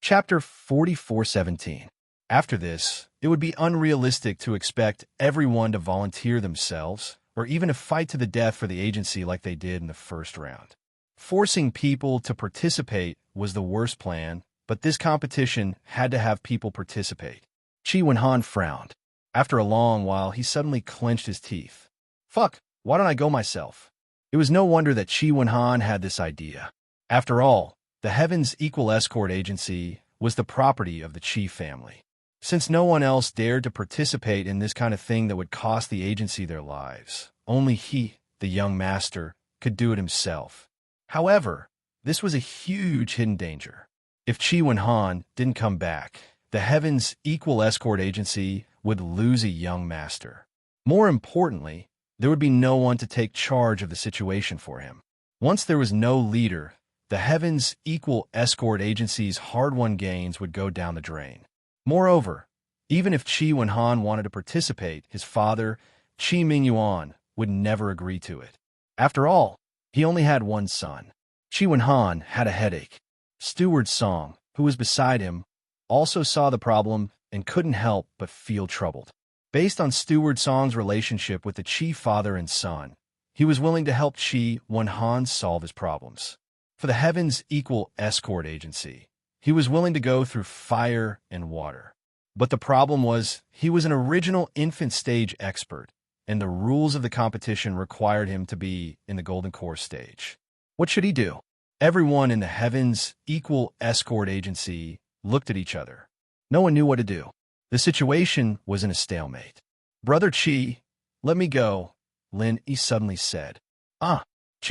Chapter 44:17. After this, it would be unrealistic to expect everyone to volunteer themselves or even to fight to the death for the agency like they did in the first round. Forcing people to participate was the worst plan, but this competition had to have people participate. Chi Wenhan frowned. After a long while, he suddenly clenched his teeth. Fuck, why don't I go myself? It was no wonder that Chi Wenhan had this idea. After all, the Heaven's Equal Escort Agency was the property of the Chi family. Since no one else dared to participate in this kind of thing that would cost the agency their lives, only he, the young master, could do it himself. However, this was a huge hidden danger. If Chi Wenhan didn't come back, the Heaven's Equal Escort Agency would lose a young master. More importantly, there would be no one to take charge of the situation for him. Once there was no leader, the Heaven's Equal Escort Agency's hard-won gains would go down the drain. Moreover, even if Chi Wenhan wanted to participate, his father, Chi Mingyuan, would never agree to it. After all, he only had one son. Chi Wenhan had a headache. Steward Song, who was beside him, also saw the problem and couldn't help but feel troubled. Based on Steward Song's relationship with the Chi father and son, he was willing to help Chi Wenhan solve his problems. For the Heaven's Equal Escort Agency, he was willing to go through fire and water. But the problem was, he was an original infant stage expert, and the rules of the competition required him to be in the Golden Core stage. What should he do? Everyone in the Heaven's Equal Escort Agency looked at each other. No one knew what to do. The situation was in a stalemate. Brother Chi, let me go, Lin Yi suddenly said. Chi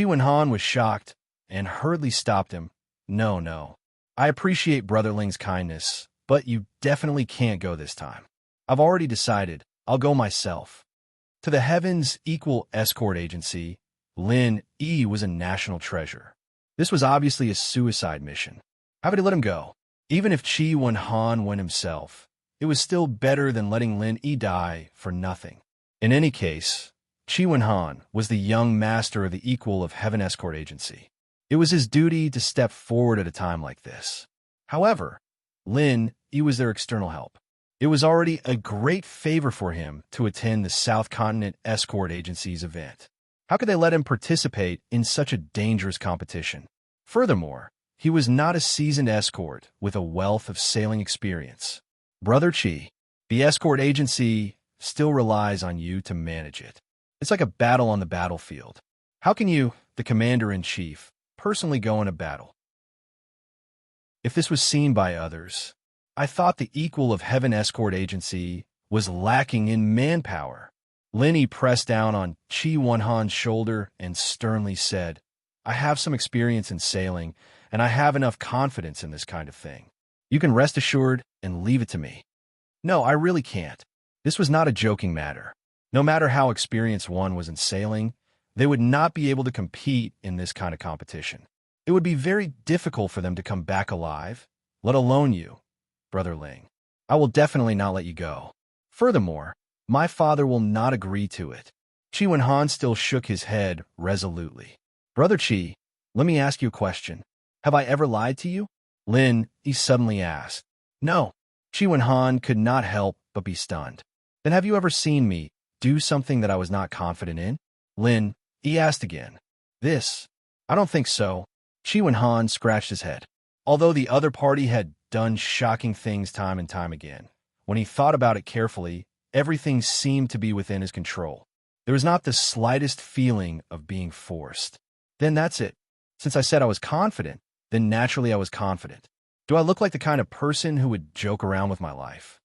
Wenhan was shocked and hurriedly stopped him. No. I appreciate Brother Ling's kindness, but you definitely can't go this time. I've already decided. I'll go myself. To the Heaven's Equal Escort Agency, Lin Yi was a national treasure. This was obviously a suicide mission. How would he let him go? Even if Chi Wenhan went himself, it was still better than letting Lin Yi die for nothing. In any case, Chi Wenhan was the young master of the Equal of Heaven Escort Agency. It was his duty to step forward at a time like this. However, Lin Yi was their external help. It was already a great favor for him to attend the South Continent Escort Agency's event. How could they let him participate in such a dangerous competition? Furthermore, he was not a seasoned escort with a wealth of sailing experience. Brother Chi, the escort agency still relies on you to manage it. It's like a battle on the battlefield. How can you, the commander-in-chief, personally go in a battle? If this was seen by others, I thought the Equal of Heaven Escort Agency was lacking in manpower. Lin Yi pressed down on Chi Wenhan's shoulder and sternly said, I have some experience in sailing, and I have enough confidence in this kind of thing. You can rest assured and leave it to me. No, I really can't. This was not a joking matter. No matter how experienced one was in sailing, they would not be able to compete in this kind of competition. It would be very difficult for them to come back alive, let alone you, Brother Ling. I will definitely not let you go. Furthermore, my father will not agree to it. Chi Wenhan still shook his head resolutely. Brother Chi, let me ask you a question. Have I ever lied to you? Lin Yi suddenly asked. No. Chi Wenhan could not help but be stunned. Then have you ever seen me do something that I was not confident in? Lin Yi asked again. I don't think so. Chi Wenhan scratched his head. Although the other party had done shocking things time and time again, when he thought about it carefully, everything seemed to be within his control. There was not the slightest feeling of being forced. Then that's it. Since I said I was confident, then naturally I was confident. Do I look like the kind of person who would joke around with my life?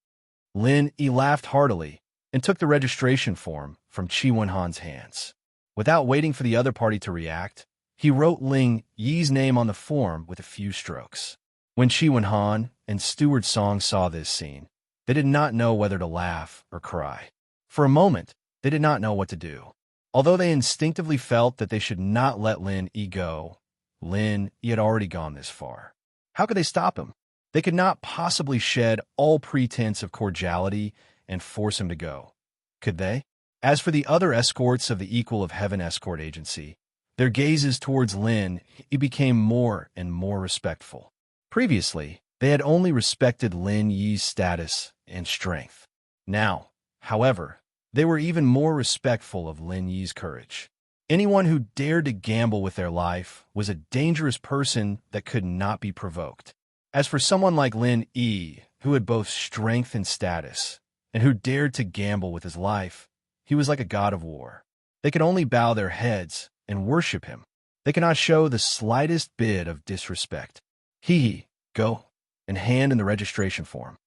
Lin Yi laughed heartily and took the registration form from Chi Wenhan's hands. Without waiting for the other party to react, he wrote Ling Yi's name on the form with a few strokes. When Chi Wenhan and Steward Song saw this scene, they did not know whether to laugh or cry. For a moment, they did not know what to do. Although they instinctively felt that they should not let Lin Yi go, Lin Yi had already gone this far. How could they stop him? They could not possibly shed all pretense of cordiality and force him to go. Could they? As for the other escorts of the Equal of Heaven Escort Agency, their gazes towards Lin Yi became more and more respectful. Previously, They had only respected Lin Yi's status and strength. Now, however, they were even more respectful of Lin Yi's courage. Anyone who dared to gamble with their life was a dangerous person that could not be provoked. As for someone like Lin Yi, who had both strength and status, and who dared to gamble with his life, he was like a god of war. They could only bow their heads and worship him. They cannot show the slightest bit of disrespect. Go and hand in the registration form.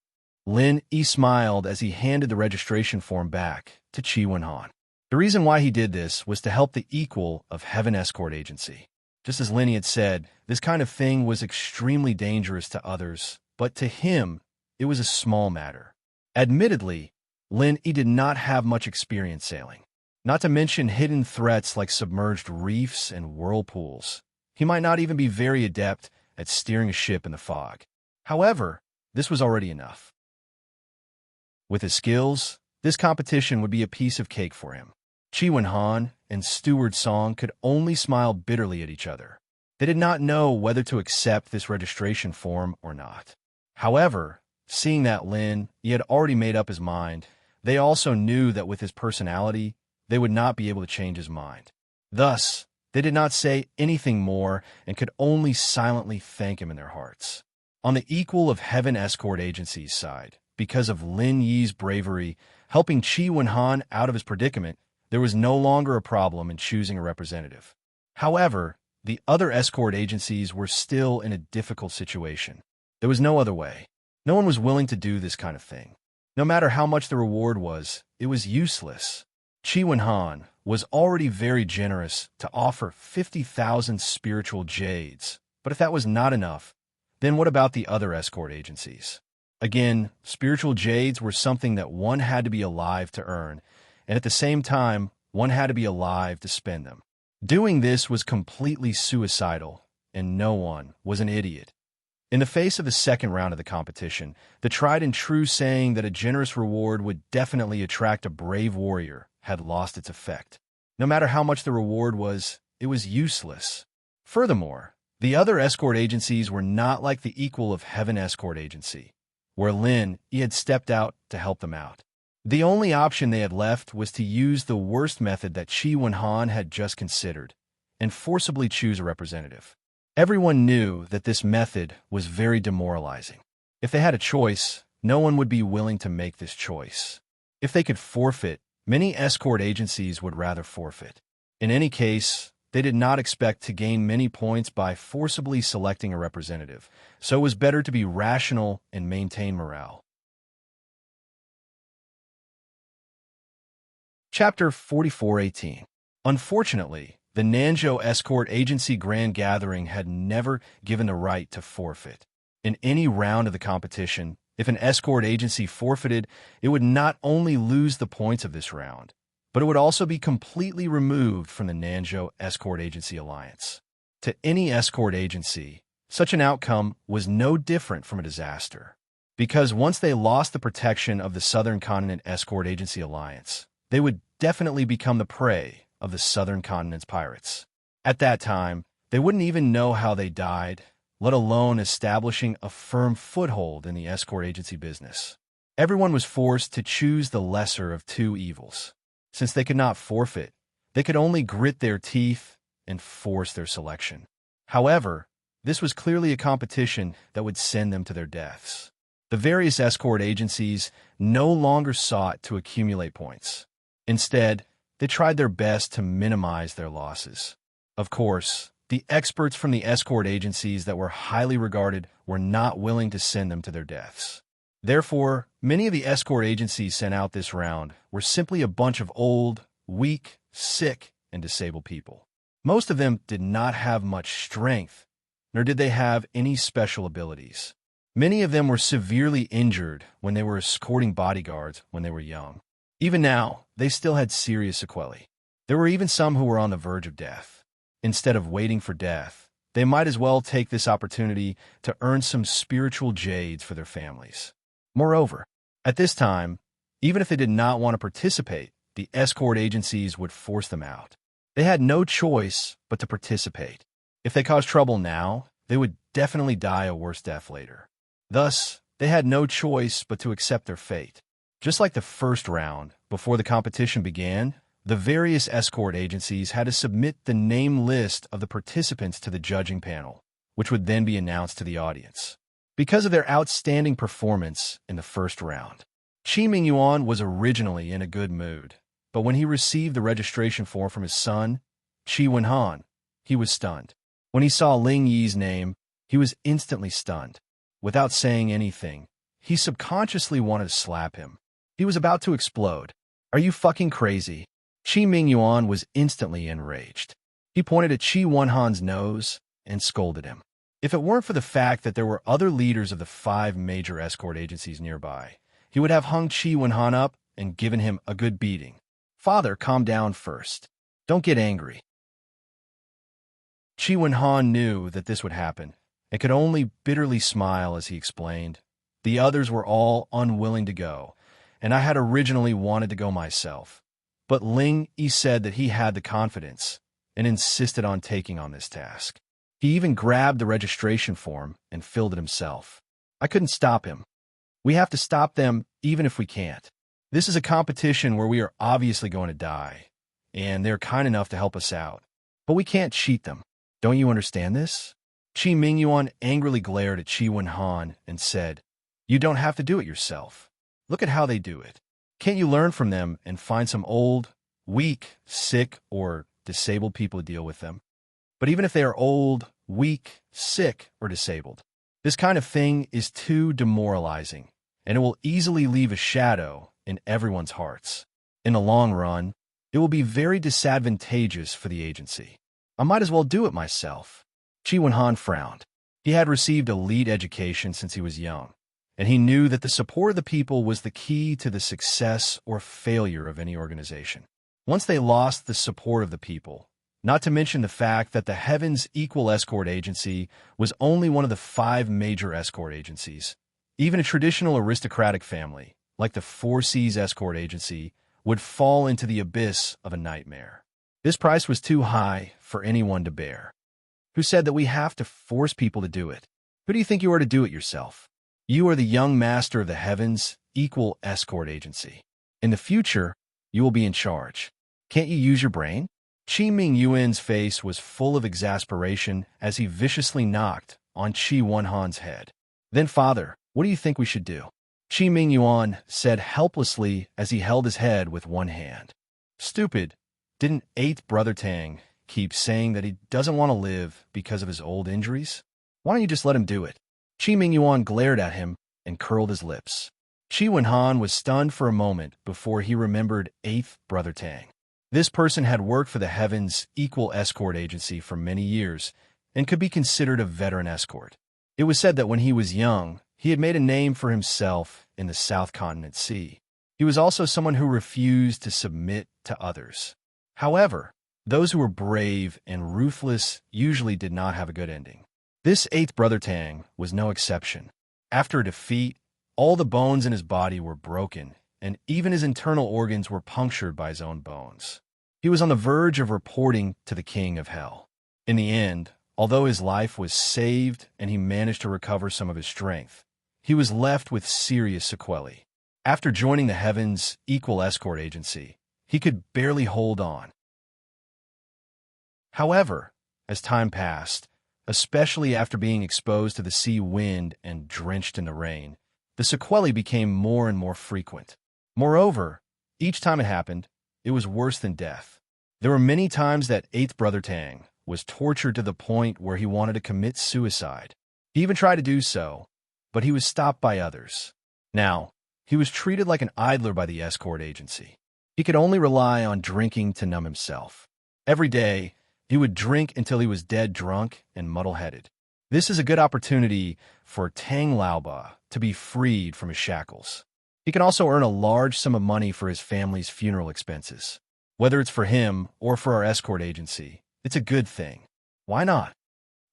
Lin Yi smiled as he handed the registration form back to Qi Wenhan. The reason why he did this was to help the equal of Heaven Escort Agency. Just as Lin Yi had said, this kind of thing was extremely dangerous to others, but to him, it was a small matter. Admittedly, Lin Yi did not have much experience sailing, not to mention hidden threats like submerged reefs and whirlpools. He might not even be very adept at steering a ship in the fog. However, this was already enough. With his skills, this competition would be a piece of cake for him. Qi Wenhan and Steward Song could only smile bitterly at each other. They did not know whether to accept this registration form or not. However, seeing that Lin Yi had already made up his mind, they also knew that with his personality, they would not be able to change his mind. Thus, they did not say anything more and could only silently thank him in their hearts. On the equal of Heaven Escort Agency's side, because of Lin Yi's bravery, helping Qi Wenhan out of his predicament, there was no longer a problem in choosing a representative. However, the other escort agencies were still in a difficult situation. There was no other way. No one was willing to do this kind of thing. No matter how much the reward was, it was useless. Qi Wenhan was already very generous to offer 50,000 spiritual jades, but if that was not enough, then what about the other escort agencies? Again, spiritual jades were something that one had to be alive to earn, and at the same time, one had to be alive to spend them. Doing this was completely suicidal, and no one was an idiot. In the face of the second round of the competition, the tried and true saying that a generous reward would definitely attract a brave warrior had lost its effect. No matter how much the reward was, it was useless. Furthermore, the other escort agencies were not like the equal of Heaven Escort Agency, where Lin Yi had stepped out to help them out. The only option they had left was to use the worst method that Qi Wenhan had just considered, and forcibly choose a representative. Everyone knew that this method was very demoralizing. If they had a choice, no one would be willing to make this choice. If they could forfeit, many escort agencies would rather forfeit. In any case, they did not expect to gain many points by forcibly selecting a representative, so it was better to be rational and maintain morale. Chapter 44:18. Unfortunately, the Nanzhou Escort Agency Grand Gathering had never given the right to forfeit. In any round of the competition, if an escort agency forfeited, it would not only lose the points of this round, but it would also be completely removed from the Nanzhou Escort Agency Alliance. To any escort agency, such an outcome was no different from a disaster, because once they lost the protection of the Southern Continent Escort Agency Alliance, they would definitely become the prey of the Southern Continent's pirates. At that time, they wouldn't even know how they died, let alone establishing a firm foothold in the escort agency business. Everyone was forced to choose the lesser of two evils. Since they could not forfeit, they could only grit their teeth and force their selection. However, this was clearly a competition that would send them to their deaths. The various escort agencies no longer sought to accumulate points. Instead, they tried their best to minimize their losses. Of course, the experts from the escort agencies that were highly regarded were not willing to send them to their deaths. Therefore, many of the escort agencies sent out this round were simply a bunch of old, weak, sick, and disabled people. Most of them did not have much strength, nor did they have any special abilities. Many of them were severely injured when they were escorting bodyguards when they were young. Even now, they still had serious sequelae. There were even some who were on the verge of death. Instead of waiting for death, they might as well take this opportunity to earn some spiritual jades for their families. Moreover, at this time, even if they did not want to participate, the escort agencies would force them out. They had no choice but to participate. If they caused trouble now, they would definitely die a worse death later. Thus, they had no choice but to accept their fate. Just like the first round, before the competition began, the various escort agencies had to submit the name list of the participants to the judging panel, which would then be announced to the audience. Because of their outstanding performance in the first round, Chi Mingyuan was originally in a good mood, but when he received the registration form from his son, Chi Wenhan, he was stunned. When he saw Ling Yi's name, he was instantly stunned. Without saying anything, he subconsciously wanted to slap him. He was about to explode. "Are you fucking crazy?" Chi Mingyuan was instantly enraged. He pointed at Chi Wenhan's nose and scolded him. If it weren't for the fact that there were other leaders of the 5 major escort agencies nearby, he would have hung Chi Wenhan up and given him a good beating. "Father, calm down first. Don't get angry." Chi Wenhan knew that this would happen and could only bitterly smile as he explained, "The others were all unwilling to go, and I had originally wanted to go myself. But Ling Yi said that he had the confidence and insisted on taking on this task. He even grabbed the registration form and filled it himself. I couldn't stop him. We have to stop them even if we can't. This is a competition where we are obviously going to die, and they're kind enough to help us out. But we can't cheat them. Don't you understand this?" Chi Mingyuan angrily glared at Chi Wenhan and said, "You don't have to do it yourself. Look at how they do it. Can't you learn from them and find some old, weak, sick, or disabled people to deal with them? But even if they are old, weak, sick, or disabled, this kind of thing is too demoralizing, and it will easily leave a shadow in everyone's hearts. In the long run, it will be very disadvantageous for the agency. I might as well do it myself." Chi Wenhan frowned. He had received a elite education since he was young, and he knew that the support of the people was the key to the success or failure of any organization. Once they lost the support of the people, not to mention the fact that the Heavens Equal Escort Agency was only one of the 5 major escort agencies, even a traditional aristocratic family, like the Four Seas Escort Agency, would fall into the abyss of a nightmare. This price was too high for anyone to bear. Who said that we have to force people to do it? Who do you think you are to do it yourself? You are the young master of the Heavens Equal Escort Agency. In the future, you will be in charge. Can't you use your brain?" Chi Mingyuan's face was full of exasperation as he viciously knocked on Chi Wenhan's head. "Then, Father, what do you think we should do?" Chi Mingyuan said helplessly as he held his head with one hand. "Stupid. Didn't 8th Brother Tang keep saying that he doesn't want to live because of his old injuries? Why don't you just let him do it?" Chi Mingyuan glared at him and curled his lips. Chi Wenhan was stunned for a moment before he remembered 8th Brother Tang. This person had worked for the Heavens Equal Escort Agency for many years and could be considered a veteran escort. It was said that when he was young, he had made a name for himself in the South Continent Sea. He was also someone who refused to submit to others. However, those who were brave and ruthless usually did not have a good ending. This 8th Brother Tang was no exception. After a defeat, all the bones in his body were broken, and even his internal organs were punctured by his own bones. He was on the verge of reporting to the King of Hell. In the end, although his life was saved and he managed to recover some of his strength, he was left with serious sequelae. After joining the Heavens Equal Escort Agency, he could barely hold on. However, as time passed, especially after being exposed to the sea wind and drenched in the rain, the sequelae became more and more frequent. Moreover, each time it happened, it was worse than death. There were many times that 8th Brother Tang was tortured to the point where he wanted to commit suicide. He even tried to do so, but he was stopped by others. Now, he was treated like an idler by the escort agency. He could only rely on drinking to numb himself. Every day, he would drink until he was dead drunk and muddle-headed. This is a good opportunity for Tang Laoba to be freed from his shackles. He can also earn a large sum of money for his family's funeral expenses. Whether it's for him or for our escort agency, it's a good thing. Why not?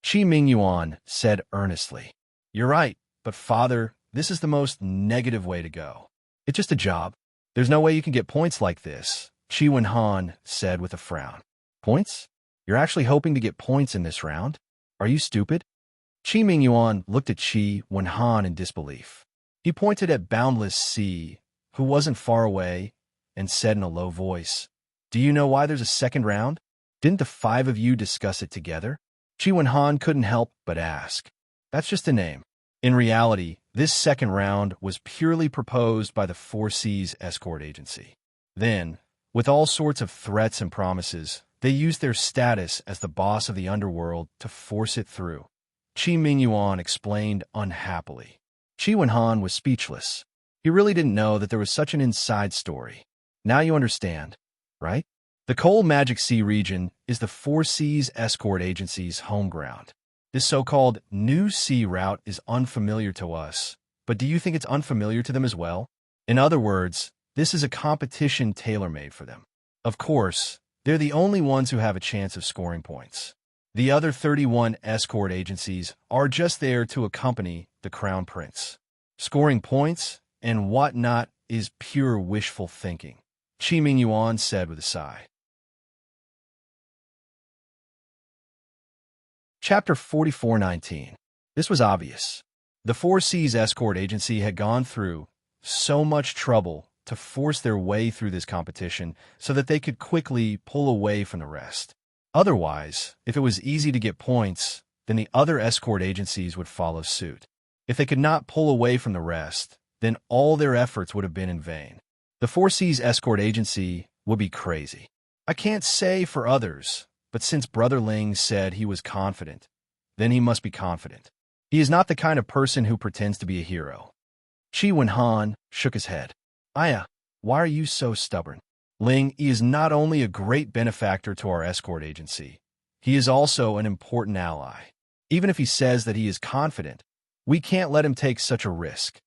Chi Mingyuan said earnestly. "You're right, but Father, this is the most negative way to go. It's just a job. There's no way you can get points like this," Chi Wenhan said with a frown. "Points? You're actually hoping to get points in this round? Are you stupid?" Qi Mingyuan looked at Qi Wenhan in disbelief. He pointed at Boundless Sea, who wasn't far away, and said in a low voice, "Do you know why there's a second round? Didn't the five of you discuss it together?" Qi Wenhan couldn't help but ask. That's just a name. In reality, this second round was purely proposed by the Four Seas escort agency. Then, with all sorts of threats and promises, they used their status as the boss of the underworld to force it through. Qi Mingyuan explained unhappily. Qi Wenhan was speechless. He really didn't know that there was such an inside story. Now you understand, right? The Coal Magic Sea region is the Four Seas escort agency's home ground. This so-called new sea route is unfamiliar to us, but do you think it's unfamiliar to them as well? In other words, this is a competition tailor-made for them. Of course, they're the only ones who have a chance of scoring points. The other 31 escort agencies are just there to accompany the Crown Prince. Scoring points and whatnot is pure wishful thinking, Qi Mingyuan said with a sigh. Chapter 44:19. This was obvious. The Four Seas escort agency had gone through so much trouble to force their way through this competition so that they could quickly pull away from the rest. Otherwise, if it was easy to get points, then the other escort agencies would follow suit. If they could not pull away from the rest, then all their efforts would have been in vain. The Four Seas escort agency would be crazy. I can't say for others, but since Brother Ling said he was confident, then he must be confident. He is not the kind of person who pretends to be a hero. Qi Wenhan shook his head. Aya, why are you so stubborn? Ling, he is not only a great benefactor to our escort agency, he is also an important ally. Even if he says that he is confident, we can't let him take such a risk.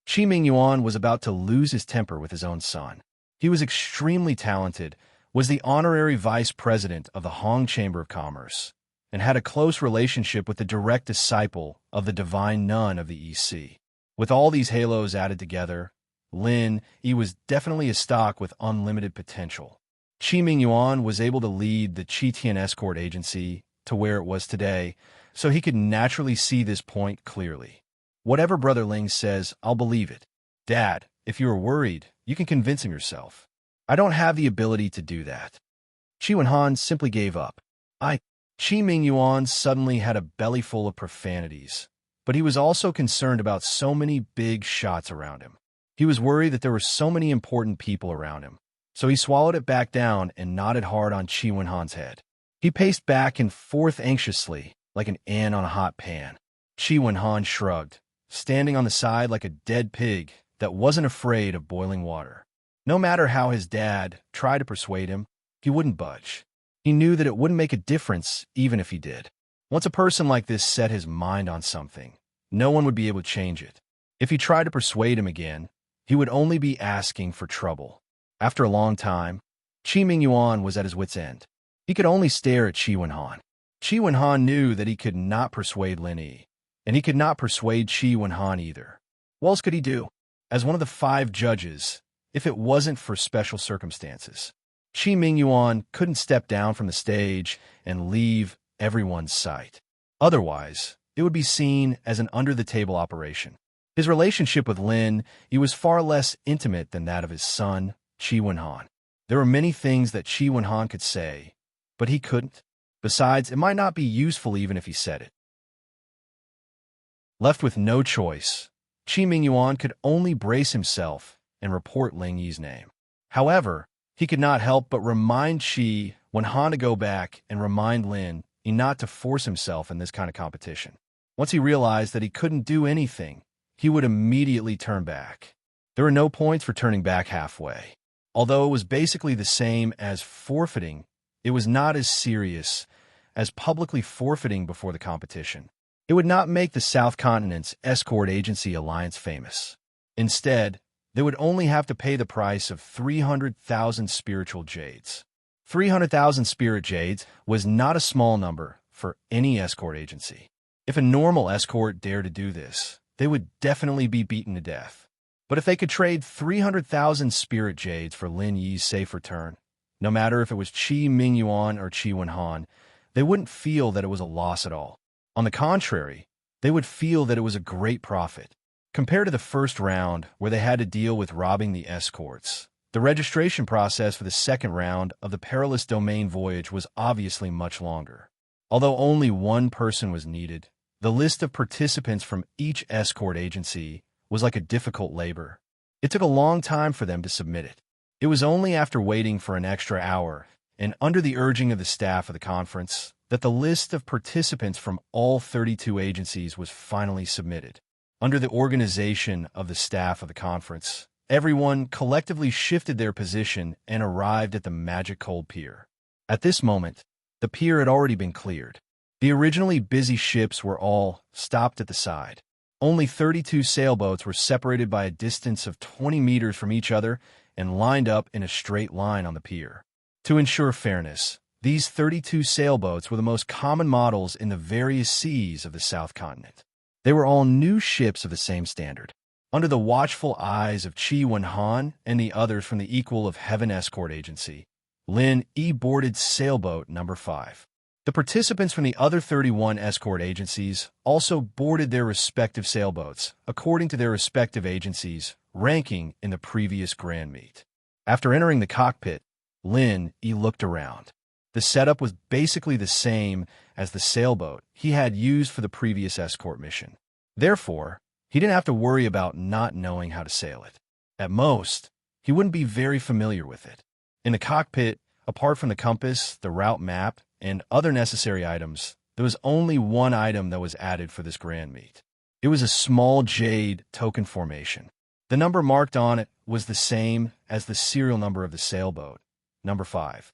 Qi Mingyuan was about to lose his temper with his own son. He was extremely talented, was the honorary vice president of the Hong Chamber of Commerce, and had a close relationship with the direct disciple of the divine nun of the EC. With all these halos added together, Lin, he was definitely a stock with unlimited potential. Qi Mingyuan was able to lead the Qitian escort agency to where it was today, so he could naturally see this point clearly. Whatever Brother Ling says, I'll believe it. Dad, if you are worried, you can convince him yourself. I don't have the ability to do that. Qi Wenhan simply gave up. Qi Mingyuan suddenly had a belly full of profanities, but he was also concerned about so many big shots around him. He was worried that there were so many important people around him, so he swallowed it back down and nodded hard on Qi Wenhan's head. He paced back and forth anxiously, like an ant on a hot pan. Qi Wenhan shrugged, standing on the side like a dead pig that wasn't afraid of boiling water. No matter how his dad tried to persuade him, he wouldn't budge. He knew that it wouldn't make a difference even if he did. Once a person like this set his mind on something, no one would be able to change it. If he tried to persuade him again, he would only be asking for trouble. After a long time, Qi Mingyuan was at his wit's end. He could only stare at Qi Wenhan. Qi Wenhan knew that he could not persuade Lin Yi, and he could not persuade Qi Wenhan either. What else could he do? As one of the 5 judges, if it wasn't for special circumstances, Qi Mingyuan couldn't step down from the stage and leave everyone's sight. Otherwise, it would be seen as an under-the-table operation. His relationship with Lin Yi was far less intimate than that of his son, Qi Wenhan. There were many things that Qi Wenhan could say, but he couldn't. Besides, it might not be useful even if he said it. Left with no choice, Qi Mingyuan could only brace himself and report Ling Yi's name. However, he could not help but remind Qi Wenhan to go back and remind Lin Yi not to force himself in this kind of competition. Once he realized that he couldn't do anything, he would immediately turn back. There were no points for turning back halfway. Although it was basically the same as forfeiting, it was not as serious as publicly forfeiting before the competition. It would not make the South Continent's escort agency alliance famous. Instead, they would only have to pay the price of 300,000 spiritual jades. 300,000 spirit jades was not a small number for any escort agency. If a normal escort dared to do this, they would definitely be beaten to death. But if they could trade 300,000 spirit jades for Lin Yi's safe return, no matter if it was Qi Mingyuan or Qi Wenhan, they wouldn't feel that it was a loss at all. On the contrary, they would feel that it was a great profit. Compared to the first round, where they had to deal with robbing the escorts, the registration process for the second round of the perilous domain voyage was obviously much longer. Although only one person was needed, the list of participants from each escort agency was like a difficult labor. It took a long time for them to submit it. It was only after waiting for an extra hour, and under the urging of the staff of the conference, that the list of participants from all 32 agencies was finally submitted. Under the organization of the staff of the conference, everyone collectively shifted their position and arrived at the magic cold pier. At this moment, the pier had already been cleared. The originally busy ships were all stopped at the side. Only 32 sailboats were separated by a distance of 20 meters from each other and lined up in a straight line on the pier. To ensure fairness, these 32 sailboats were the most common models in the various seas of the South Continent. They were all new ships of the same standard. Under the watchful eyes of Chi Wen-han and the others from the Equal of Heaven Escort Agency, Lin Yi boarded sailboat number 5. The participants from the other 31 escort agencies also boarded their respective sailboats, according to their respective agencies' ranking in the previous Grand Meet. After entering the cockpit, Lin Yi looked around. The setup was basically the same as the sailboat he had used for the previous escort mission. Therefore, he didn't have to worry about not knowing how to sail it. At most, he wouldn't be very familiar with it. In the cockpit, apart from the compass, the route map, and other necessary items, there was only one item that was added for this Grand Meet. It was a small jade token formation. The number marked on it was the same as the serial number of the sailboat, number 5.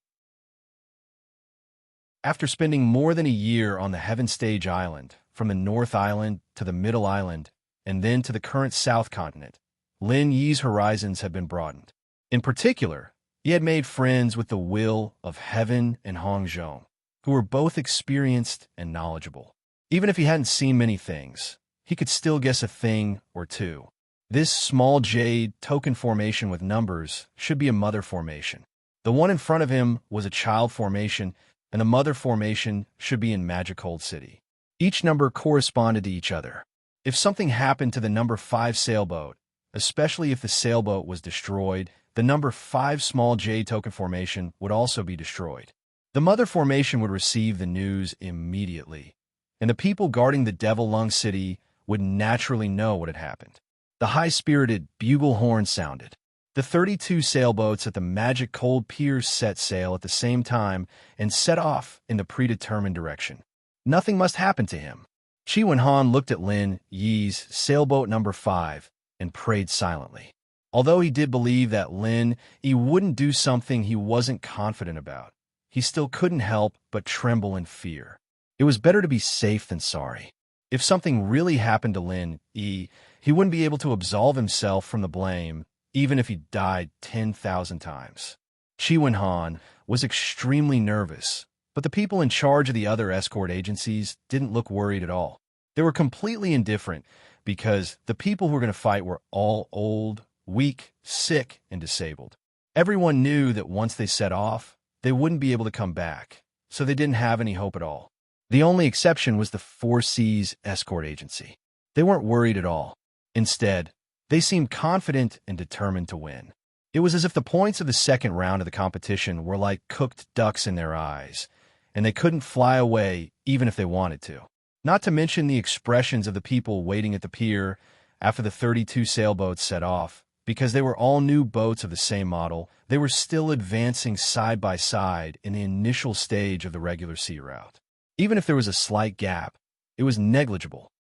After spending more than a year on the Heaven Stage Island, from the North Island to the Middle Island, and then to the current South Continent, Lin Yi's horizons had been broadened. In particular, he had made friends with the Will of Heaven and Hong Zhong, who were both experienced and knowledgeable. Even if he hadn't seen many things, he could still guess a thing or two. This small jade token formation with numbers should be a mother formation. The one in front of him was a child formation, and the mother formation should be in Magicold City. Each number corresponded to each other. If something happened to the number 5 sailboat, especially if the sailboat was destroyed, the number 5 small jade token formation would also be destroyed. The mother formation would receive the news immediately, and the people guarding the Devil Lung City would naturally know what had happened. The high-spirited bugle horn sounded. The 32 sailboats at the Magic Cold Pier set sail at the same time and set off in the predetermined direction. Nothing must happen to him. Chi Wen-han looked at Lin Yi's sailboat number 5 and prayed silently. Although he did believe that Lin Yi wouldn't do something he wasn't confident about, he still couldn't help but tremble in fear. It was better to be safe than sorry. If something really happened to Lin Yi, he wouldn't be able to absolve himself from the blame, even if he died 10,000 times. Chi Wen-han was extremely nervous, but the people in charge of the other escort agencies didn't look worried at all. They were completely indifferent because the people who were going to fight were all old, weak, sick, and disabled. Everyone knew that once they set off, they wouldn't be able to come back, so they didn't have any hope at all. The only exception was the Four Seas Escort Agency. They weren't worried at all. Instead, they seemed confident and determined to win. It was as if the points of the second round of the competition were like cooked ducks in their eyes, and they couldn't fly away even if they wanted to. Not to mention the expressions of the people waiting at the pier after the 32 sailboats set off. Because they were all new boats of the same model, they were still advancing side by side in the initial stage of the regular sea route. Even if there was a slight gap, it was negligible.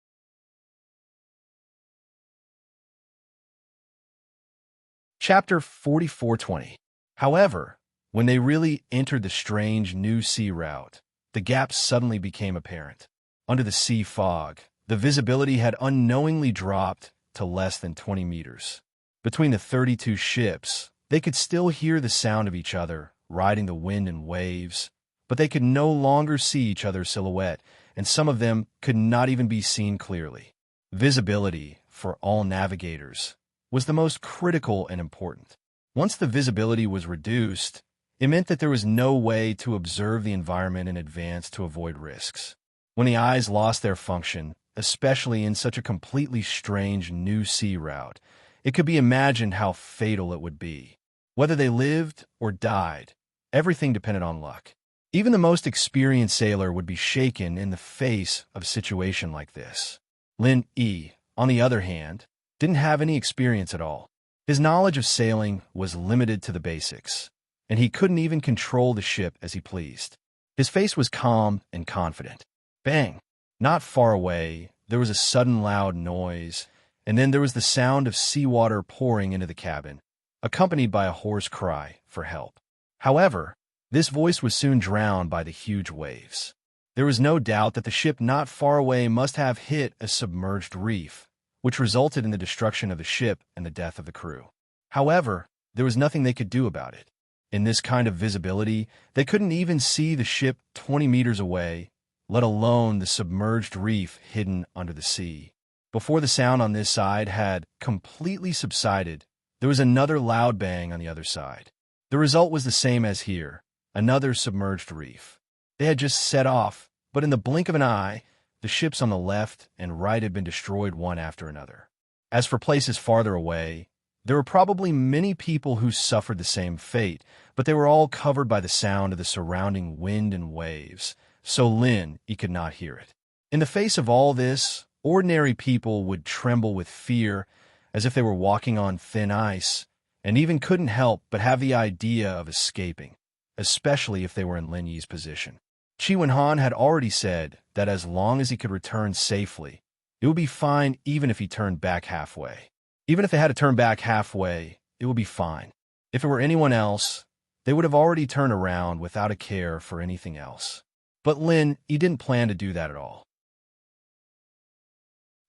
Chapter 4420. However, when they really entered the strange new sea route, the gap suddenly became apparent. Under the sea fog, the visibility had unknowingly dropped to less than 20 meters. Between the 32 ships, they could still hear the sound of each other, riding the wind and waves, but they could no longer see each other's silhouette, and some of them could not even be seen clearly. Visibility, for all navigators, was the most critical and important. Once the visibility was reduced, it meant that there was no way to observe the environment in advance to avoid risks. When the eyes lost their function, especially in such a completely strange new sea route. It could be imagined how fatal it would be. Whether they lived or died, everything depended on luck. Even the most experienced sailor would be shaken in the face of a situation like this. Lin Yi, on the other hand, didn't have any experience at all. His knowledge of sailing was limited to the basics, and he couldn't even control the ship as he pleased. His face was calm and confident. Bang! Not far away, there was a sudden loud noise, and then there was the sound of seawater pouring into the cabin, accompanied by a hoarse cry for help. However, this voice was soon drowned by the huge waves. There was no doubt that the ship not far away must have hit a submerged reef, which resulted in the destruction of the ship and the death of the crew. However, there was nothing they could do about it. In this kind of visibility, they couldn't even see the ship 20 meters away, let alone the submerged reef hidden under the sea. Before the sound on this side had completely subsided, there was another loud bang on the other side. The result was the same as here, another submerged reef. They had just set off, but in the blink of an eye, the ships on the left and right had been destroyed one after another. As for places farther away, there were probably many people who suffered the same fate, but they were all covered by the sound of the surrounding wind and waves, so Lin he could not hear it. In the face of all this, ordinary people would tremble with fear as if they were walking on thin ice, and even couldn't help but have the idea of escaping, especially if they were in Lin Yi's position. Qi Wenhan had already said that as long as he could return safely, it would be fine even if he turned back halfway. Even if they had to turn back halfway, it would be fine. If it were anyone else, they would have already turned around without a care for anything else. But Lin, he didn't plan to do that at all.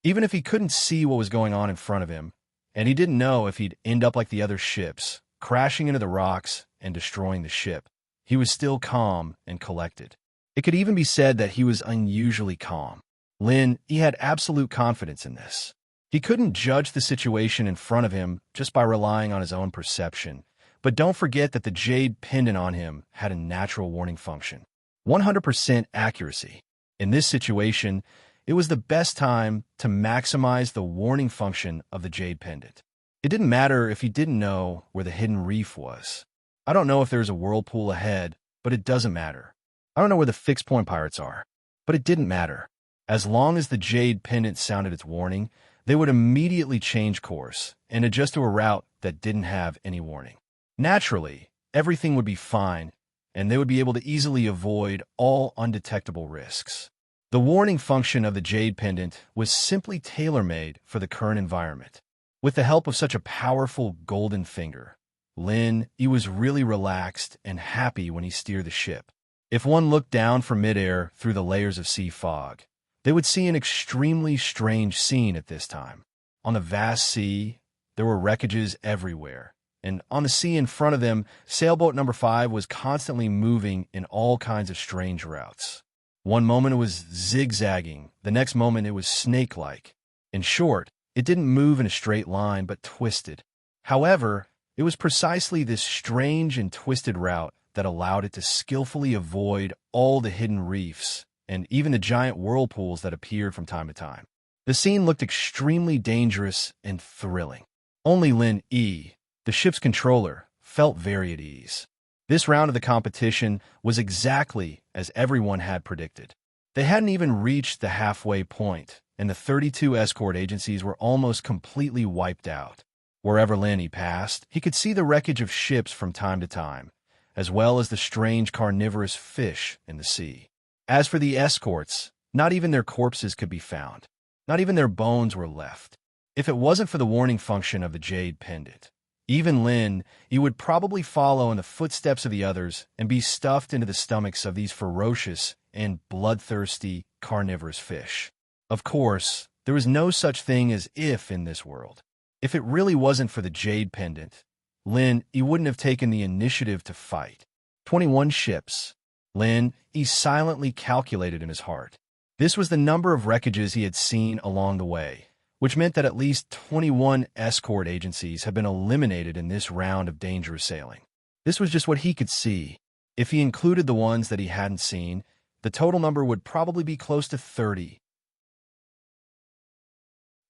Even if he couldn't see what was going on in front of him, and he didn't know if he'd end up like the other ships, crashing into the rocks and destroying the ship, he was still calm and collected. It could even be said that he was unusually calm. Lin, he had absolute confidence in this. He couldn't judge the situation in front of him just by relying on his own perception, but don't forget that the jade pendant on him had a natural warning function. 100% accuracy. In this situation, it was the best time to maximize the warning function of the jade pendant. It didn't matter if he didn't know where the hidden reef was. I don't know if there's a whirlpool ahead, but it doesn't matter. I don't know where the fixed point pirates are, but it didn't matter. As long as the jade pendant sounded its warning, they would immediately change course and adjust to a route that didn't have any warning. Naturally, everything would be fine, and they would be able to easily avoid all undetectable risks. The warning function of the jade pendant was simply tailor-made for the current environment. With the help of such a powerful golden finger, Lin, he was really relaxed and happy when he steered the ship. If one looked down from midair through the layers of sea fog, they would see an extremely strange scene at this time. On the vast sea, there were wreckages everywhere, and on the sea in front of them, sailboat number 5 was constantly moving in all kinds of strange routes. One moment it was zigzagging, the next moment it was snake-like. In short, it didn't move in a straight line but twisted. However, it was precisely this strange and twisted route that allowed it to skillfully avoid all the hidden reefs and even the giant whirlpools that appeared from time to time. The scene looked extremely dangerous and thrilling. Only Lin Yi, the ship's controller, felt very at ease. This round of the competition was exactly as everyone had predicted. They hadn't even reached the halfway point, and the 32 escort agencies were almost completely wiped out. Wherever Lin Yi passed, he could see the wreckage of ships from time to time, as well as the strange carnivorous fish in the sea. As for the escorts, not even their corpses could be found. Not even their bones were left. If it wasn't for the warning function of the jade pendant, even Lin, he would probably follow in the footsteps of the others and be stuffed into the stomachs of these ferocious and bloodthirsty carnivorous fish. Of course, there was no such thing as if in this world. If it really wasn't for the jade pendant, Lin, he wouldn't have taken the initiative to fight. 21 ships. Lin, he silently calculated in his heart. This was the number of wreckages he had seen along the way, which meant that at least 21 escort agencies had been eliminated in this round of dangerous sailing. This was just what he could see. If he included the ones that he hadn't seen, the total number would probably be close to 30.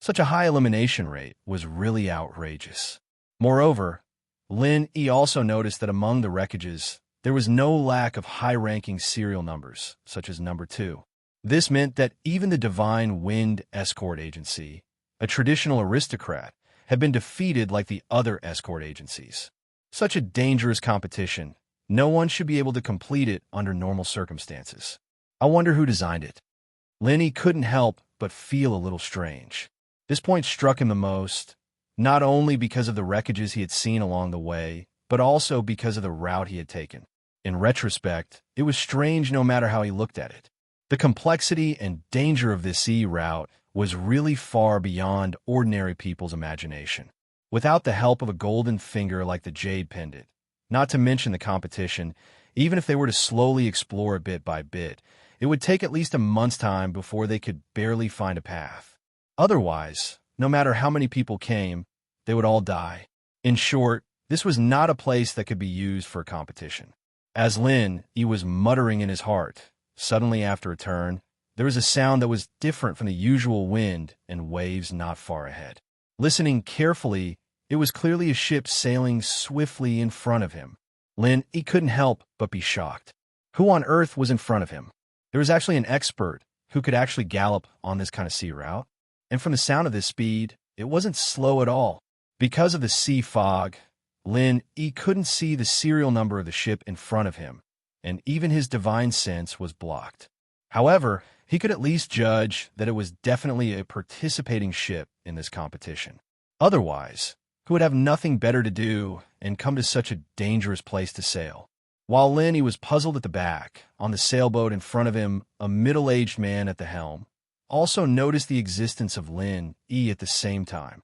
Such a high elimination rate was really outrageous. Moreover, Lin Yi also noticed that among the wreckages, there was no lack of high-ranking serial numbers, such as number 2. This meant that even the Divine Wind Escort Agency, a traditional aristocrat, had been defeated like the other escort agencies. Such a dangerous competition. No one should be able to complete it under normal circumstances. I wonder who designed it. Lin Yi couldn't help but feel a little strange. This point struck him the most, not only because of the wreckages he had seen along the way, but also because of the route he had taken. In retrospect, it was strange no matter how he looked at it. The complexity and danger of this sea route was really far beyond ordinary people's imagination. Without the help of a golden finger like the Jade Pendant, not to mention the competition, even if they were to slowly explore it bit by bit, it would take at least a month's time before they could barely find a path. Otherwise, no matter how many people came, they would all die. In short, this was not a place that could be used for a competition. As Lin Yi was muttering in his heart, suddenly after a turn, there was a sound that was different from the usual wind and waves not far ahead. Listening carefully, it was clearly a ship sailing swiftly in front of him. Lin Yi couldn't help but be shocked. Who on earth was in front of him? There was actually an expert who could actually gallop on this kind of sea route. And from the sound of this speed, it wasn't slow at all. Because of the sea fog, Lin Yi couldn't see the serial number of the ship in front of him, and even his divine sense was blocked. However, he could at least judge that it was definitely a participating ship in this competition. Otherwise, who would have nothing better to do and come to such a dangerous place to sail? While Lin Yi was puzzled at the back, on the sailboat in front of him, a middle-aged man at the helm also noticed the existence of Lin Yi at the same time.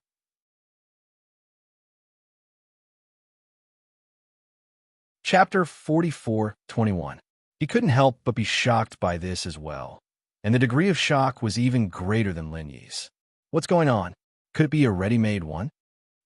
Chapter 44:21. He couldn't help but be shocked by this as well, and the degree of shock was even greater than Lin Yi's. What's going on? Could it be a ready-made one?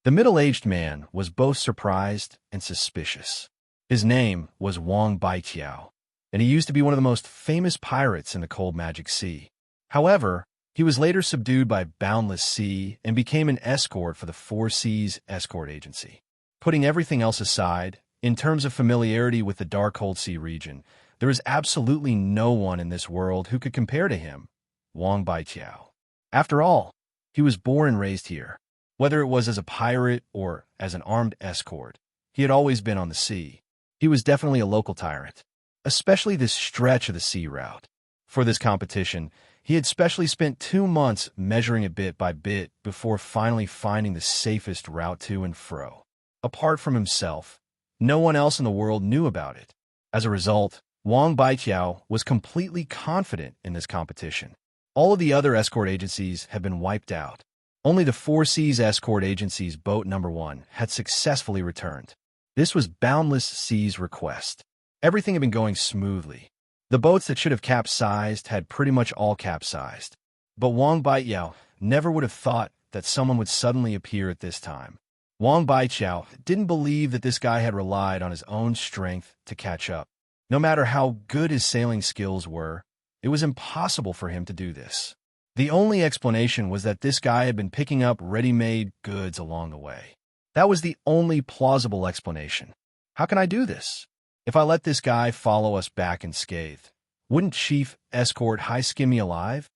The middle-aged man was both surprised and suspicious. His name was Wang Baiqiao, and he used to be one of the most famous pirates in the cold magic sea. However, he was later subdued by Boundless Sea and became an escort for the Four Seas Escort Agency. Putting everything else aside, in terms of familiarity with the Darkhold Sea region, there is absolutely no one in this world who could compare to him, Wang Baiqiao. After all, he was born and raised here. Whether it was as a pirate or as an armed escort, he had always been on the sea. He was definitely a local tyrant, especially this stretch of the sea route. For this competition, he had specially spent 2 months measuring it bit by bit before finally finding the safest route to and fro. Apart from himself, no one else in the world knew about it. As a result, Wang Baiqiao was completely confident in this competition. All of the other escort agencies had been wiped out. Only the Four Seas Escort Agency's boat number 1 had successfully returned. This was Boundless Sea's request. Everything had been going smoothly. The boats that should have capsized had pretty much all capsized. But Wang Baiqiao never would have thought that someone would suddenly appear at this time. Wang Baiqiao didn't believe that this guy had relied on his own strength to catch up. No matter how good his sailing skills were, it was impossible for him to do this. The only explanation was that this guy had been picking up ready-made goods along the way. That was the only plausible explanation. How can I do this? If I let this guy follow us back unscathed, wouldn't Chief Escort High-Skim me alive?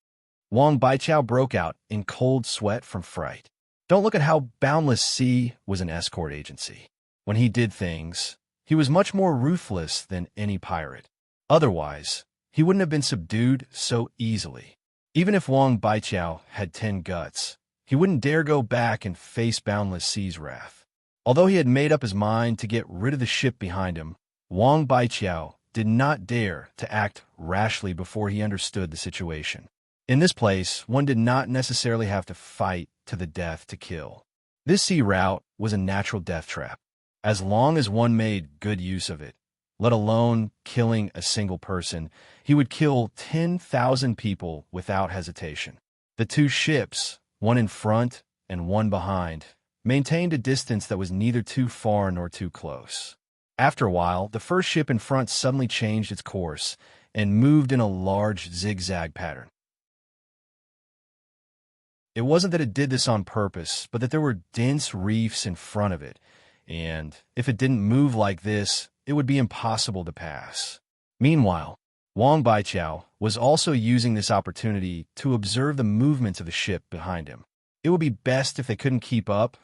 Wang Baiqiao broke out in cold sweat from fright. Don't look at how Boundless Sea was an escort agency. When he did things, he was much more ruthless than any pirate. Otherwise, he wouldn't have been subdued so easily. Even if Wang Baiqiao had 10 guts, he wouldn't dare go back and face Boundless Sea's wrath. Although he had made up his mind to get rid of the ship behind him, Wang Baiqiao did not dare to act rashly before he understood the situation. In this place, one did not necessarily have to fight to the death to kill. This sea route was a natural death trap. As long as one made good use of it, let alone killing a single person, he would kill 10,000 people without hesitation. The 2 ships, one in front and one behind, maintained a distance that was neither too far nor too close. After a while, the first ship in front suddenly changed its course and moved in a large zigzag pattern. It wasn't that it did this on purpose, but that there were dense reefs in front of it, and if it didn't move like this, it would be impossible to pass. Meanwhile, Wang Baiqiao was also using this opportunity to observe the movements of the ship behind him. It would be best if they couldn't keep up,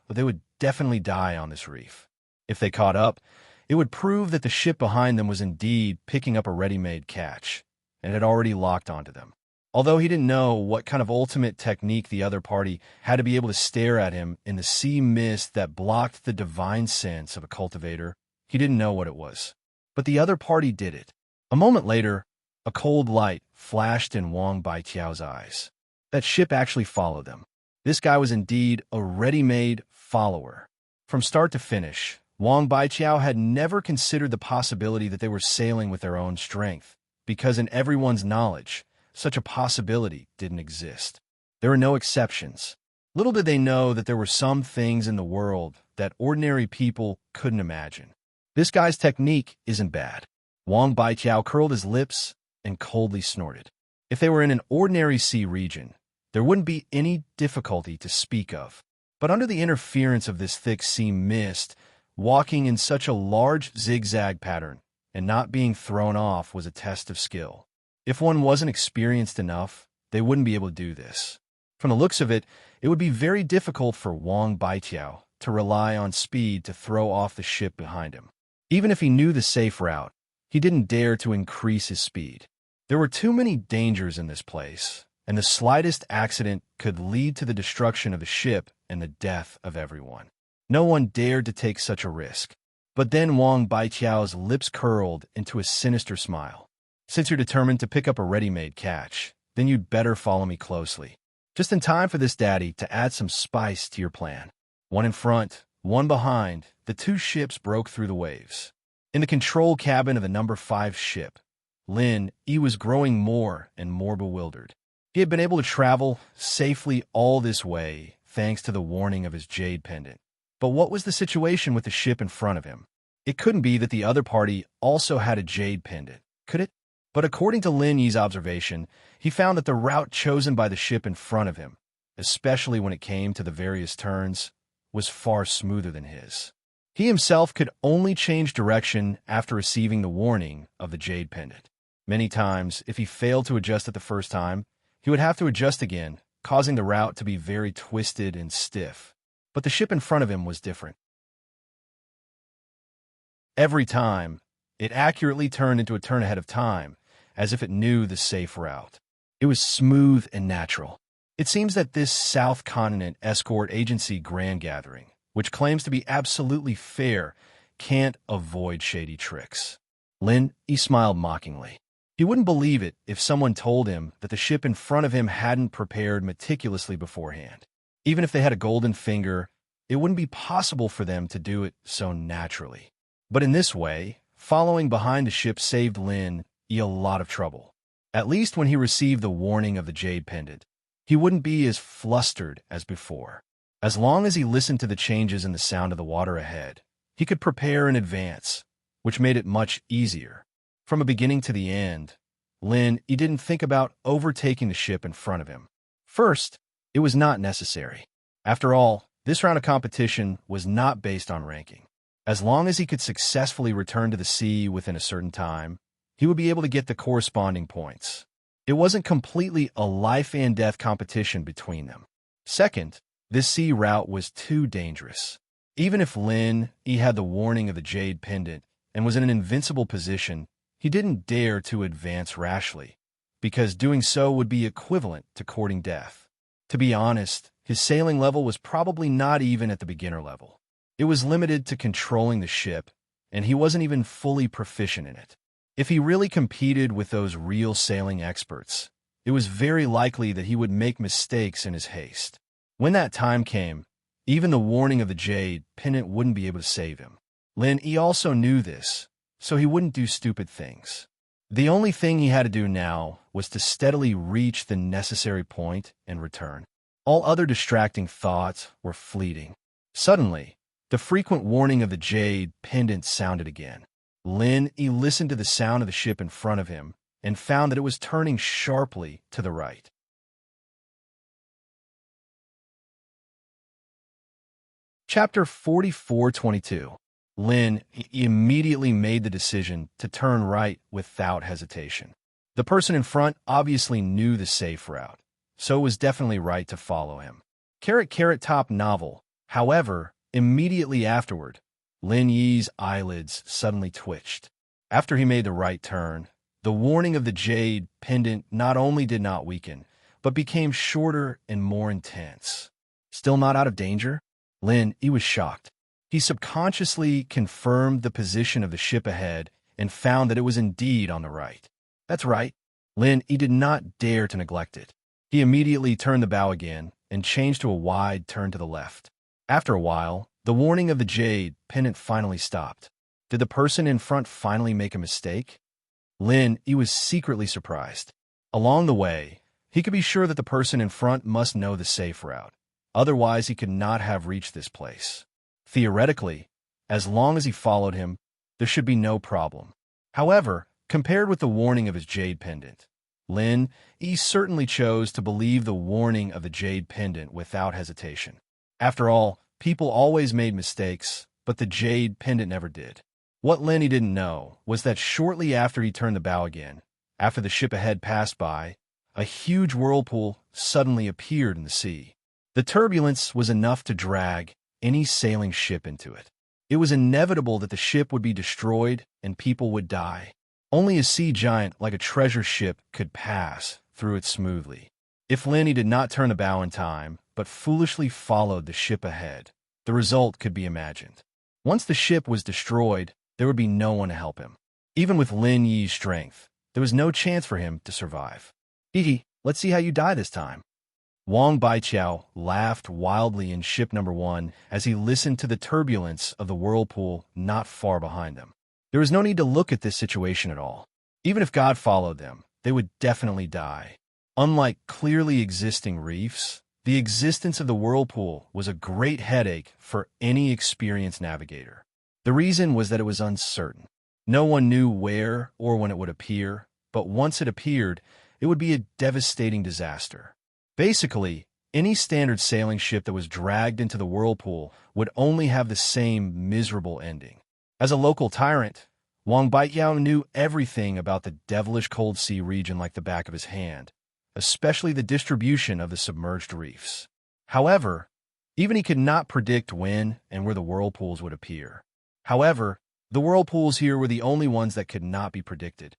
but they would definitely die on this reef. If they caught up, it would prove that the ship behind them was indeed picking up a ready-made catch, and had already locked onto them. Although he didn't know what kind of ultimate technique the other party had to be able to stare at him in the sea mist that blocked the divine sense of a cultivator, he didn't know what it was. But the other party did it. A moment later, a cold light flashed in Wang Baiqiao's eyes. That ship actually followed them. This guy was indeed a ready-made follower. From start to finish, Wang Baiqiao had never considered the possibility that they were sailing with their own strength, because in everyone's knowledge, such a possibility didn't exist. There were no exceptions. Little did they know that there were some things in the world that ordinary people couldn't imagine. This guy's technique isn't bad. Wang Baiqiao curled his lips and coldly snorted. If they were in an ordinary sea region, there wouldn't be any difficulty to speak of. But under the interference of this thick sea mist, walking in such a large zigzag pattern and not being thrown off was a test of skill. If one wasn't experienced enough, they wouldn't be able to do this. From the looks of it, it would be very difficult for Wang Baiqiao to rely on speed to throw off the ship behind him. Even if he knew the safe route, he didn't dare to increase his speed. There were too many dangers in this place, and the slightest accident could lead to the destruction of the ship and the death of everyone. No one dared to take such a risk. But then Wang Baiqiao's lips curled into a sinister smile. Since you're determined to pick up a ready-made catch, then you'd better follow me closely. Just in time for this, Daddy, to add some spice to your plan. One in front, one behind, the two ships broke through the waves. In the control cabin of the number 5 ship, Lin Yi was growing more and more bewildered. He had been able to travel safely all this way thanks to the warning of his jade pendant. But what was the situation with the ship in front of him? It couldn't be that the other party also had a jade pendant, could it? But according to Lin Yi's observation, he found that the route chosen by the ship in front of him, especially when it came to the various turns, was far smoother than his. He himself could only change direction after receiving the warning of the jade pendant. Many times, if he failed to adjust it the first time, he would have to adjust again, causing the route to be very twisted and stiff. But the ship in front of him was different. Every time, it accurately turned into a turn ahead of time, as if it knew the safe route. It was smooth and natural. It seems that this South Continent Escort Agency Grand Gathering, which claims to be absolutely fair, can't avoid shady tricks. Lin Yi smiled mockingly. He wouldn't believe it if someone told him that the ship in front of him hadn't prepared meticulously beforehand. Even if they had a golden finger, it wouldn't be possible for them to do it so naturally. But in this way, following behind the ship saved Lin Yi a lot of trouble. At least when he received the warning of the jade pendant, he wouldn't be as flustered as before. As long as he listened to the changes in the sound of the water ahead, he could prepare in advance, which made it much easier. From a beginning to the end, Lin Yi didn't think about overtaking the ship in front of him. First, it was not necessary. After all, this round of competition was not based on ranking. As long as he could successfully return to the sea within a certain time, he would be able to get the corresponding points. It wasn't completely a life and death competition between them. Second, this sea route was too dangerous. Even if Lin Yi had the warning of the jade pendant and was in an invincible position, he didn't dare to advance rashly, because doing so would be equivalent to courting death. To be honest, his sailing level was probably not even at the beginner level. It was limited to controlling the ship, and he wasn't even fully proficient in it. If he really competed with those real sailing experts, it was very likely that he would make mistakes in his haste. When that time came, even the warning of the jade pendant wouldn't be able to save him. Lin Yi also knew this, so he wouldn't do stupid things. The only thing he had to do now was to steadily reach the necessary point and return. All other distracting thoughts were fleeting. Suddenly, the frequent warning of the jade pendant sounded again. Lin Yi listened to the sound of the ship in front of him and found that it was turning sharply to the right. Chapter 4422. Lin immediately made the decision to turn right without hesitation. The person in front obviously knew the safe route, so it was definitely right to follow him. Top novel. However, immediately afterward, Lin Yi's eyelids suddenly twitched. After he made the right turn, the warning of the jade pendant not only did not weaken, but became shorter and more intense. Still not out of danger? Lin Yi was shocked. He subconsciously confirmed the position of the ship ahead and found that it was indeed on the right. That's right. Lin Yi did not dare to neglect it. He immediately turned the bow again and changed to a wide turn to the left. After a while, the warning of the jade pendant finally stopped. Did the person in front finally make a mistake? Lin Yi was secretly surprised. Along the way, he could be sure that the person in front must know the safe route. Otherwise, he could not have reached this place. Theoretically, as long as he followed him, there should be no problem. However, compared with the warning of his jade pendant, Lin Yi certainly chose to believe the warning of the jade pendant without hesitation. After all, people always made mistakes, but the jade pendant never did. What Lin Yi didn't know was that shortly after he turned the bow again, after the ship ahead passed by, a huge whirlpool suddenly appeared in the sea. The turbulence was enough to drag any sailing ship into it. It was inevitable that the ship would be destroyed and people would die. Only a sea giant like a treasure ship could pass through it smoothly. If Lin Yi did not turn the bow in time, but foolishly followed the ship ahead, the result could be imagined. Once the ship was destroyed, there would be no one to help him. Even with Lin Yi's strength, there was no chance for him to survive. Hee, let's see how you die this time. Wang Baiqiao laughed wildly in ship number 1 as he listened to the turbulence of the whirlpool not far behind them. There was no need to look at this situation at all. Even if God followed them, they would definitely die. Unlike clearly existing reefs, the existence of the whirlpool was a great headache for any experienced navigator. The reason was that it was uncertain. No one knew where or when it would appear, but once it appeared, it would be a devastating disaster. Basically, any standard sailing ship that was dragged into the whirlpool would only have the same miserable ending. As a local tyrant, Wang Baiqiao knew everything about the devilish cold sea region like the back of his hand, especially the distribution of the submerged reefs. However, even he could not predict when and where the whirlpools would appear. However, the whirlpools here were the only ones that could not be predicted.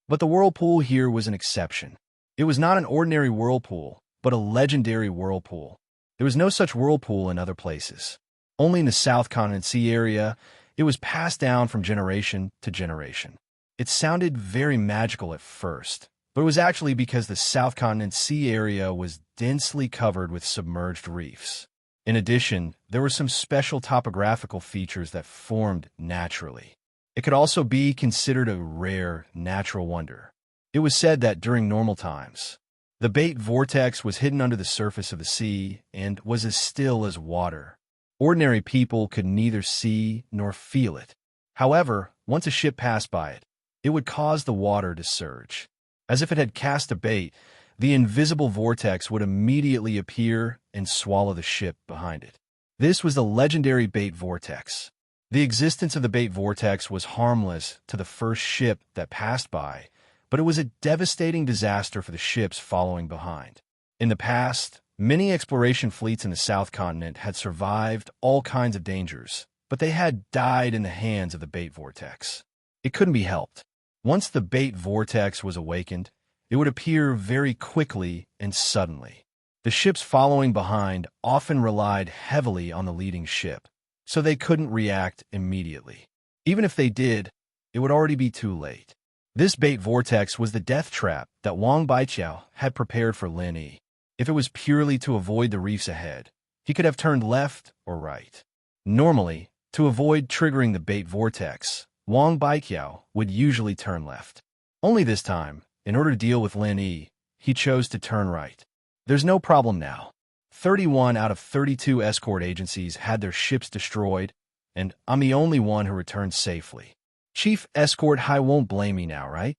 But the whirlpool here was an exception. It was not an ordinary whirlpool, but a legendary whirlpool. There was no such whirlpool in other places. Only in the South Continent Sea area, it was passed down from generation to generation. It sounded very magical at first, but it was actually because the South Continent Sea area was densely covered with submerged reefs. In addition, there were some special topographical features that formed naturally. It could also be considered a rare natural wonder. It was said that during normal times, the bait vortex was hidden under the surface of the sea and was as still as water. Ordinary people could neither see nor feel it. However, once a ship passed by it, it would cause the water to surge. As if it had cast a bait, the invisible vortex would immediately appear and swallow the ship behind it. This was the legendary bait vortex. The existence of the bait vortex was harmless to the first ship that passed by, but it was a devastating disaster for the ships following behind. In the past, many exploration fleets in the South Continent had survived all kinds of dangers, but they had died in the hands of the bait vortex. It couldn't be helped. Once the bait vortex was awakened, it would appear very quickly and suddenly. The ships following behind often relied heavily on the leading ship, so they couldn't react immediately. Even if they did, it would already be too late. This bait vortex was the death trap that Wang Baiqiao had prepared for Lin Yi. If it was purely to avoid the reefs ahead, he could have turned left or right. Normally, to avoid triggering the bait vortex, Wang Baiqiao would usually turn left. Only this time, in order to deal with Lin Yi, he chose to turn right. There's no problem now. 31 out of 32 escort agencies had their ships destroyed, and I'm the only one who returned safely. Chief Escort Hai won't blame me now, right?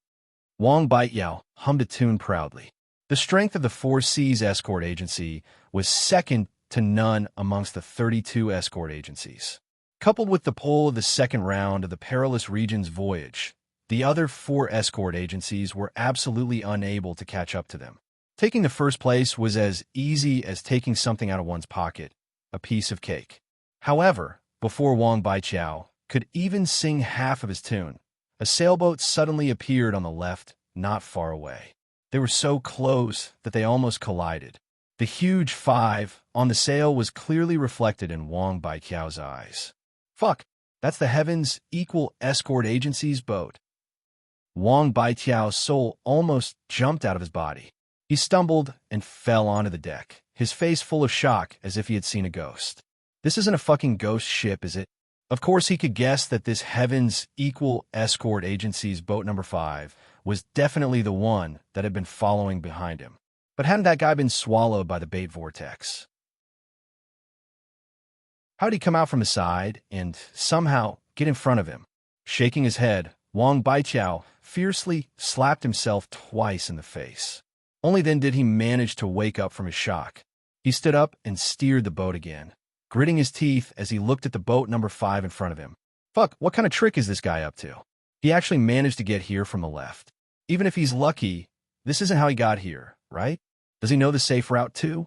Wang Baiqiao hummed a tune proudly. The strength of the Four Seas Escort Agency was second to none amongst the 32 escort agencies. Coupled with the pull of the second round of the Perilous Regions voyage, the other 4 escort agencies were absolutely unable to catch up to them. Taking the first place was as easy as taking something out of one's pocket, a piece of cake. However, before Wang Baiqiao could even sing half of his tune, a sailboat suddenly appeared on the left, not far away. They were so close that they almost collided. The huge 5 on the sail was clearly reflected in Wang Baiqiao's eyes. Fuck, that's the Heaven's Equal Escort Agency's boat. Wang Baiqiao's soul almost jumped out of his body. He stumbled and fell onto the deck, his face full of shock as if he had seen a ghost. This isn't a fucking ghost ship, is it? Of course he could guess that this Heaven's Equal Escort Agency's boat number 5 was definitely the one that had been following behind him. But hadn't that guy been swallowed by the bait vortex? How'd he come out from the side and somehow get in front of him? Shaking his head, Wang Baiqiao fiercely slapped himself twice in the face. Only then did he manage to wake up from his shock. He stood up and steered the boat again, gritting his teeth as he looked at the boat number 5 in front of him. Fuck, what kind of trick is this guy up to? He actually managed to get here from the left. Even if he's lucky, this isn't how he got here, right? Does he know the safe route too?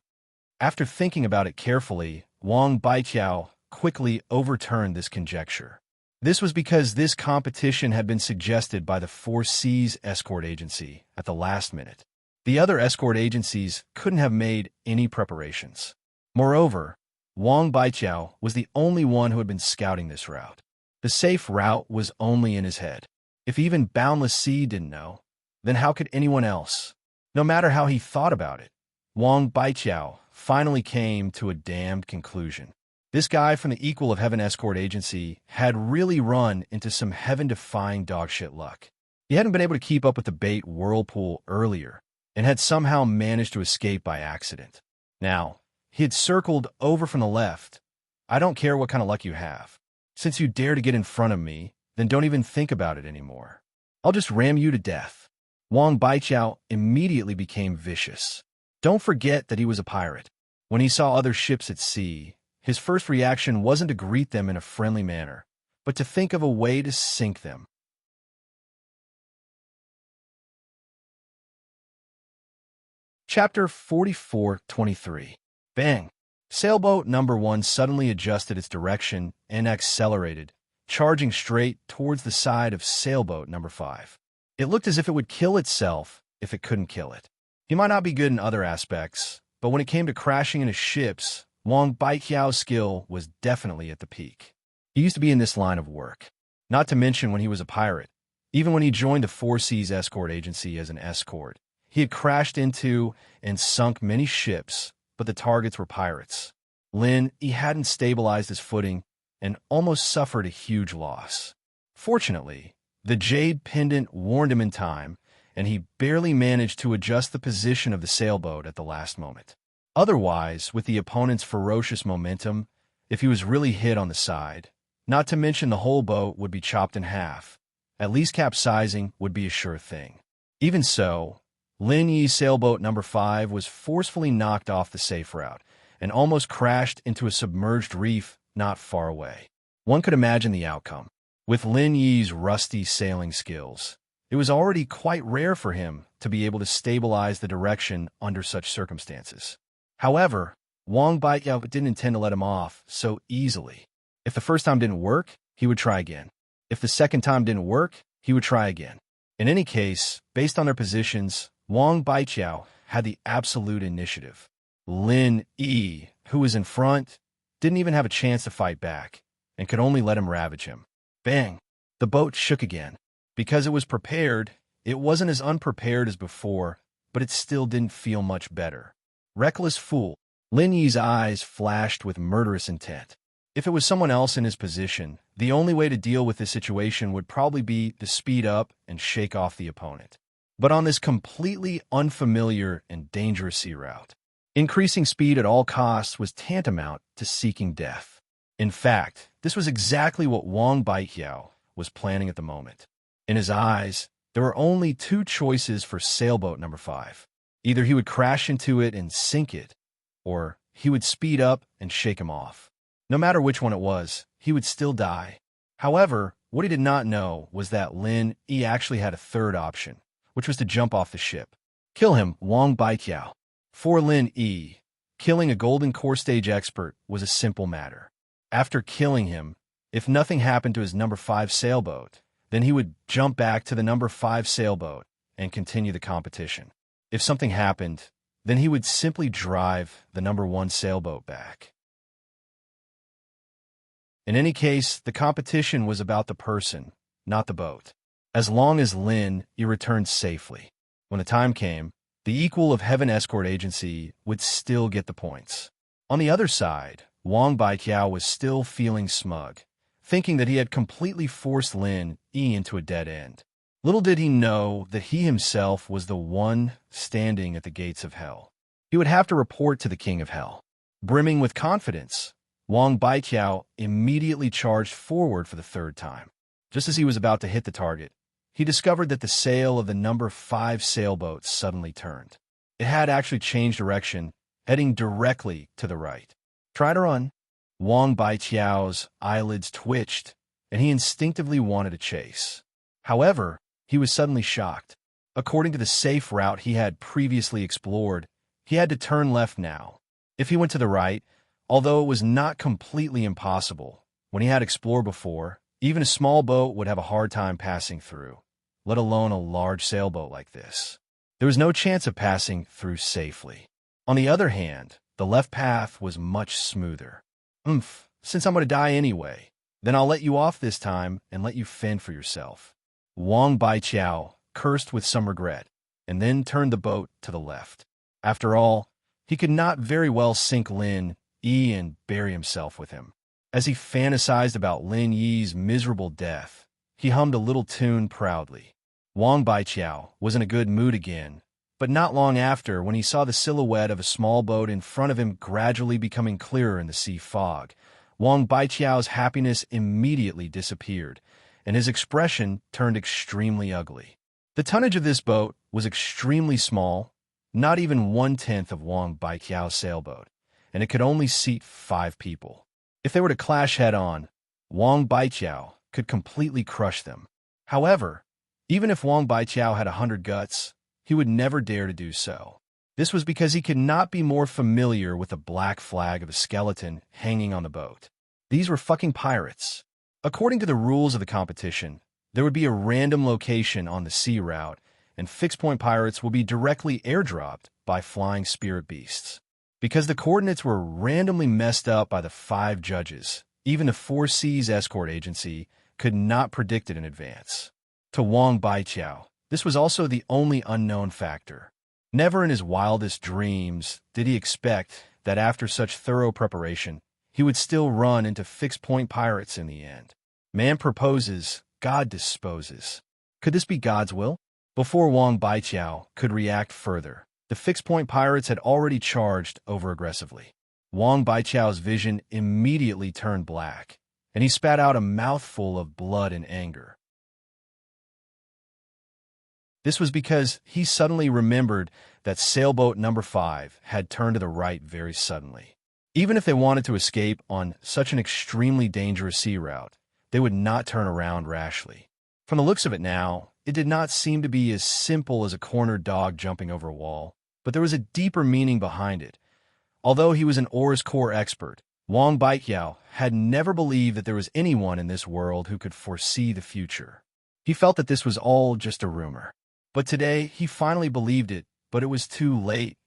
After thinking about it carefully, Wang Baiqiao quickly overturned this conjecture. This was because this competition had been suggested by the 4 Seas escort agency at the last minute. The other escort agencies couldn't have made any preparations. Moreover, Wang Baiqiao was the only one who had been scouting this route. The safe route was only in his head. If even Boundless Sea didn't know, then how could anyone else? No matter how he thought about it, Wang Baiqiao finally came to a damned conclusion. This guy from the Equal of Heaven escort agency had really run into some heaven-defying dogshit luck. He hadn't been able to keep up with the bait whirlpool earlier, and had somehow managed to escape by accident. Now, he had circled over from the left. I don't care what kind of luck you have. Since you dare to get in front of me, then don't even think about it anymore. I'll just ram you to death. Wang Baiqiao immediately became vicious. Don't forget that he was a pirate. When he saw other ships at sea, his first reaction wasn't to greet them in a friendly manner, but to think of a way to sink them. Chapter 44-23. Bang! Sailboat number 1 suddenly adjusted its direction and accelerated, charging straight towards the side of sailboat number 5. It looked as if it would kill itself if it couldn't kill it. He might not be good in other aspects, but when it came to crashing into ships, Wang Baiqiao's skill was definitely at the peak. He used to be in this line of work. Not to mention when he was a pirate. Even when he joined the 4 Seas escort agency as an escort, he had crashed into and sunk many ships, but the targets were pirates. He hadn't stabilized his footing and almost suffered a huge loss. Fortunately, the jade pendant warned him in time, and he barely managed to adjust the position of the sailboat at the last moment. Otherwise, with the opponent's ferocious momentum, if he was really hit on the side, not to mention the whole boat would be chopped in half, at least capsizing would be a sure thing. Even so, Lin Yi's sailboat number 5 was forcefully knocked off the safe route and almost crashed into a submerged reef not far away. One could imagine the outcome. With Lin Yi's rusty sailing skills, it was already quite rare for him to be able to stabilize the direction under such circumstances. However, Wang Baiqiao didn't intend to let him off so easily. If the first time didn't work, he would try again. If the second time didn't work, he would try again. In any case, based on their positions, Wang Baiqiao had the absolute initiative. Lin Yi, who was in front, didn't even have a chance to fight back, and could only let him ravage him. Bang! The boat shook again. Because it was prepared, it wasn't as unprepared as before, but it still didn't feel much better. Reckless fool. Lin Yi's eyes flashed with murderous intent. If it was someone else in his position, the only way to deal with this situation would probably be to speed up and shake off the opponent. But on this completely unfamiliar and dangerous sea route, increasing speed at all costs was tantamount to seeking death. In fact, this was exactly what Wang Baiqiao was planning at the moment. In his eyes, there were only 2 choices for sailboat number 5. Either he would crash into it and sink it, or he would speed up and shake him off. No matter which one it was, he would still die. However, what he did not know was that Lin Yi actually had a third option, which was to jump off the ship. Kill him, Wang Baiqiao. For Lin Yi, killing a Golden Core Stage expert was a simple matter. After killing him, if nothing happened to his number 5 sailboat, then he would jump back to the number 5 sailboat and continue the competition. If something happened, then he would simply drive the number 1 sailboat back. In any case, the competition was about the person, not the boat. As long as Lin Yi returned safely. When the time came, the equal of Heaven Escort Agency would still get the points. On the other side, Wang Baiqiao was still feeling smug, thinking that he had completely forced Lin Yi into a dead end. Little did he know that he himself was the one standing at the gates of hell. He would have to report to the King of Hell. Brimming with confidence, Wang Baiqiao immediately charged forward for the third time. Just as he was about to hit the target, he discovered that the sail of the number 5 sailboat suddenly turned. It had actually changed direction, heading directly to the right. Try to run. Wang Baiqiao's eyelids twitched, and he instinctively wanted to chase. However, he was suddenly shocked. According to the safe route he had previously explored, he had to turn left now. If he went to the right, although it was not completely impossible, when he had explored before, even a small boat would have a hard time passing through, let alone a large sailboat like this. There was no chance of passing through safely. On the other hand, the left path was much smoother. Since I'm going to die anyway, then I'll let you off this time and let you fend for yourself. Wang Baiqiao cursed with some regret, and then turned the boat to the left. After all, he could not very well sink Lin Yi and bury himself with him. As he fantasized about Lin Yi's miserable death, he hummed a little tune proudly. Wang Baiqiao was in a good mood again, but not long after when he saw the silhouette of a small boat in front of him gradually becoming clearer in the sea fog, Wang Baiqiao's happiness immediately disappeared, and his expression turned extremely ugly. The tonnage of this boat was extremely small, not even 1/10 of Wang Baiqiao's sailboat, and it could only seat 5 people. If they were to clash head-on, Wang Baiqiao could completely crush them. However, even if Wang Baiqiao had 100 guts, he would never dare to do so. This was because he could not be more familiar with the black flag of a skeleton hanging on the boat. These were fucking pirates. According to the rules of the competition, there would be a random location on the sea route, and fixed-point pirates will be directly airdropped by flying spirit beasts. Because the coordinates were randomly messed up by the 5 judges, even the 4 Seas Escort Agency could not predict it in advance. To Wang Baiqiao, this was also the only unknown factor. Never in his wildest dreams did he expect that after such thorough preparation, he would still run into fixed-point pirates in the end. Man proposes, God disposes. Could this be God's will? Before Wang Baiqiao could react further, the fixed-point pirates had already charged over-aggressively. Wang Baiqiao's vision immediately turned black, and he spat out a mouthful of blood in anger. This was because he suddenly remembered that sailboat number 5 had turned to the right very suddenly. Even if they wanted to escape on such an extremely dangerous sea route, they would not turn around rashly. From the looks of it now, it did not seem to be as simple as a cornered dog jumping over a wall, but there was a deeper meaning behind it. Although he was an Oars Core expert, Wang Baiqiao had never believed that there was anyone in this world who could foresee the future. He felt that this was all just a rumor. But today, he finally believed it, but it was too late.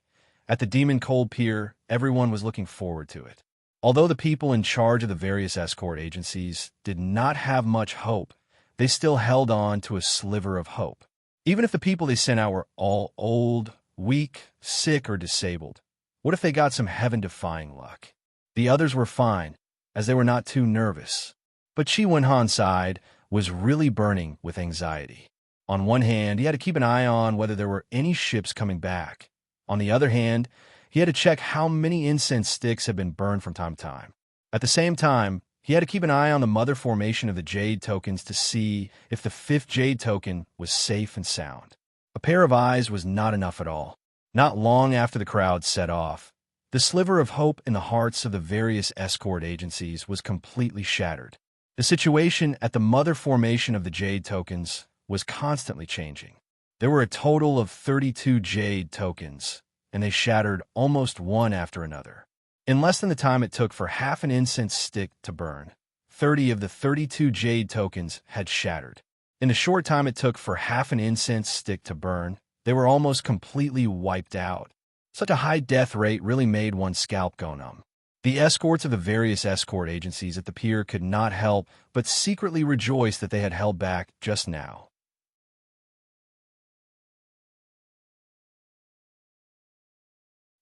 At the Demon Cold Pier, everyone was looking forward to it. Although the people in charge of the various escort agencies did not have much hope, they still held on to a sliver of hope. Even if the people they sent out were all old, weak, sick, or disabled, what if they got some heaven-defying luck? The others were fine, as they were not too nervous. But Chi Wenhan's side was really burning with anxiety. On one hand, he had to keep an eye on whether there were any ships coming back. On the other hand, he had to check how many incense sticks had been burned from time to time. At the same time, he had to keep an eye on the mother formation of the Jade tokens to see if the 5th Jade token was safe and sound. A pair of eyes was not enough at all. Not long after the crowd set off, The sliver of hope in the hearts of the various escort agencies was completely shattered. The situation at the mother formation of the Jade tokens was constantly changing. There were a total of 32 Jade tokens, and they shattered almost one after another. In less than the time it took for half an incense stick to burn, 30 of the 32 Jade tokens had shattered. In the short time it took for half an incense stick to burn, they were almost completely wiped out. Such a high death rate really made one's scalp go numb. The escorts of the various escort agencies at the pier could not help but secretly rejoice that they had held back just now.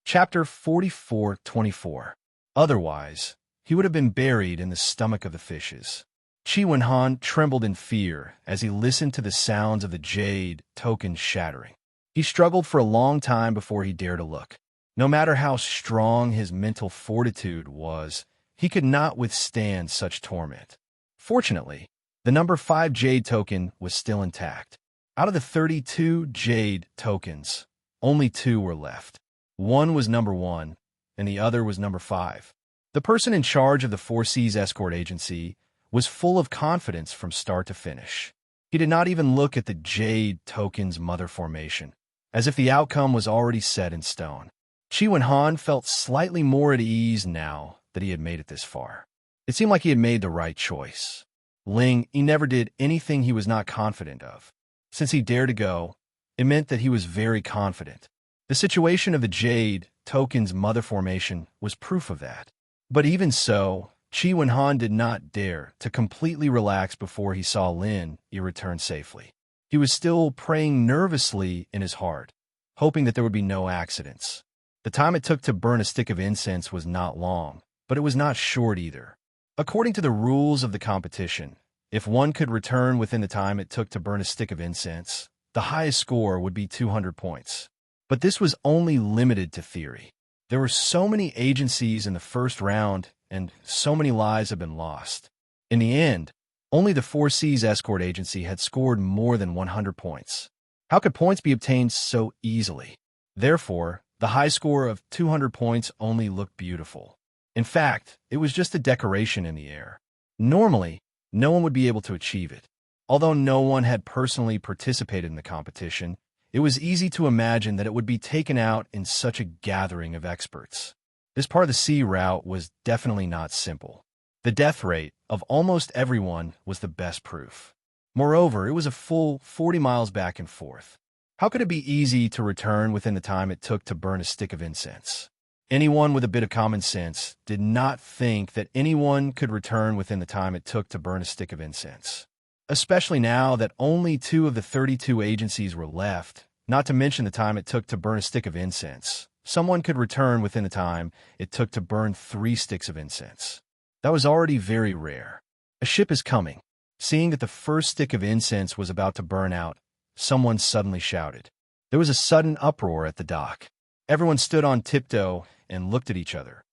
Chapter 44-24. Otherwise, he would have been buried in the stomach of the fishes. Chi Wenhan trembled in fear as he listened to the sounds of the Jade tokens shattering. He struggled for a long time before he dared to look. No matter how strong his mental fortitude was, he could not withstand such torment. Fortunately, the number 5 Jade token was still intact. Out of the 32 Jade tokens, only 2 were left. One was number 1, and the other was number 5. The person in charge of the Four Seas escort agency was full of confidence from start to finish. He did not even look at the Jade token's mother formation, as if the outcome was already set in stone. Chi Wenhan felt slightly more at ease now that he had made it this far. It seemed like he had made the right choice. He never did anything he was not confident of. Since he dared to go, it meant that he was very confident. The situation of the Jade token's mother formation was proof of that. But even so, Chi Wenhan did not dare to completely relax before he saw Lin Yi return safely. He was still praying nervously in his heart, hoping that there would be no accidents. The time it took to burn a stick of incense was not long, but it was not short either. According to the rules of the competition, if one could return within the time it took to burn a stick of incense, the highest score would be 200 points. But this was only limited to theory. There were so many agencies in the first round, and so many lives had been lost. In the end, only the Four Seas escort agency had scored more than 100 points. How could points be obtained so easily? Therefore, the high score of 200 points only looked beautiful. In fact, it was just a decoration in the air. Normally, no one would be able to achieve it. Although no one had personally participated in the competition, it was easy to imagine that it would be taken out in such a gathering of experts. This part of the sea route was definitely not simple. The death rate of almost everyone was the best proof. Moreover, it was a full 40 miles back and forth. How could it be easy to return within the time it took to burn a stick of incense? Anyone with a bit of common sense did not think that anyone could return within the time it took to burn a stick of incense. Especially now that only 2 of the 32 agencies were left, not to mention the time it took to burn a stick of incense. Someone could return within the time it took to burn 3 sticks of incense. That was already very rare. A ship is coming. Seeing that the first stick of incense was about to burn out, someone suddenly shouted. There was a sudden uproar at the dock. Everyone stood on tiptoe and looked at each other.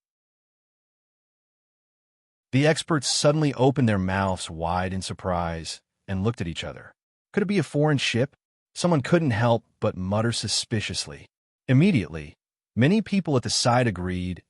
The experts suddenly opened their mouths wide in surprise and looked at each other. Could it be a foreign ship? Someone couldn't help but mutter suspiciously. Immediately, many people at the side agreed.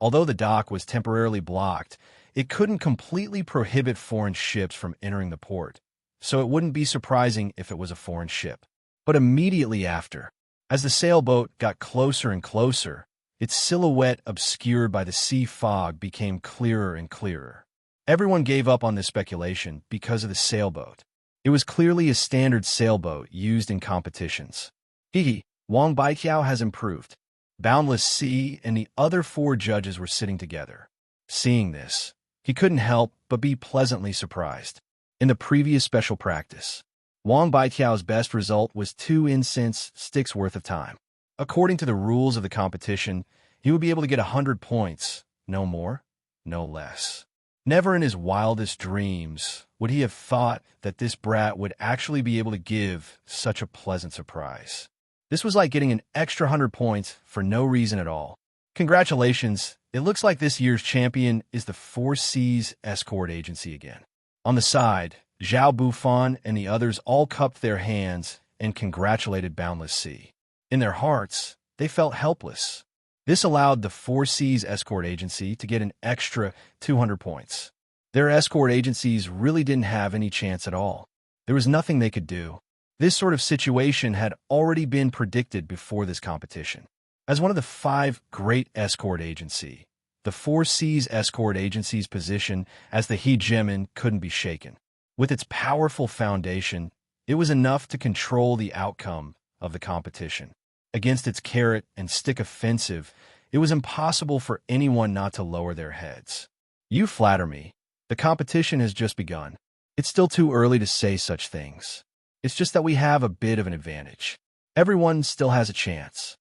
Although the dock was temporarily blocked, it couldn't completely prohibit foreign ships from entering the port, so it wouldn't be surprising if it was a foreign ship. But immediately after, as the sailboat got closer and closer, its silhouette obscured by the sea fog became clearer and clearer. Everyone gave up on this speculation because of the sailboat. It was clearly a standard sailboat used in competitions. Wang Baiqiao has improved. Boundless Sea and the other 4 judges were sitting together. Seeing this, he couldn't help but be pleasantly surprised. In the previous special practice, Wang Baiqiao's best result was 2 incense sticks worth of time. According to the rules of the competition, he would be able to get 100 points, no more, no less. Never in his wildest dreams would he have thought that this brat would actually be able to give such a pleasant surprise. This was like getting an extra 100 points for no reason at all. Congratulations, it looks like this year's champion is the Four Seas escort agency again. On the side, Zhao Bufan and the others all cupped their hands and congratulated Boundless Sea. In their hearts, they felt helpless. This allowed the Four Seas escort agency to get an extra 200 points. Their escort agencies really didn't have any chance at all. There was nothing they could do. This sort of situation had already been predicted before this competition. As one of the 5 great escort agency, the Four Seas escort agency's position as the hegemon couldn't be shaken. With its powerful foundation, it was enough to control the outcome of the competition. Against its carrot and stick offensive, it was impossible for anyone not to lower their heads. You flatter me. The competition has just begun. It's still too early to say such things. It's just that we have a bit of an advantage. Everyone still has a chance.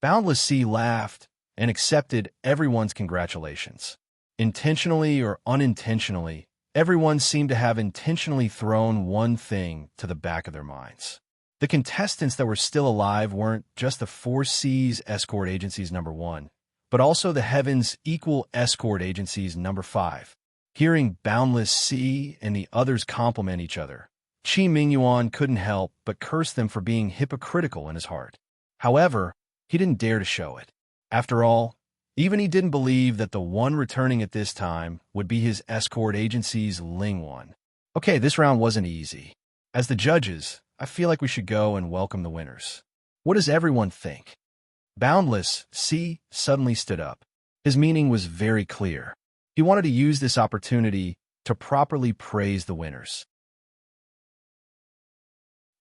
Boundless Sea laughed and accepted everyone's congratulations. Intentionally or unintentionally, everyone seemed to have intentionally thrown one thing to the back of their minds. The contestants that were still alive weren't just the Four Seas escort agency's number 1, but also the Heavens Equal escort agency's number 5. Hearing Boundless Sea and the others compliment each other, Chi Mingyuan couldn't help but curse them for being hypocritical in his heart. However, he didn't dare to show it. After all, even he didn't believe that the one returning at this time would be his escort agency's Ling One. Okay, this round wasn't easy. As the judges, I feel like we should go and welcome the winners. What does everyone think? Boundless Sea suddenly stood up. His meaning was very clear. He wanted to use this opportunity to properly praise the winners.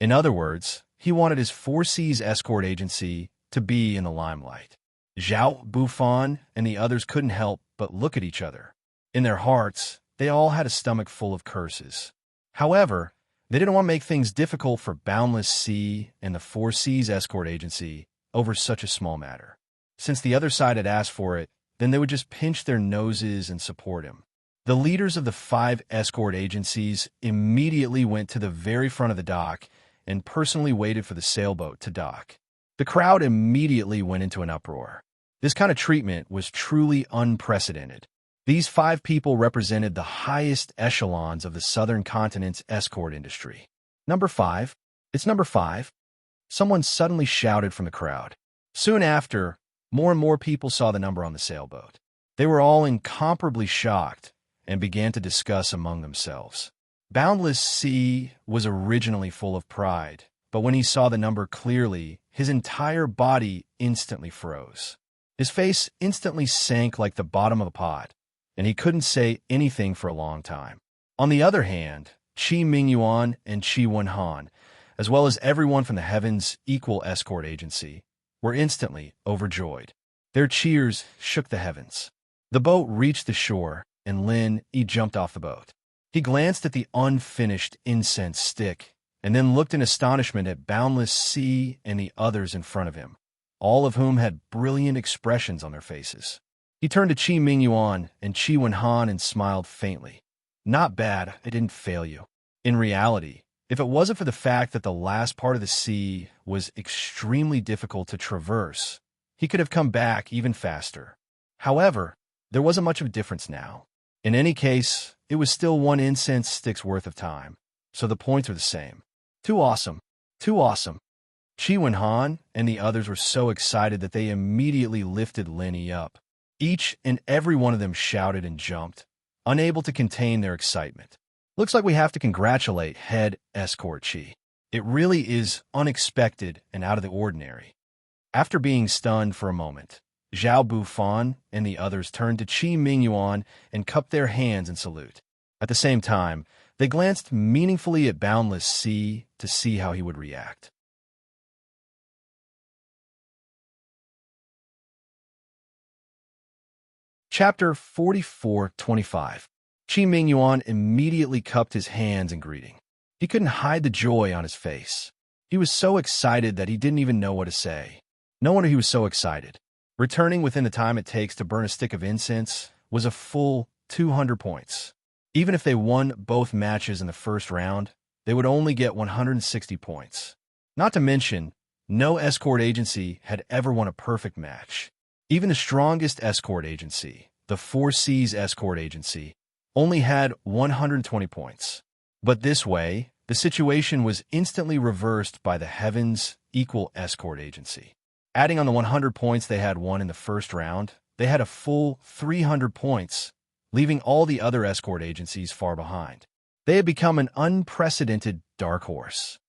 In other words, he wanted his Four Seas escort agency to be in the limelight. Zhao Bufan and the others couldn't help but look at each other. In their hearts, they all had a stomach full of curses. However, they didn't want to make things difficult for Boundless Sea and the Four Seas escort agency over such a small matter. Since the other side had asked for it, then they would just pinch their noses and support him. The leaders of the 5 escort agencies immediately went to the very front of the dock and personally waited for the sailboat to dock. The crowd immediately went into an uproar. This kind of treatment was truly unprecedented. These 5 people represented the highest echelons of the southern continent's escort industry. Number 5. It's number 5. Someone suddenly shouted from the crowd. Soon after, more and more people saw the number on the sailboat. They were all incomparably shocked and began to discuss among themselves. Boundless Sea was originally full of pride, but when he saw the number clearly, his entire body instantly froze. His face instantly sank like the bottom of a pot, and he couldn't say anything for a long time. On the other hand, Chi Mingyuan and Chi Wenhan, as well as everyone from the Heavens Equal escort agency, were instantly overjoyed. Their cheers shook the heavens. The boat reached the shore, and Lin Yi jumped off the boat. He glanced at the unfinished incense stick, and then looked in astonishment at Boundless Sea and the others in front of him, all of whom had brilliant expressions on their faces. He turned to Chi Mingyuan and Chi Wenhan and smiled faintly. Not bad, I didn't fail you. In reality, if it wasn't for the fact that the last part of the sea was extremely difficult to traverse, he could have come back even faster. However, there wasn't much of a difference now. In any case, it was still 1 incense stick's worth of time, so the points are the same. Too awesome. Too awesome. Chi Wenhan and the others were so excited that they immediately lifted Lin Yi up. Each and every one of them shouted and jumped, unable to contain their excitement. Looks like we have to congratulate Head Escort Chi. It really is unexpected and out of the ordinary. After being stunned for a moment, Zhao Bufan and the others turned to Chi Mingyuan and cupped their hands in salute. At the same time, they glanced meaningfully at Boundless Sea to see how he would react. Chapter 44-25. Chi Mingyuan immediately cupped his hands in greeting. He couldn't hide the joy on his face. He was so excited that he didn't even know what to say. No wonder he was so excited. Returning within the time it takes to burn a stick of incense was a full 200 points. Even if they won both matches in the first round, they would only get 160 points. Not to mention, no escort agency had ever won a perfect match. Even the strongest escort agency, the Four Seas escort agency, only had 120 points. But this way, the situation was instantly reversed by the Heavens Equal escort agency. Adding on the 100 points they had won in the first round, they had a full 300 points, leaving all the other escort agencies far behind. They had become an unprecedented dark horse.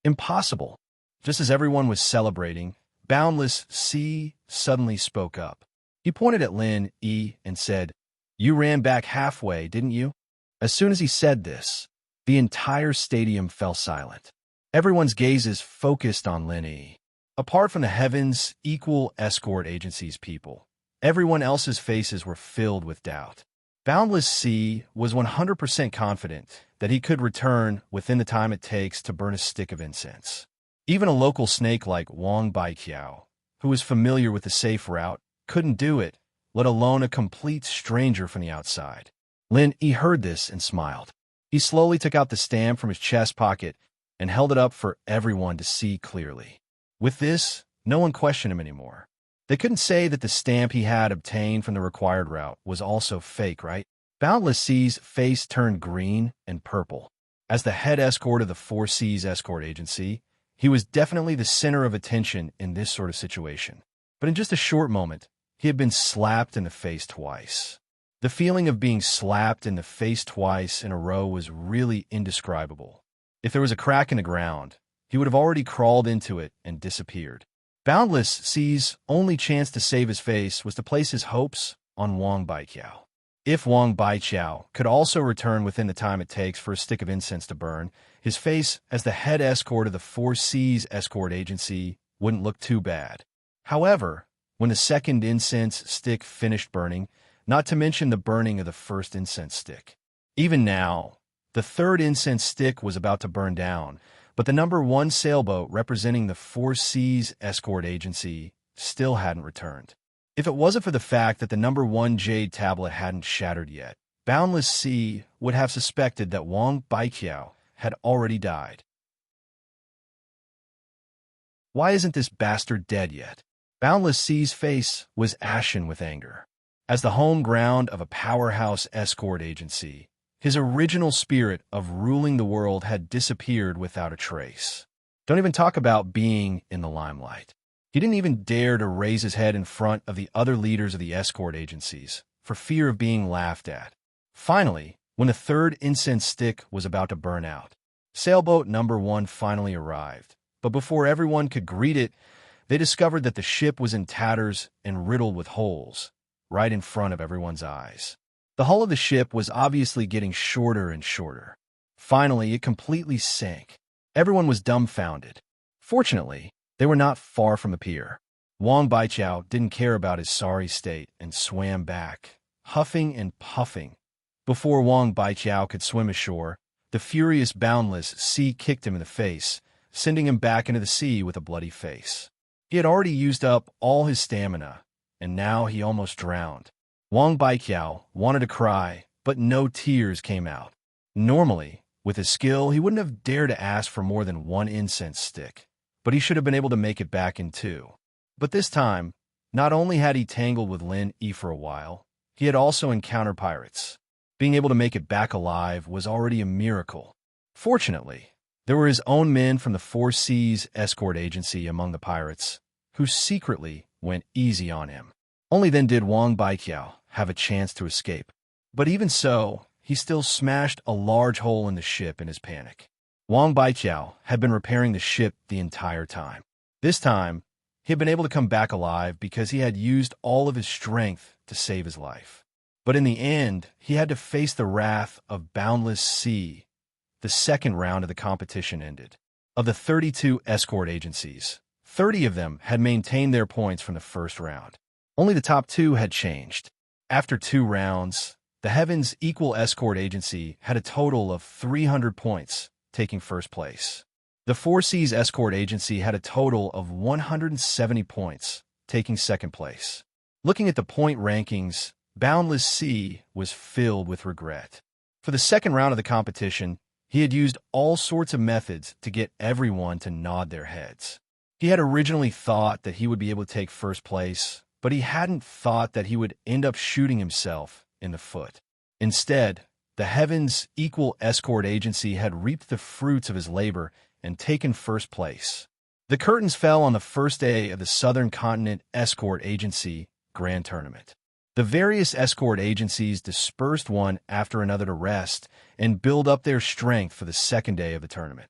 Impossible. Just as everyone was celebrating, Boundless C suddenly spoke up. He pointed at Lin E and said, "You ran back halfway, didn't you?" As soon as he said this, the entire stadium fell silent. Everyone's gazes focused on Lin E. Apart from the Heavens Equal Escort Agency's people, everyone else's faces were filled with doubt. Boundless C was 100% confident that he could return within the time it takes to burn a stick of incense. Even a local snake like Wang Baiqiao, who was familiar with the safe route, couldn't do it, let alone a complete stranger from the outside. Lin E heard this and smiled. He slowly took out the stamp from his chest pocket and held it up for everyone to see clearly. With this, no one questioned him anymore. They couldn't say that the stamp he had obtained from the required route was also fake, right? Boundless C's face turned green and purple. As the head escort of the 4C's escort agency, he was definitely the center of attention in this sort of situation. But in just a short moment, he had been slapped in the face twice. The feeling of being slapped in the face twice in a row was really indescribable. If there was a crack in the ground, he would have already crawled into it and disappeared. Boundless C's only chance to save his face was to place his hopes on Wang Baiqiao. If Wang Baiqiao could also return within the time it takes for a stick of incense to burn, his face as the head escort of the 4C's escort agency wouldn't look too bad. However, when the second incense stick finished burning, not to mention the burning of the first incense stick. Even now, the third incense stick was about to burn down, but the number 1 sailboat representing the 4C's escort agency still hadn't returned. If it wasn't for the fact that the number 1 jade tablet hadn't shattered yet, Boundless C would have suspected that Wang Baiqiao had already died. Why isn't this bastard dead yet? Boundless C's face was ashen with anger. As the home ground of a powerhouse escort agency, his original spirit of ruling the world had disappeared without a trace. Don't even talk about being in the limelight. He didn't even dare to raise his head in front of the other leaders of the escort agencies, for fear of being laughed at. Finally, when the third incense stick was about to burn out, sailboat number 1 finally arrived. But before everyone could greet it, they discovered that the ship was in tatters and riddled with holes, right in front of everyone's eyes. The hull of the ship was obviously getting shorter and shorter. Finally, it completely sank. Everyone was dumbfounded. Fortunately, they were not far from the pier. Wang Baiqiao didn't care about his sorry state and swam back, huffing and puffing. Before Wang Baiqiao could swim ashore, the furious Boundless C kicked him in the face, sending him back into the sea with a bloody face. He had already used up all his stamina, and now he almost drowned. Wang Baiqiao wanted to cry, but no tears came out. Normally, with his skill, he wouldn't have dared to ask for more than 1 incense stick, but he should have been able to make it back in 2. But this time, not only had he tangled with Lin E for a while, he had also encountered pirates. Being able to make it back alive was already a miracle. Fortunately, there were his own men from the 4C's escort agency among the pirates, who secretly went easy on him. Only then did Wang Baiqiao have a chance to escape. But even so, he still smashed a large hole in the ship in his panic. Wang Baiqiao had been repairing the ship the entire time. This time, he had been able to come back alive because he had used all of his strength to save his life. But in the end, he had to face the wrath of Boundless C. The second round of the competition ended. Of the 32 escort agencies, 30 of them had maintained their points from the first round. Only the top 2 had changed. After 2 rounds, the Heavens Equal Escort Agency had a total of 300 points, taking first place. The 4C's Escort Agency had a total of 170 points, taking second place. Looking at the point rankings, Boundless C was filled with regret. For the second round of the competition, he had used all sorts of methods to get everyone to nod their heads. He had originally thought that he would be able to take first place, but he hadn't thought that he would end up shooting himself in the foot. Instead, the Heavens Equal Escort Agency had reaped the fruits of his labor and taken first place. The curtains fell on the first day of the Southern Continent Escort Agency Grand Tournament. The various escort agencies dispersed one after another to rest and build up their strength for the second day of the tournament.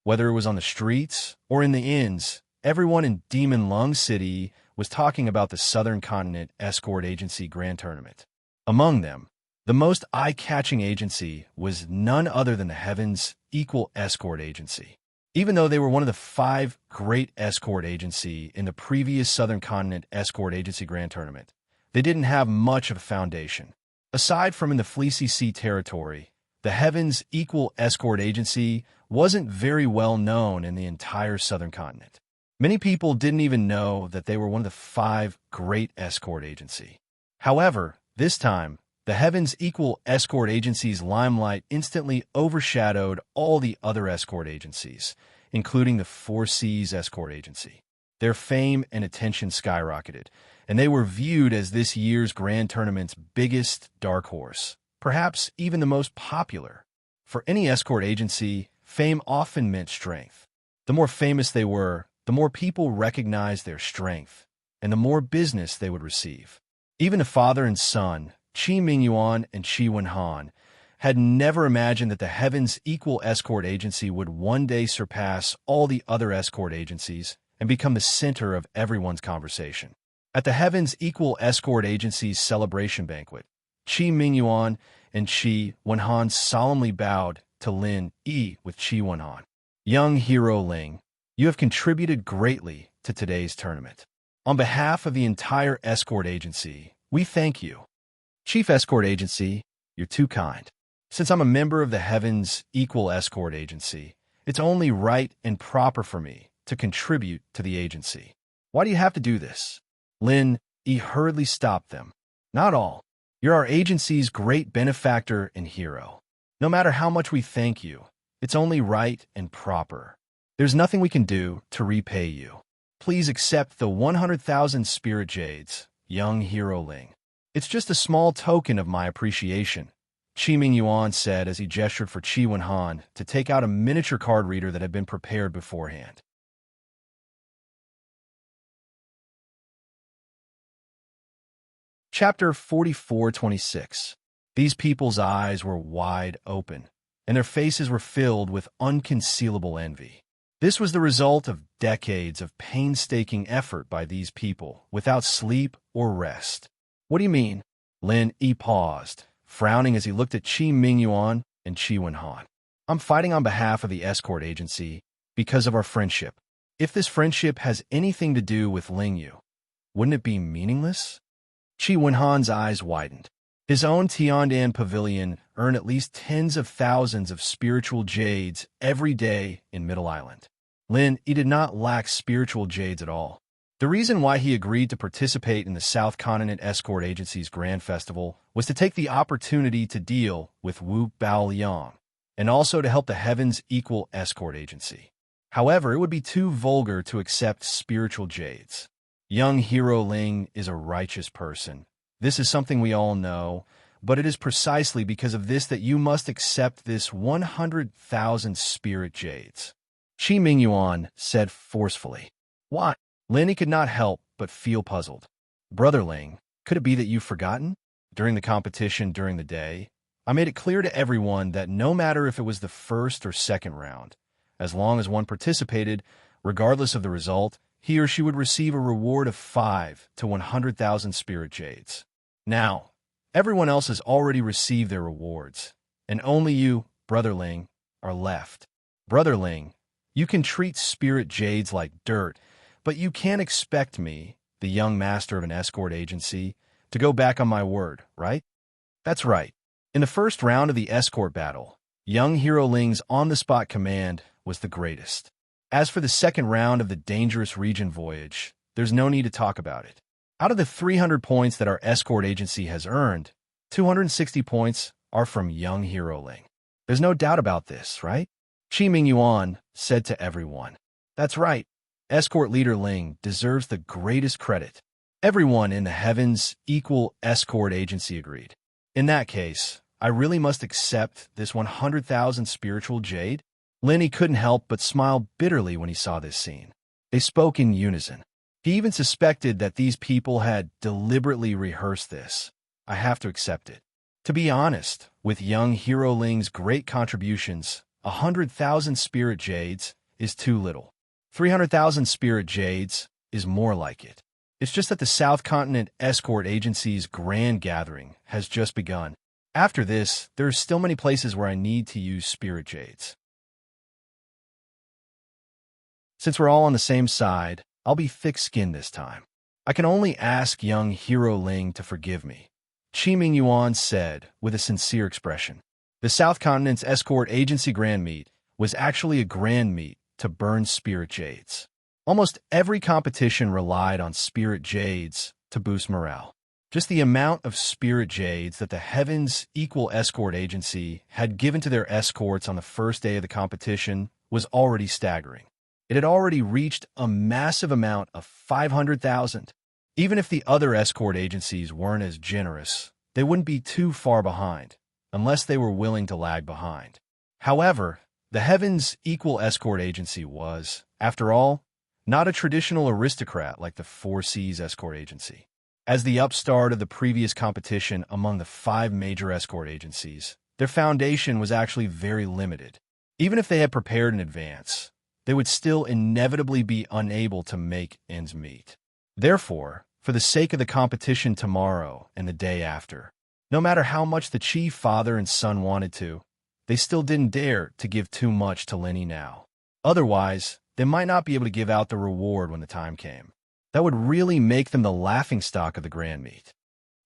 Whether it was on the streets or in the inns, everyone in Demon Lung City was talking about the Southern Continent Escort Agency Grand Tournament. Among them, the most eye-catching agency was none other than the Heavens Equal Escort Agency. Even though they were one of the 5 great escort agency in the previous Southern Continent Escort Agency Grand Tournament, they didn't have much of a foundation. Aside from in the Fleecy Sea territory, the Heavens Equal Escort Agency wasn't very well known in the entire Southern Continent. Many people didn't even know that they were one of the 5 great escort agency. However, this time, the Heavens Equal Escort Agency's limelight instantly overshadowed all the other escort agencies, including the Four Seas Escort Agency. Their fame and attention skyrocketed, and they were viewed as this year's Grand Tournament's biggest dark horse, perhaps even the most popular. For any escort agency, fame often meant strength. The more famous they were, the more people recognized their strength, and the more business they would receive. Even the father and son, Chi Mingyuan and Chi Wenhan, had never imagined that the Heavens Equal Escort Agency would one day surpass all the other escort agencies and become the center of everyone's conversation. At the Heavens Equal Escort Agency's celebration banquet, Chi Mingyuan and Chi Wenhan solemnly bowed to Lin Yi with Chi Wenhan. Young hero Ling, you have contributed greatly to today's tournament. On behalf of the entire escort agency, we thank you. Chief Escort Agency, you're too kind. Since I'm a member of the Heavens Equal Escort Agency, it's only right and proper for me to contribute to the agency. Why do you have to do this? Lin Yi hurriedly stopped them. Not all. You're our agency's great benefactor and hero. No matter how much we thank you, it's only right and proper. There's nothing we can do to repay you. Please accept the 100,000 Spirit Jades, young hero Ling. It's just a small token of my appreciation, Chi Mingyuan said as he gestured for Chi Wenhan to take out a miniature card reader that had been prepared beforehand. Chapter 44-26. These people's eyes were wide open, and their faces were filled with unconcealable envy. This was the result of decades of painstaking effort by these people, without sleep or rest. What do you mean? Lin Yi paused, frowning as he looked at Chi Mingyuan and Chi Wenhan. I'm fighting on behalf of the escort agency because of our friendship. If this friendship has anything to do with Ling Yu, wouldn't it be meaningless? Chi Wenhan's eyes widened. His own Tiandan pavilion earned at least tens of thousands of spiritual jades every day in Middle Island. Lin Yi did not lack spiritual jades at all. The reason why he agreed to participate in the South Continent Escort Agency's Grand Festival was to take the opportunity to deal with Wu Baoliang, and also to help the Heavens Equal Escort Agency. However, it would be too vulgar to accept spiritual jades. Young hero Ling is a righteous person. This is something we all know, but it is precisely because of this that you must accept this 100,000 spirit jades. Chi Mingyuan said forcefully. Why? Lin Yi could not help but feel puzzled. Brother Ling, could it be that you've forgotten? During the competition during the day, I made it clear to everyone that no matter if it was the first or second round, as long as one participated, regardless of the result, he or she would receive a reward of 5 to 100,000 spirit jades. Now, everyone else has already received their rewards, and only you, Brother Ling, are left. Brother Ling, you can treat spirit jades like dirt, but you can't expect me, the young master of an escort agency, to go back on my word, right? That's right. In the first round of the escort battle, young hero Ling's on-the-spot command was the greatest. As for the second round of the dangerous region voyage, there's no need to talk about it. Out of the 300 points that our escort agency has earned, 260 points are from young hero Ling. There's no doubt about this, right? Chi Mingyuan said to everyone. That's right. Escort leader Ling deserves the greatest credit. Everyone in the Heavens Equal Escort Agency agreed. In that case, I really must accept this 100,000 spiritual jade? Lenny couldn't help but smile bitterly when he saw this scene. They spoke in unison. He even suspected that these people had deliberately rehearsed this. I have to accept it. To be honest, with young Hero Ling's great contributions, 100,000 spirit jades is too little. 300,000 spirit jades is more like it. It's just that the South Continent Escort Agency's grand gathering has just begun. After this, there are still many places where I need to use spirit jades. Since we're all on the same side, I'll be thick-skinned this time. I can only ask young Hero Ling to forgive me, Qi Mingyuan said with a sincere expression. The South Continent's Escort Agency Grand Meet was actually a grand meet to burn spirit jades. Almost every competition relied on spirit jades to boost morale. Just the amount of spirit jades that the Heavens Equal Escort Agency had given to their escorts on the first day of the competition was already staggering. It had already reached a massive amount of 500,000. Even if the other escort agencies weren't as generous, they wouldn't be too far behind, unless they were willing to lag behind. However, the Heavens Equal Escort Agency was, after all, not a traditional aristocrat like the Four Seas Escort Agency. As the upstart of the previous competition among the 5 major escort agencies, their foundation was actually very limited. Even if they had prepared in advance, they would still inevitably be unable to make ends meet. Therefore, for the sake of the competition tomorrow and the day after, no matter how much the Chi father and son wanted to, they still didn't dare to give too much to Lenny now. Otherwise, they might not be able to give out the reward when the time came. That would really make them the laughingstock of the Grand Meet.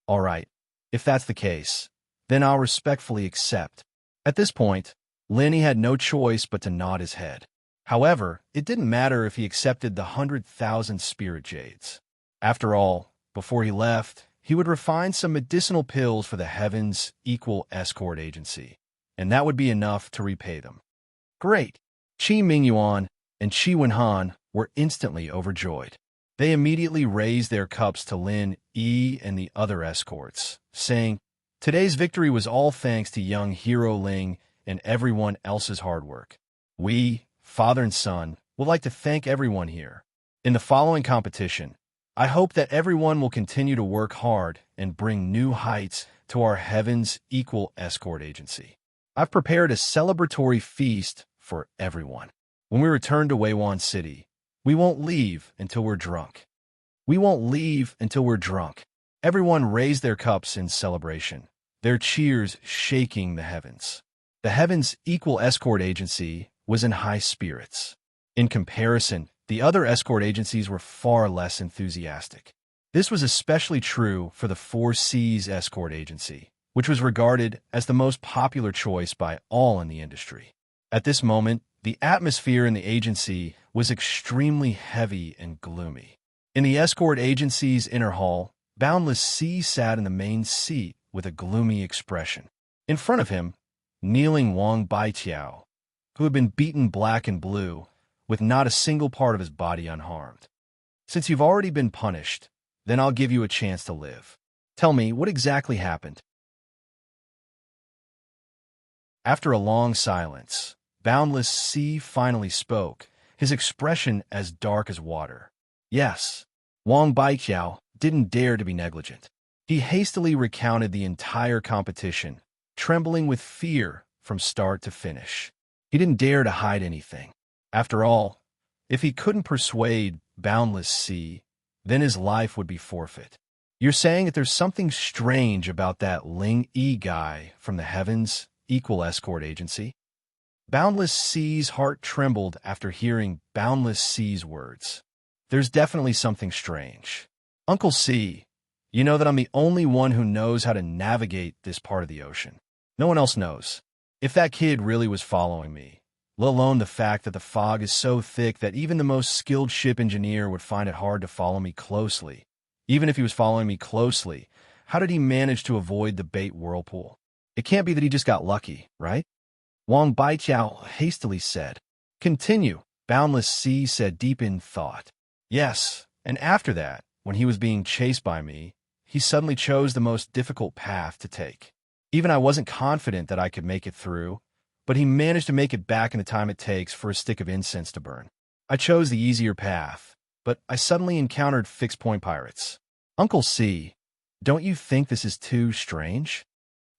All right, if that's the case, then I'll respectfully accept. At this point, Lenny had no choice but to nod his head. However, it didn't matter if he accepted the 100,000 spirit jades. After all, before he left, he would refine some medicinal pills for the Heavens Equal Escort Agency, and that would be enough to repay them. Great! Qi Mingyuan and Qi Wenhan were instantly overjoyed. They immediately raised their cups to Lin Yi and the other escorts, saying, "Today's victory was all thanks to young Hero Ling and everyone else's hard work. We, father and son, would like to thank everyone here. In the following competition, I hope that everyone will continue to work hard and bring new heights to our Heavens Equal Escort Agency. I've prepared a celebratory feast for everyone. When we return to Weiwan City, we won't leave until we're drunk. We won't leave until we're drunk." Everyone raised their cups in celebration, their cheers shaking the heavens. The Heavens Equal Escort Agency was in high spirits. In comparison, the other escort agencies were far less enthusiastic. This was especially true for the Four Seas Escort Agency, which was regarded as the most popular choice by all in the industry. At this moment, the atmosphere in the agency was extremely heavy and gloomy. In the escort agency's inner hall, Boundless Sea sat in the main seat with a gloomy expression. In front of him, kneeling Wang Baiqiao, who had been beaten black and blue, with not a single part of his body unharmed. "Since you've already been punished, then I'll give you a chance to live. Tell me, what exactly happened?" After a long silence, Boundless Sea finally spoke, his expression as dark as water. Yes, Wang Baiqiao didn't dare to be negligent. He hastily recounted the entire competition, trembling with fear from start to finish. He didn't dare to hide anything. After all, if he couldn't persuade Boundless Sea, then his life would be forfeit. "You're saying that there's something strange about that Ling Yi guy from the Heavens Equal Escort Agency?" Boundless Sea's heart trembled after hearing Boundless Sea's words. "There's definitely something strange. Uncle C, you know that I'm the only one who knows how to navigate this part of the ocean. No one else knows. If that kid really was following me, let alone the fact that the fog is so thick that even the most skilled ship engineer would find it hard to follow me closely. Even if he was following me closely, how did he manage to avoid the bait whirlpool? It can't be that he just got lucky, right?" Wang Baiqiao hastily said. "Continue," Boundless Sea said deep in thought. "Yes, and after that, when he was being chased by me, he suddenly chose the most difficult path to take. Even I wasn't confident that I could make it through, but he managed to make it back in the time it takes for a stick of incense to burn. I chose the easier path, but I suddenly encountered fixed-point pirates. Uncle C, don't you think this is too strange?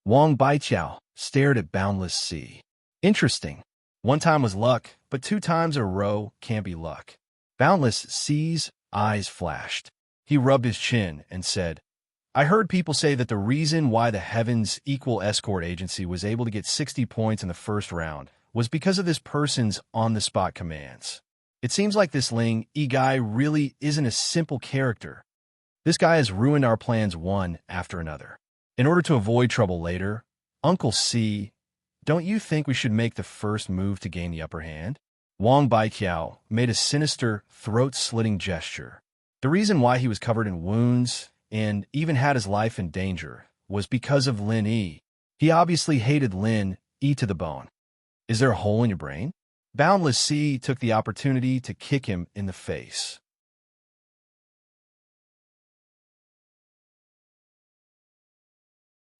Wang Baiqiao stared at Boundless Sea. Interesting. One time was luck, but 2 times in a row can't be luck. Boundless Sea's eyes flashed. He rubbed his chin and said, I heard people say that the reason why the Heavens Equal Escort Agency was able to get 60 points in the first round was because of this person's on-the-spot commands. It seems like this Ling Yi guy really isn't a simple character. This guy has ruined our plans one after another. In order to avoid trouble later, Uncle C, don't you think we should make the first move to gain the upper hand? Wang Baiqiao made a sinister, throat-slitting gesture. The reason why he was covered in wounds and even had his life in danger was because of Lin Yi. He obviously hated Lin Yi to the bone. Is there a hole in your brain? Boundless Sea took the opportunity to kick him in the face.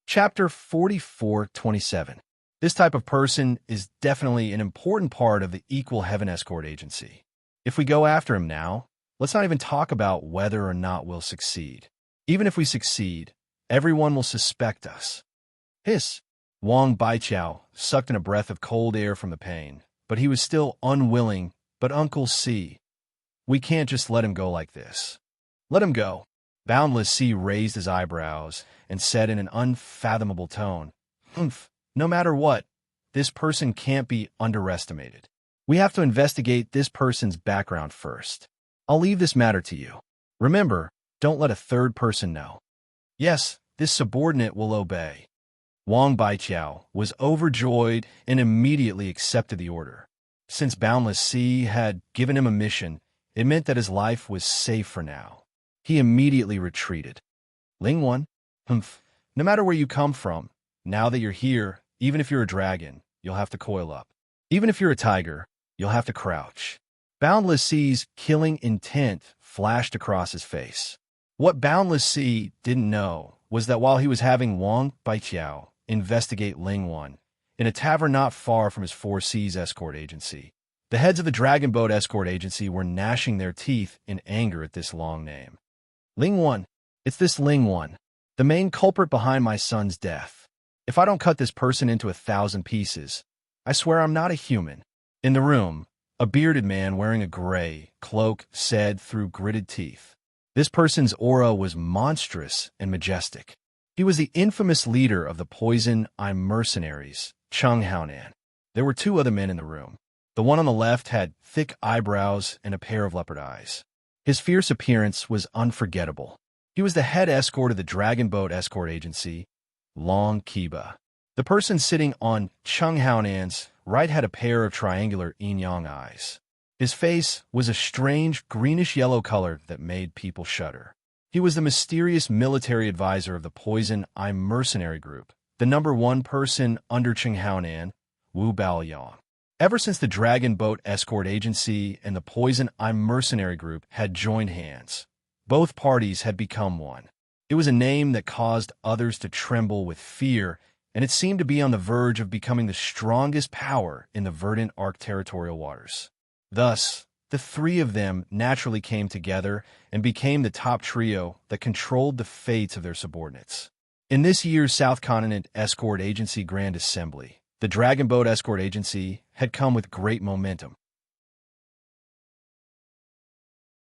Chapter 44-27. This type of person is definitely an important part of the Equal Heaven Escort Agency. If we go after him now, let's not even talk about whether or not we'll succeed. Even if we succeed, everyone will suspect us. Hiss! Wang Baiqiao sucked in a breath of cold air from the pain, but he was still unwilling. But Uncle C, we can't just let him go like this. Let him go. Boundless Sea raised his eyebrows and said in an unfathomable tone, Humph, no matter what, this person can't be underestimated. We have to investigate this person's background first. I'll leave this matter to you. Remember, don't let a third person know. Yes, this subordinate will obey. Wang Baiqiao was overjoyed and immediately accepted the order. Since Boundless Sea had given him a mission, it meant that his life was safe for now. He immediately retreated. Ling Wan, humph, no matter where you come from, now that you're here, even if you're a dragon, you'll have to coil up. Even if you're a tiger, you'll have to crouch. Boundless Sea's killing intent flashed across his face. What Boundless Sea didn't know was that while he was having Wang Baiqiao investigate Ling Wan in a tavern not far from his 4 Seas escort agency, the heads of the Dragon Boat Escort Agency were gnashing their teeth in anger at this long name. Ling Wan, it's this Ling Wan, the main culprit behind my son's death. If I don't cut this person into 1,000 pieces, I swear I'm not a human. In the room, a bearded man wearing a gray cloak said through gritted teeth. This person's aura was monstrous and majestic. He was the infamous leader of the Poison Eye mercenaries, Chung Haonan. There were 2 other men in the room. The one on the left had thick eyebrows and a pair of leopard eyes. His fierce appearance was unforgettable. He was the head escort of the Dragon Boat Escort Agency, Long Kiba. The person sitting on Chung Haonan's right had a pair of triangular yin-yang eyes. His face was a strange greenish-yellow color that made people shudder. He was the mysterious military advisor of the Poison Eye mercenary group, the #1 person under Chung Haonan, Wu Baoyang. Ever since the Dragon Boat Escort Agency and the Poison Eye mercenary group had joined hands, both parties had become one. It was a name that caused others to tremble with fear, and it seemed to be on the verge of becoming the strongest power in the Verdant Arc territorial waters. Thus, the 3 of them naturally came together and became the top trio that controlled the fates of their subordinates. In this year's South Continent Escort Agency Grand Assembly, the Dragon Boat Escort Agency had come with great momentum.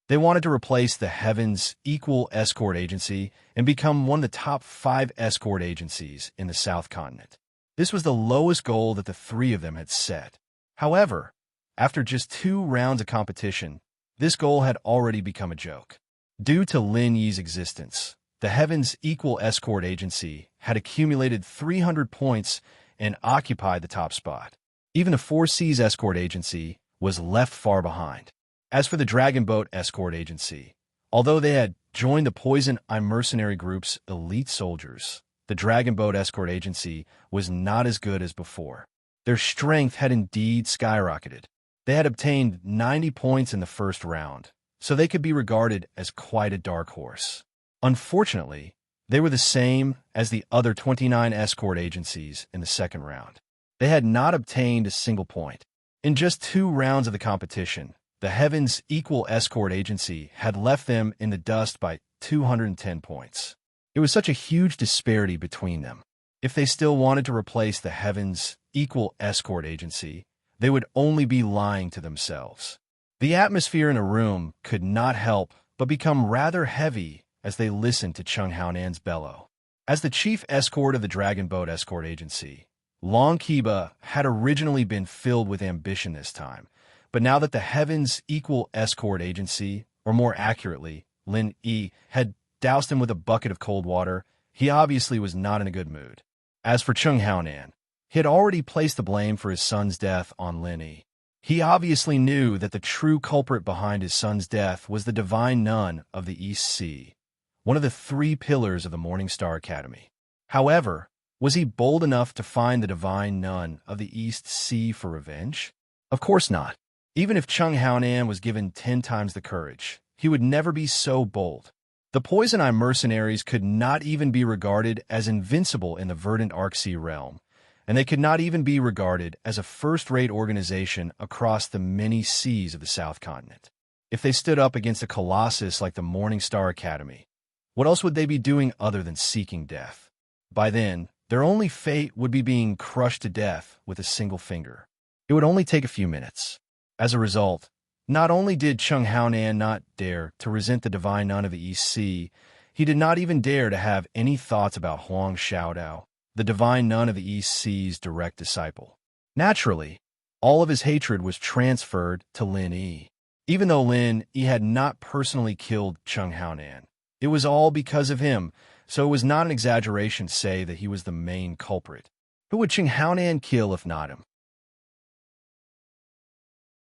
They wanted to replace the Heavens Equal Escort Agency and become one of the top 5 escort agencies in the South Continent. This was the lowest goal that the 3 of them had set. However, after just 2 rounds of competition, this goal had already become a joke. Due to Lin Yi's existence, the Heavens Equal Escort Agency had accumulated 300 points and occupied the top spot. Even the 4 Seas Escort Agency was left far behind. As for the Dragon Boat Escort Agency, although they had joined the Poison Eye mercenary group's elite soldiers, the Dragon Boat Escort Agency was not as good as before. Their strength had indeed skyrocketed. They had obtained 90 points in the first round, so they could be regarded as quite a dark horse. Unfortunately, they were the same as the other 29 escort agencies in the second round. They had not obtained a single point. In just 2 rounds of the competition, the Heaven's Equal Escort Agency had left them in the dust by 210 points. It was such a huge disparity between them. If they still wanted to replace the Heaven's Equal Escort Agency, they would only be lying to themselves. The atmosphere in the room could not help but become rather heavy as they listened to Chung Haonan's bellow. As the chief escort of the Dragon Boat Escort Agency, Long Kiba had originally been filled with ambition this time, but now that the Heaven's Equal Escort Agency, or more accurately, Lin Yi, had doused him with a bucket of cold water, he obviously was not in a good mood. As for Chung Haonan, he had already placed the blame for his son's death on Lin Yi. He obviously knew that the true culprit behind his son's death was the Divine Nun of the East Sea, one of the 3 pillars of the Morning Star Academy. However, was he bold enough to find the Divine Nun of the East Sea for revenge? Of course not. Even if Chung Haonan was given 10 times the courage, he would never be so bold. The Poison Eye mercenaries could not even be regarded as invincible in the Verdant Arcsea realm, and they could not even be regarded as a first-rate organization across the many seas of the South Continent. If they stood up against a colossus like the Morning Star Academy, what else would they be doing other than seeking death? By then, their only fate would be being crushed to death with a single finger. It would only take a few minutes. As a result, not only did Chung Haonan not dare to resent the Divine Nun of the East Sea, he did not even dare to have any thoughts about Huang Xiaodao, the Divine Nun of the East Sea's direct disciple. Naturally, all of his hatred was transferred to Lin Yi. Even though Lin Yi had not personally killed Chung Haonan, it was all because of him, so it was not an exaggeration to say that he was the main culprit. Who would Chung Haonan kill if not him?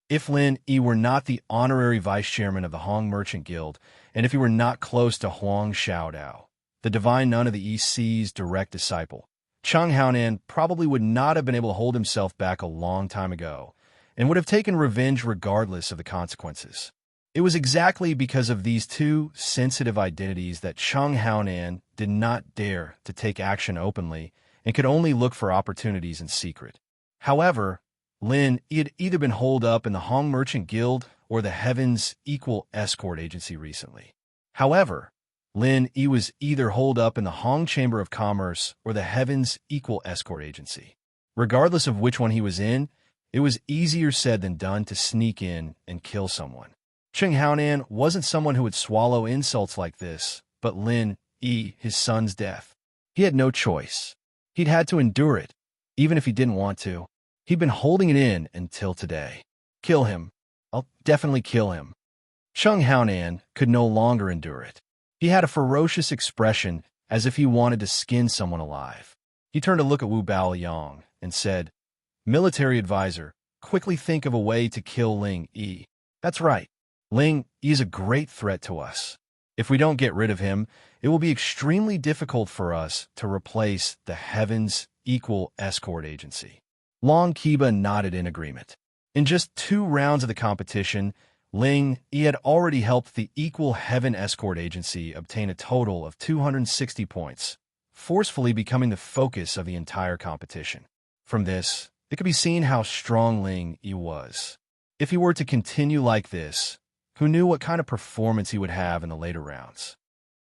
If Lin Yi were not the honorary vice-chairman of the Hong Merchant Guild, and if he were not close to Huang Xiaodao, the Divine Nun of the East Sea's direct disciple, Chung Haonan probably would not have been able to hold himself back a long time ago, and would have taken revenge regardless of the consequences. It was exactly because of these 2 sensitive identities that Chung Haonan did not dare to take action openly and could only look for opportunities in secret. However, Lin Yi had either been holed up in the Hong Merchant Guild or the Heaven's Equal Escort Agency recently. However, Lin Yi was either holed up in the Hong Chamber of Commerce or the Heaven's Equal Escort Agency. Regardless of which one he was in, it was easier said than done to sneak in and kill someone. Chung Haonan wasn't someone who would swallow insults like this, but Lin Yi, his son's death. He had no choice. He'd had to endure it, even if he didn't want to. He'd been holding it in until today. Kill him. I'll definitely kill him. Chung Haonan could no longer endure it. He had a ferocious expression as if he wanted to skin someone alive. He turned to look at Wu Baoyang and said, "Military advisor, quickly think of a way to kill Ling Yi." "That's right. Ling Yi is a great threat to us. If we don't get rid of him, it will be extremely difficult for us to replace the Heaven's Equal Escort Agency." Long Kiba nodded in agreement. In just 2 rounds of the competition, Ling Yi had already helped the Equal Heaven Escort Agency obtain a total of 260 points, forcefully becoming the focus of the entire competition. From this, it could be seen how strong Ling Yi was. If he were to continue like this, who knew what kind of performance he would have in the later rounds?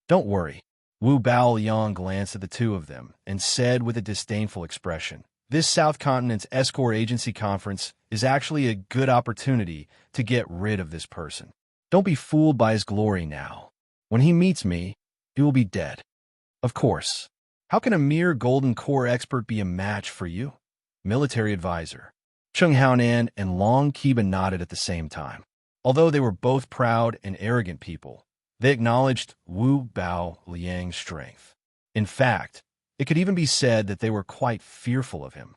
"Don't worry." Wu Baoyang glanced at the 2 of them and said with a disdainful expression, "This South Continent's Escort Agency Conference is actually a good opportunity to get rid of this person. Don't be fooled by his glory now. When he meets me, he will be dead." "Of course. How can a mere Golden Core expert be a match for you?" Military advisor. Chung Haonan and Long Kiba nodded at the same time. Although they were both proud and arrogant people, they acknowledged Wu Baoyang's strength. In fact, it could even be said that they were quite fearful of him.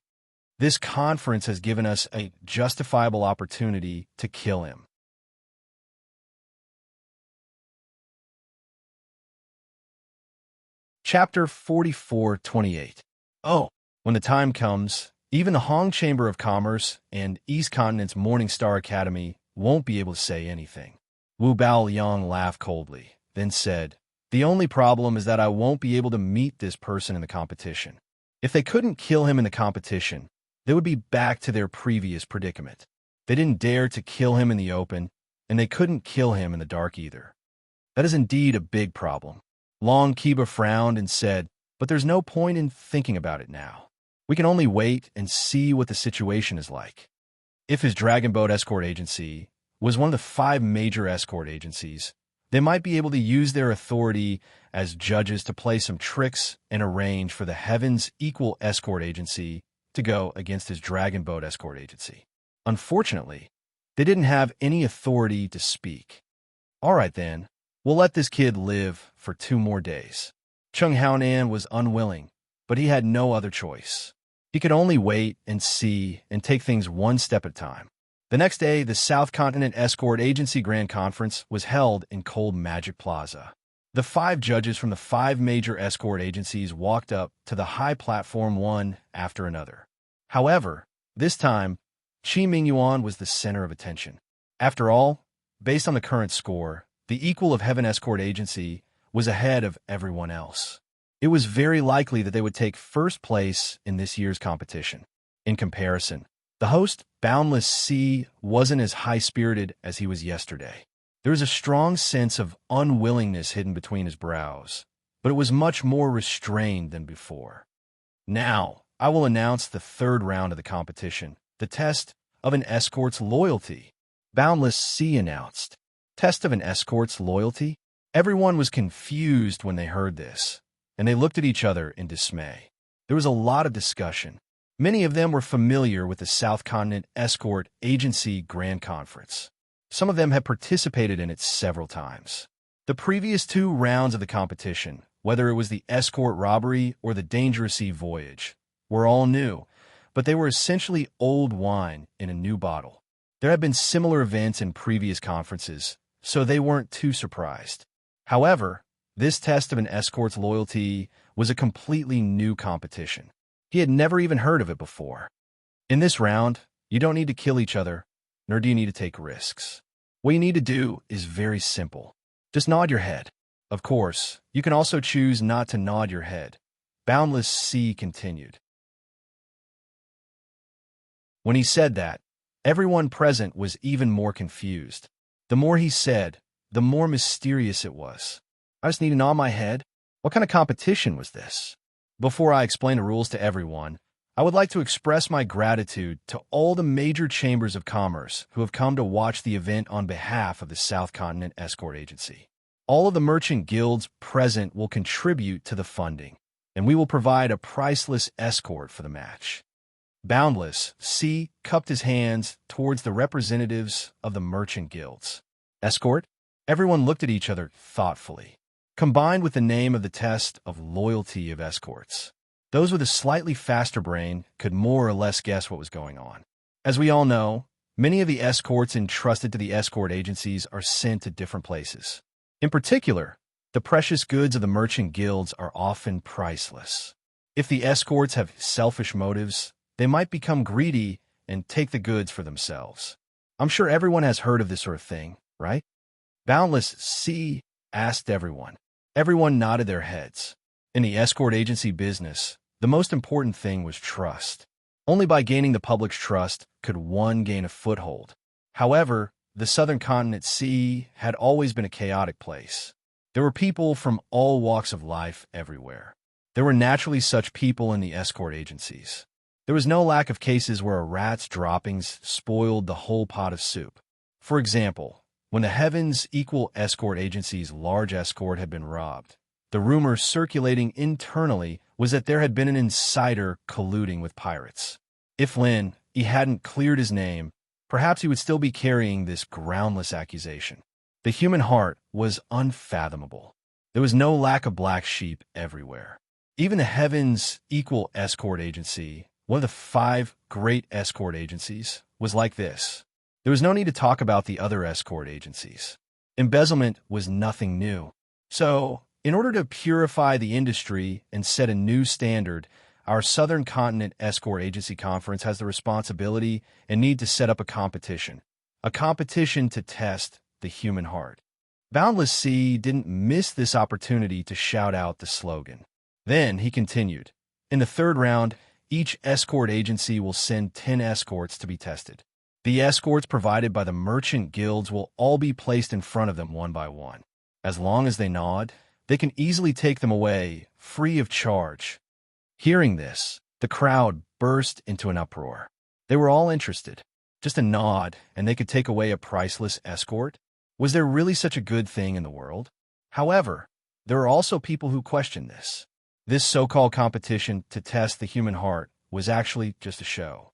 This conference has given us a justifiable opportunity to kill him. Chapter 44-28. Oh, when the time comes, even the Hong Chamber of Commerce and East Continent's Morning Star Academy won't be able to say anything. Wu Baoyang laughed coldly, then said, "The only problem is that I won't be able to meet this person in the competition. If they couldn't kill him in the competition, they would be back to their previous predicament. They didn't dare to kill him in the open, and they couldn't kill him in the dark either. That is indeed a big problem. Long Kiba frowned and said, "But there's no point in thinking about it now. We can only wait and see what the situation is like." If his Dragon Boat escort agency was one of the 5 major escort agencies, they might be able to use their authority as judges to play some tricks and arrange for the Heaven's Equal escort agency to go against his Dragon Boat escort agency. Unfortunately, they didn't have any authority to speak. All right then, we'll let this kid live for 2 more days. Chung Haonan was unwilling, but he had no other choice. He could only wait and see and take things one step at a time. The next day, the South Continent Escort Agency Grand Conference was held in Cold Magic Plaza. The 5 judges from the 5 major escort agencies walked up to the high platform one after another. However, this time, Qi Mingyuan was the center of attention. After all, based on the current score, the Equal of Heaven Escort Agency was ahead of everyone else. It was very likely that they would take first place in this year's competition. In comparison, the host, Boundless Sea, wasn't as high-spirited as he was yesterday. There was a strong sense of unwillingness hidden between his brows, but it was much more restrained than before. Now, I will announce the 3rd round of the competition, the test of an escort's loyalty. Boundless Sea announced. Test of an escort's loyalty? Everyone was confused when they heard this, and they looked at each other in dismay. There was a lot of discussion. Many of them were familiar with the South Continent Escort Agency Grand Conference. Some of them had participated in it several times. The previous 2 rounds of the competition, whether it was the escort robbery or the dangerous sea voyage, were all new, but they were essentially old wine in a new bottle. There had been similar events in previous conferences, so they weren't too surprised. However, this test of an escort's loyalty was a completely new competition. He had never even heard of it before. In this round, you don't need to kill each other, nor do you need to take risks. What you need to do is very simple. Just nod your head. Of course, you can also choose not to nod your head. Boundless Sea continued. When he said that, everyone present was even more confused. The more he said, the more mysterious it was. I just need to nod my head? What kind of competition was this? Before I explain the rules to everyone, I would like to express my gratitude to all the major chambers of commerce who have come to watch the event on behalf of the South Continent Escort Agency. All of the merchant guilds present will contribute to the funding, and we will provide a priceless escort for the match. Boundless Sea cupped his hands towards the representatives of the merchant guilds. Escort? Everyone looked at each other thoughtfully. Combined with the name of the test of loyalty of escorts, those with a slightly faster brain could more or less guess what was going on. As we all know, many of the escorts entrusted to the escort agencies are sent to different places. In particular, the precious goods of the merchant guilds are often priceless. If the escorts have selfish motives, they might become greedy and take the goods for themselves. I'm sure everyone has heard of this sort of thing, right? Boundless Sea asked everyone. Everyone nodded their heads. In the escort agency business, the most important thing was trust. Only by gaining the public's trust could one gain a foothold. However, the Southern Continent Sea had always been a chaotic place. There were people from all walks of life everywhere. There were naturally such people in the escort agencies. There was no lack of cases where a rat's droppings spoiled the whole pot of soup. For example, when the Heavens Equal Escort Agency's large escort had been robbed, the rumor circulating internally was that there had been an insider colluding with pirates. If Lin he hadn't cleared his name, perhaps he would still be carrying this groundless accusation. The human heart was unfathomable. There was no lack of black sheep everywhere. Even the Heavens Equal Escort Agency, one of the 5 great escort agencies, was like this. There was no need to talk about the other escort agencies. Embezzlement was nothing new. So, in order to purify the industry and set a new standard, our Southern Continent Escort Agency Conference has the responsibility and need to set up a competition to test the human heart. Boundless Sea didn't miss this opportunity to shout out the slogan. Then he continued. In the 3rd round, each escort agency will send 10 escorts to be tested. The escorts provided by the merchant guilds will all be placed in front of them one by one. As long as they nod, they can easily take them away, free of charge. Hearing this, the crowd burst into an uproar. They were all interested. Just a nod, and they could take away a priceless escort? Was there really such a good thing in the world? However, there are also people who question this. This so-called competition to test the human heart was actually just a show.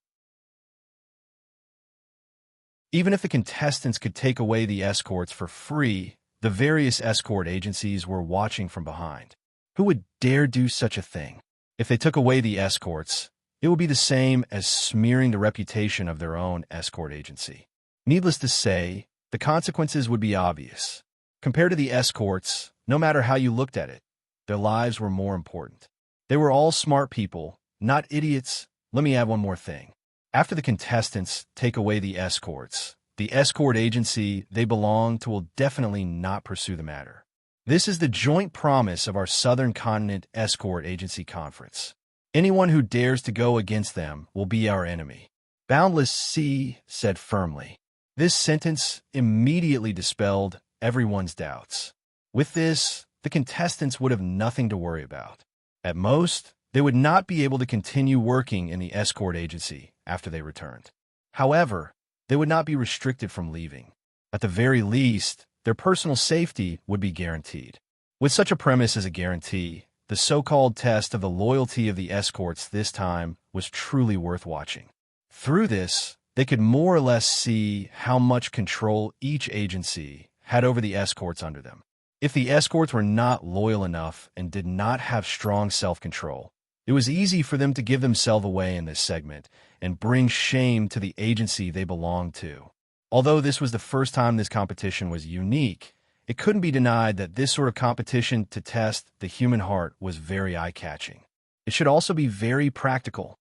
Even if the contestants could take away the escorts for free, the various escort agencies were watching from behind. Who would dare do such a thing? If they took away the escorts, it would be the same as smearing the reputation of their own escort agency. Needless to say, the consequences would be obvious. Compared to the escorts, no matter how you looked at it, their lives were more important. They were all smart people, not idiots. Let me add one more thing. After the contestants take away the escorts, the escort agency they belong to will definitely not pursue the matter. This is the joint promise of our Southern Continent Escort Agency Conference. Anyone who dares to go against them will be our enemy. Boundless Sea said firmly. This sentence immediately dispelled everyone's doubts. With this, the contestants would have nothing to worry about. At most, they would not be able to continue working in the escort agency after they returned. However, they would not be restricted from leaving. At the very least, their personal safety would be guaranteed. With such a premise as a guarantee, the so-called test of the loyalty of the escorts this time was truly worth watching. Through this, they could more or less see how much control each agency had over the escorts under them. If the escorts were not loyal enough and did not have strong self-control, it was easy for them to give themselves away in this segment and bring shame to the agency they belonged to. Although this was the first time this competition was unique, it couldn't be denied that this sort of competition to test the human heart was very eye-catching. It should also be very practical.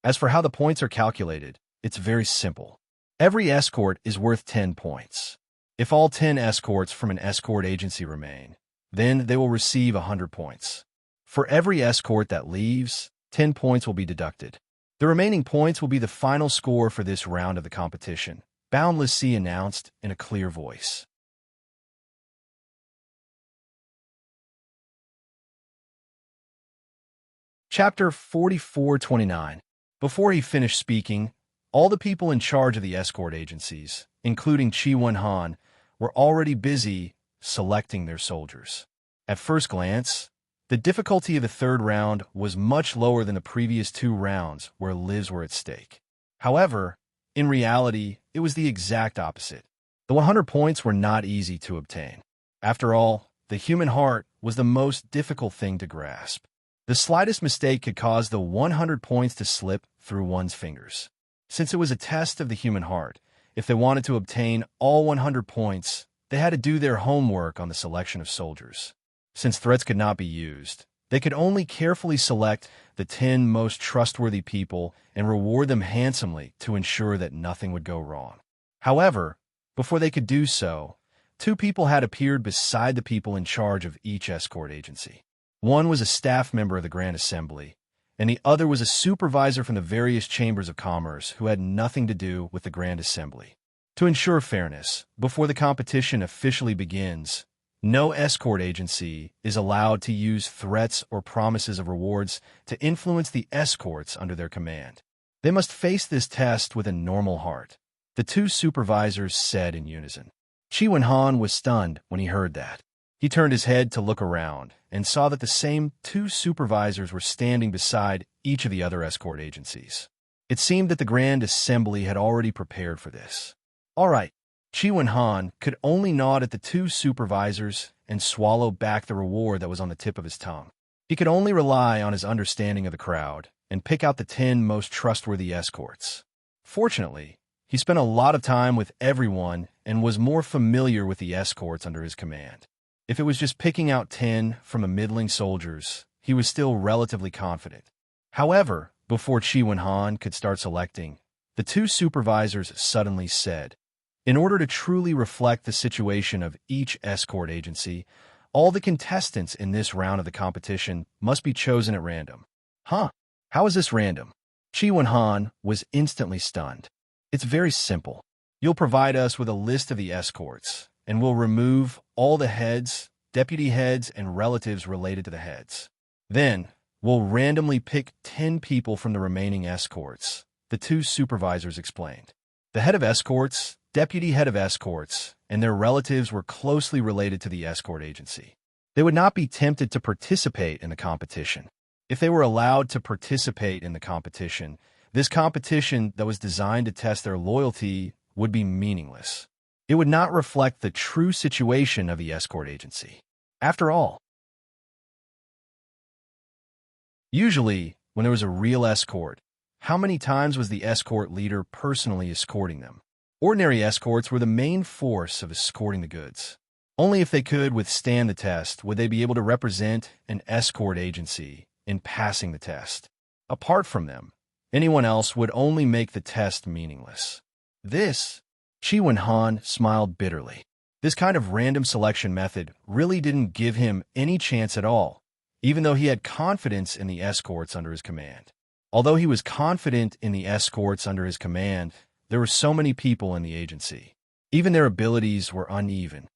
As for how the points are calculated, it's very simple. Every escort is worth 10 points. If all 10 escorts from an escort agency remain, then they will receive 100 points. For every escort that leaves, 10 points will be deducted. The remaining points will be the final score for this round of the competition, Boundless Sea announced in a clear voice. Chapter 44:29. Before he finished speaking, all the people in charge of the escort agencies, including Chi Wen-han, were already busy selecting their soldiers. At first glance, the difficulty of the third round was much lower than the previous two rounds where lives were at stake. However, in reality, it was the exact opposite. The 100 points were not easy to obtain. After all, the human heart was the most difficult thing to grasp. The slightest mistake could cause the 100 points to slip through one's fingers. Since it was a test of the human heart, if they wanted to obtain all 100 points, they had to do their homework on the selection of soldiers. Since threats could not be used, they could only carefully select the 10 most trustworthy people and reward them handsomely to ensure that nothing would go wrong. However, before they could do so, two people had appeared beside the people in charge of each escort agency. One was a staff member of the Grand Assembly, and the other was a supervisor from the various chambers of commerce who had nothing to do with the Grand Assembly. To ensure fairness, before the competition officially begins, no escort agency is allowed to use threats or promises of rewards to influence the escorts under their command. They must face this test with a normal heart, the two supervisors said in unison. Chi Wen-han was stunned when he heard that. He turned his head to look around and saw that the same two supervisors were standing beside each of the other escort agencies. It seemed that the Grand Assembly had already prepared for this. All right, Chi Wen-han could only nod at the two supervisors and swallow back the reward that was on the tip of his tongue. He could only rely on his understanding of the crowd and pick out the 10 most trustworthy escorts. Fortunately, he spent a lot of time with everyone and was more familiar with the escorts under his command. If it was just picking out 10 from a middling soldiers, he was still relatively confident. However, before Chi Wen-han could start selecting, the two supervisors suddenly said, "In order to truly reflect the situation of each escort agency, all the contestants in this round of the competition must be chosen at random." Huh? How is this random? Chi Wen-han was instantly stunned. It's very simple. You'll provide us with a list of the escorts, and we'll remove all the heads, deputy heads, and relatives related to the heads. Then, we'll randomly pick 10 people from the remaining escorts, the two supervisors explained. The head of escorts, deputy head of escorts, and their relatives were closely related to the escort agency. They would not be tempted to participate in the competition. If they were allowed to participate in the competition, this competition that was designed to test their loyalty would be meaningless. It would not reflect the true situation of the escort agency. After all, usually, when there was a real escort, how many times was the escort leader personally escorting them? Ordinary escorts were the main force of escorting the goods. Only if they could withstand the test would they be able to represent an escort agency in passing the test. Apart from them, anyone else would only make the test meaningless. Chi Wen-han smiled bitterly. This kind of random selection method really didn't give him any chance at all, even though he had confidence in the escorts under his command. Although he was confident in the escorts under his command, there were so many people in the agency. Even their abilities were uneven.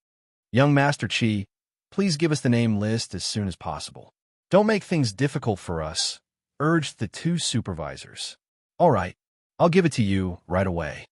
Young Master Chi, please give us the name list as soon as possible. Don't make things difficult for us, urged the two supervisors. All right, I'll give it to you right away.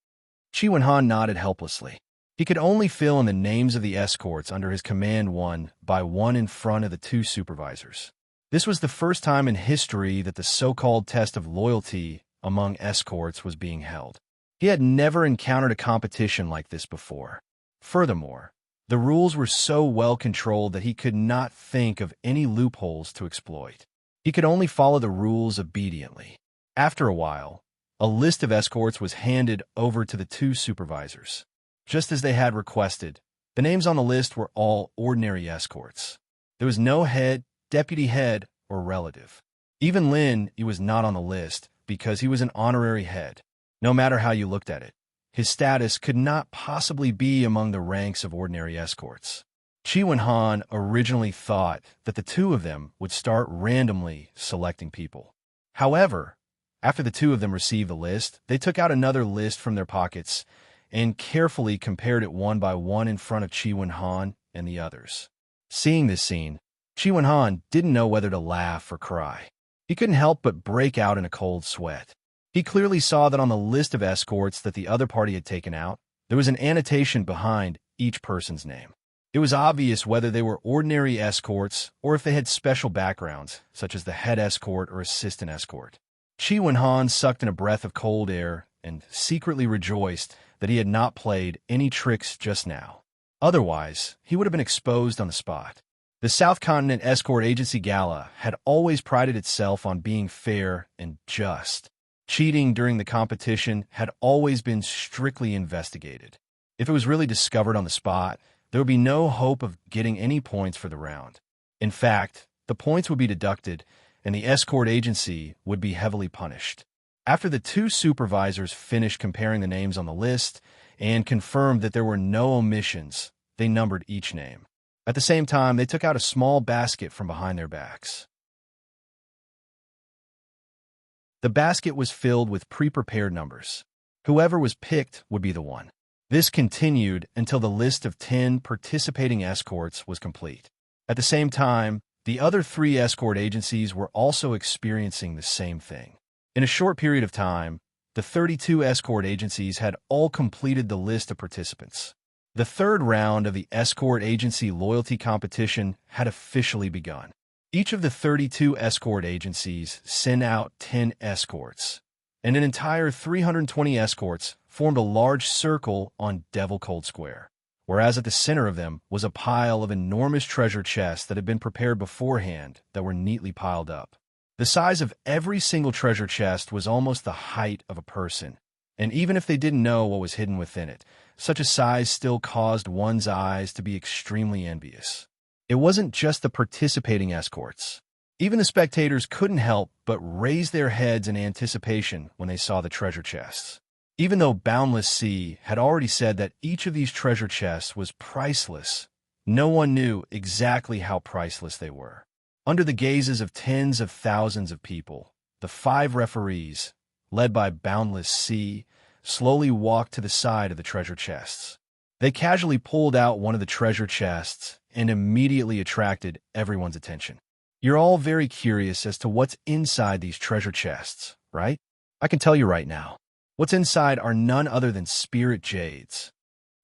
Chi Wen-han nodded helplessly. He could only fill in the names of the escorts under his command one by one in front of the two supervisors. This was the first time in history that the so-called test of loyalty among escorts was being held. He had never encountered a competition like this before. Furthermore, the rules were so well controlled that he could not think of any loopholes to exploit. He could only follow the rules obediently. After a while, a list of escorts was handed over to the two supervisors. Just as they had requested, the names on the list were all ordinary escorts. There was no head, deputy head, or relative. Even Lin, he was not on the list because he was an honorary head. No matter how you looked at it, his status could not possibly be among the ranks of ordinary escorts. Chi Wen-han originally thought that the two of them would start randomly selecting people. However, after the two of them received the list, they took out another list from their pockets and carefully compared it one by one in front of Chi Wen-han and the others. Seeing this scene, Chi Wen-han didn't know whether to laugh or cry. He couldn't help but break out in a cold sweat. He clearly saw that on the list of escorts that the other party had taken out, there was an annotation behind each person's name. It was obvious whether they were ordinary escorts or if they had special backgrounds, such as the head escort or assistant escort. Chi Wen-han sucked in a breath of cold air and secretly rejoiced that he had not played any tricks just now. Otherwise, he would have been exposed on the spot. The South Continent Escort Agency Gala had always prided itself on being fair and just. Cheating during the competition had always been strictly investigated. If it was really discovered on the spot, there would be no hope of getting any points for the round. In fact, the points would be deducted, and the escort agency would be heavily punished. After the two supervisors finished comparing the names on the list and confirmed that there were no omissions, they numbered each name. At the same time, they took out a small basket from behind their backs. The basket was filled with pre-prepared numbers. Whoever was picked would be the one. This continued until the list of 10 participating escorts was complete. At the same time, the other 3 escort agencies were also experiencing the same thing. In a short period of time, the 32 escort agencies had all completed the list of participants. The third round of the escort agency loyalty competition had officially begun. Each of the 32 escort agencies sent out 10 escorts, and an entire 320 escorts formed a large circle on Devil Cold Square, whereas at the center of them was a pile of enormous treasure chests that had been prepared beforehand that were neatly piled up. The size of every single treasure chest was almost the height of a person, and even if they didn't know what was hidden within it, such a size still caused one's eyes to be extremely envious. It wasn't just the participating escorts. Even the spectators couldn't help but raise their heads in anticipation when they saw the treasure chests. Even though Boundless Sea had already said that each of these treasure chests was priceless, no one knew exactly how priceless they were. Under the gazes of tens of thousands of people, the 5 referees, led by Boundless Sea, slowly walked to the side of the treasure chests. They casually pulled out one of the treasure chests and immediately attracted everyone's attention. You're all very curious as to what's inside these treasure chests, right? I can tell you right now. What's inside are none other than spirit jades.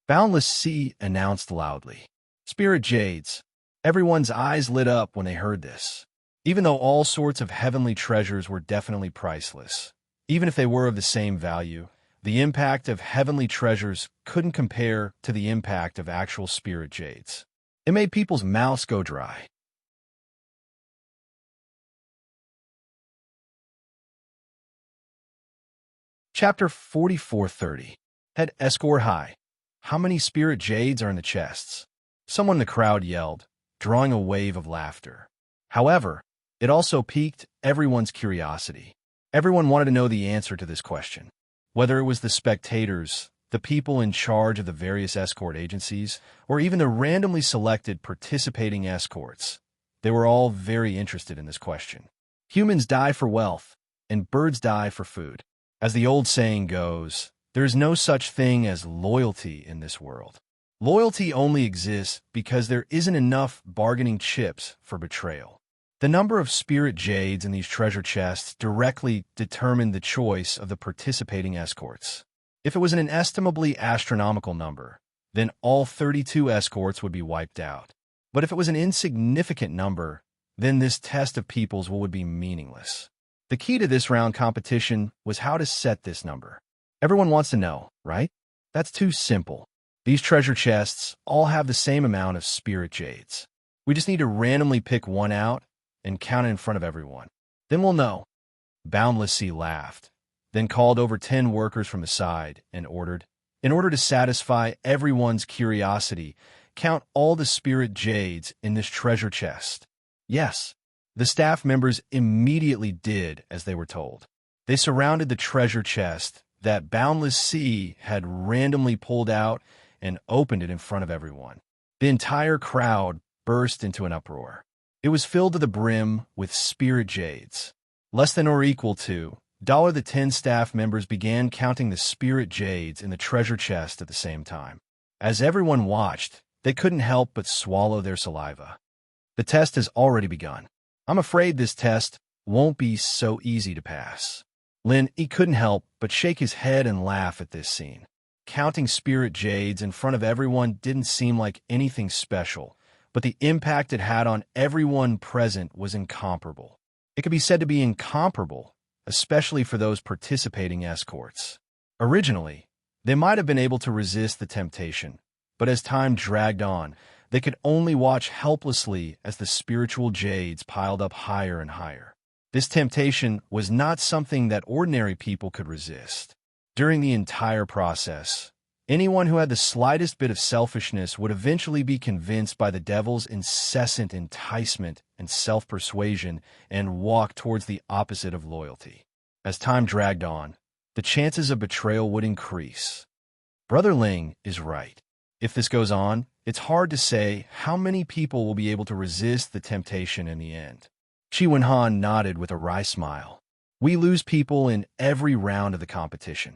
Boundless Sea announced loudly. Spirit jades. Everyone's eyes lit up when they heard this. Even though all sorts of heavenly treasures were definitely priceless, even if they were of the same value, the impact of heavenly treasures couldn't compare to the impact of actual spirit jades. It made people's mouths go dry. Chapter 4430. Head escort high. How many spirit jades are in the chests? Someone in the crowd yelled, drawing a wave of laughter. However, it also piqued everyone's curiosity. Everyone wanted to know the answer to this question. Whether it was the spectators, the people in charge of the various escort agencies, or even the randomly selected participating escorts, they were all very interested in this question. Humans die for wealth, and birds die for food. As the old saying goes, there is no such thing as loyalty in this world. Loyalty only exists because there isn't enough bargaining chips for betrayal. The number of spirit jades in these treasure chests directly determined the choice of the participating escorts. If it was an inestimably astronomical number, then all 32 escorts would be wiped out. But if it was an insignificant number, then this test of peoples would be meaningless. The key to this round competition was how to set this number. Everyone wants to know, right? That's too simple. These treasure chests all have the same amount of spirit jades. We just need to randomly pick one out and count it in front of everyone. Then we'll know. Boundless Sea laughed, then called over 10 workers from the side and ordered, in order to satisfy everyone's curiosity, count all the spirit jades in this treasure chest. Yes. The staff members immediately did as they were told. They surrounded the treasure chest that Boundless Sea had randomly pulled out and opened it in front of everyone. The entire crowd burst into an uproar. It was filled to the brim with spirit jades. Less than or equal to the 10 staff members began counting the spirit jades in the treasure chest at the same time. As everyone watched, they couldn't help but swallow their saliva. The test has already begun. I'm afraid this test won't be so easy to pass. He couldn't help but shake his head and laugh at this scene. Counting spirit jades in front of everyone didn't seem like anything special, but the impact it had on everyone present was incomparable. It could be said to be incomparable, especially for those participating escorts. Originally, they might have been able to resist the temptation, but as time dragged on, they could only watch helplessly as the spiritual jades piled up higher and higher. This temptation was not something that ordinary people could resist. During the entire process, anyone who had the slightest bit of selfishness would eventually be convinced by the devil's incessant enticement and self-persuasion and walk towards the opposite of loyalty. As time dragged on, the chances of betrayal would increase. Brother Ling is right. If this goes on, it's hard to say how many people will be able to resist the temptation in the end. Chi Wenhan nodded with a wry smile. We lose people in every round of the competition.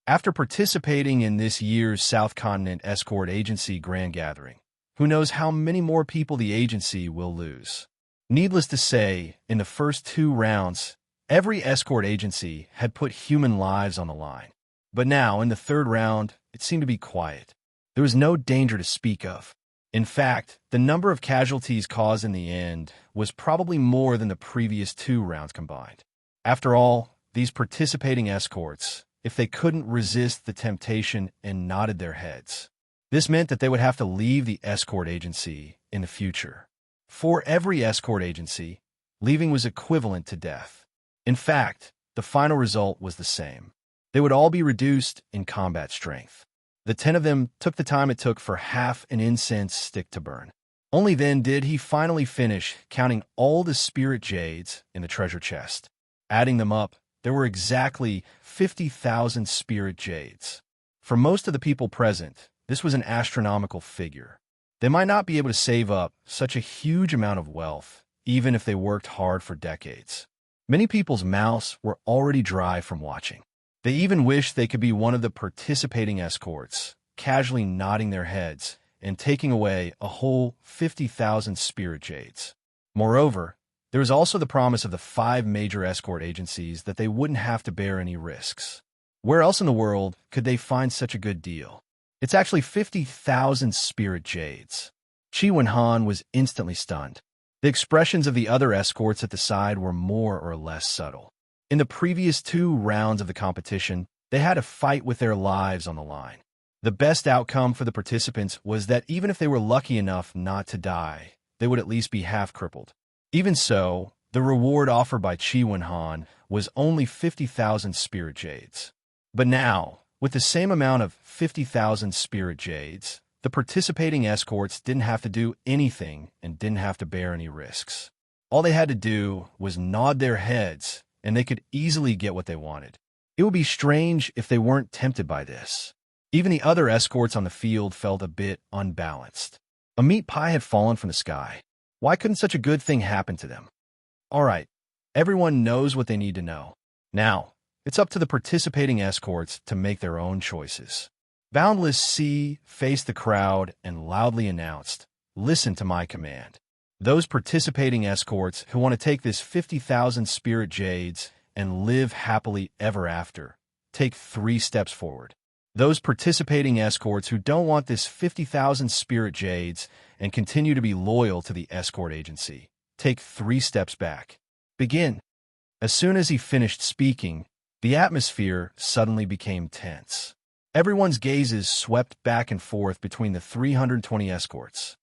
After participating in this year's South Continent Escort Agency Grand Gathering, who knows how many more people the agency will lose? Needless to say, in the first 2 rounds, every escort agency had put human lives on the line. But now, in the 3rd round, it seemed to be quiet. There was no danger to speak of. In fact, the number of casualties caused in the end was probably more than the previous 2 rounds combined. After all, these participating escorts, if they couldn't resist the temptation and nodded their heads, this meant that they would have to leave the escort agency in the future. For every escort agency, leaving was equivalent to death. In fact, the final result was the same. They would all be reduced in combat strength. The 10 of them took the time it took for half an incense stick to burn. Only then did he finally finish counting all the spirit jades in the treasure chest. Adding them up, there were exactly 50,000 spirit jades. For most of the people present, this was an astronomical figure. They might not be able to save up such a huge amount of wealth even if they worked hard for decades. Many people's mouths were already dry from watching. They even wished they could be one of the participating escorts, casually nodding their heads and taking away a whole 50,000 spirit jades. Moreover, there was also the promise of the 5 major escort agencies that they wouldn't have to bear any risks. Where else in the world could they find such a good deal? It's actually 50,000 spirit jades. Chi Wen-han was instantly stunned. The expressions of the other escorts at the side were more or less subtle. In the previous 2 rounds of the competition, they had to fight with their lives on the line. The best outcome for the participants was that even if they were lucky enough not to die, they would at least be half crippled. Even so, the reward offered by Chi Wen-han was only 50,000 spirit jades. But now, with the same amount of 50,000 spirit jades, the participating escorts didn't have to do anything and didn't have to bear any risks. All they had to do was nod their heads, and they could easily get what they wanted. It would be strange if they weren't tempted by this. Even the other escorts on the field felt a bit unbalanced. A meat pie had fallen from the sky. Why couldn't such a good thing happen to them? All right, everyone knows what they need to know. Now, it's up to the participating escorts to make their own choices. Boundless Sea faced the crowd and loudly announced, "Listen to my command. Those participating escorts who want to take this 50,000 spirit jades and live happily ever after, take 3 steps forward. Those participating escorts who don't want this 50,000 spirit jades and continue to be loyal to the escort agency, take 3 steps back. Begin." As soon as he finished speaking, the atmosphere suddenly became tense. Everyone's gazes swept back and forth between the 320 escorts.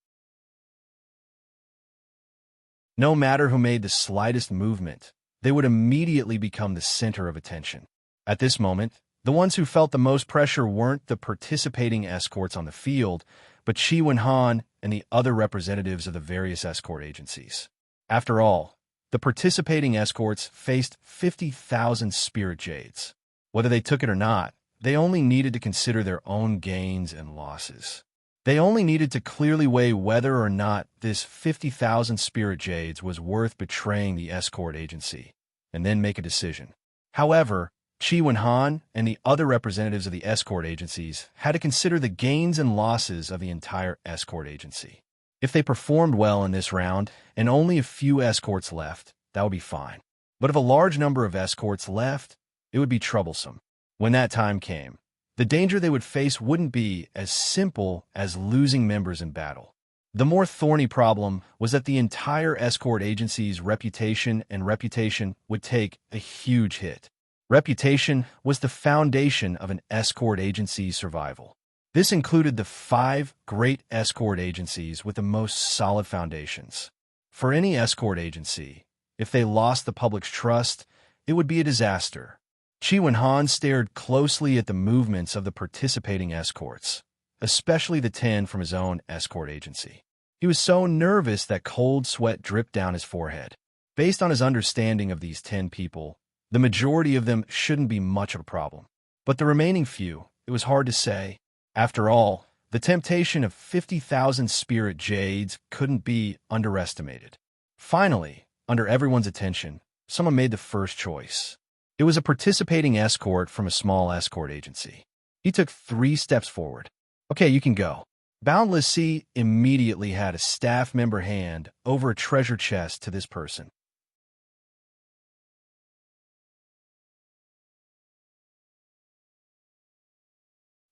No matter who made the slightest movement, they would immediately become the center of attention. At this moment, the ones who felt the most pressure weren't the participating escorts on the field, but Chi Wen-han and the other representatives of the various escort agencies. After all, the participating escorts faced 50,000 spirit jades. Whether they took it or not, they only needed to consider their own gains and losses. They only needed to clearly weigh whether or not this 50,000 spirit jades was worth betraying the escort agency, and then make a decision. However, Chi Wen-han and the other representatives of the escort agencies had to consider the gains and losses of the entire escort agency. If they performed well in this round and only a few escorts left, that would be fine. But if a large number of escorts left, it would be troublesome. When that time came, the danger they would face wouldn't be as simple as losing members in battle. The more thorny problem was that the entire escort agency's reputation would take a huge hit. Reputation was the foundation of an escort agency's survival. This included the 5 great escort agencies with the most solid foundations. For any escort agency, if they lost the public's trust, it would be a disaster. Chi Wen-han stared closely at the movements of the participating escorts, especially the 10 from his own escort agency. He was so nervous that cold sweat dripped down his forehead. Based on his understanding of these 10 people, the majority of them shouldn't be much of a problem. But the remaining few, it was hard to say. After all, the temptation of 50,000 spirit jades couldn't be underestimated. Finally, under everyone's attention, someone made the first choice. It was a participating escort from a small escort agency. He took 3 steps forward. "Okay, you can go." Boundless Sea immediately had a staff member hand over a treasure chest to this person.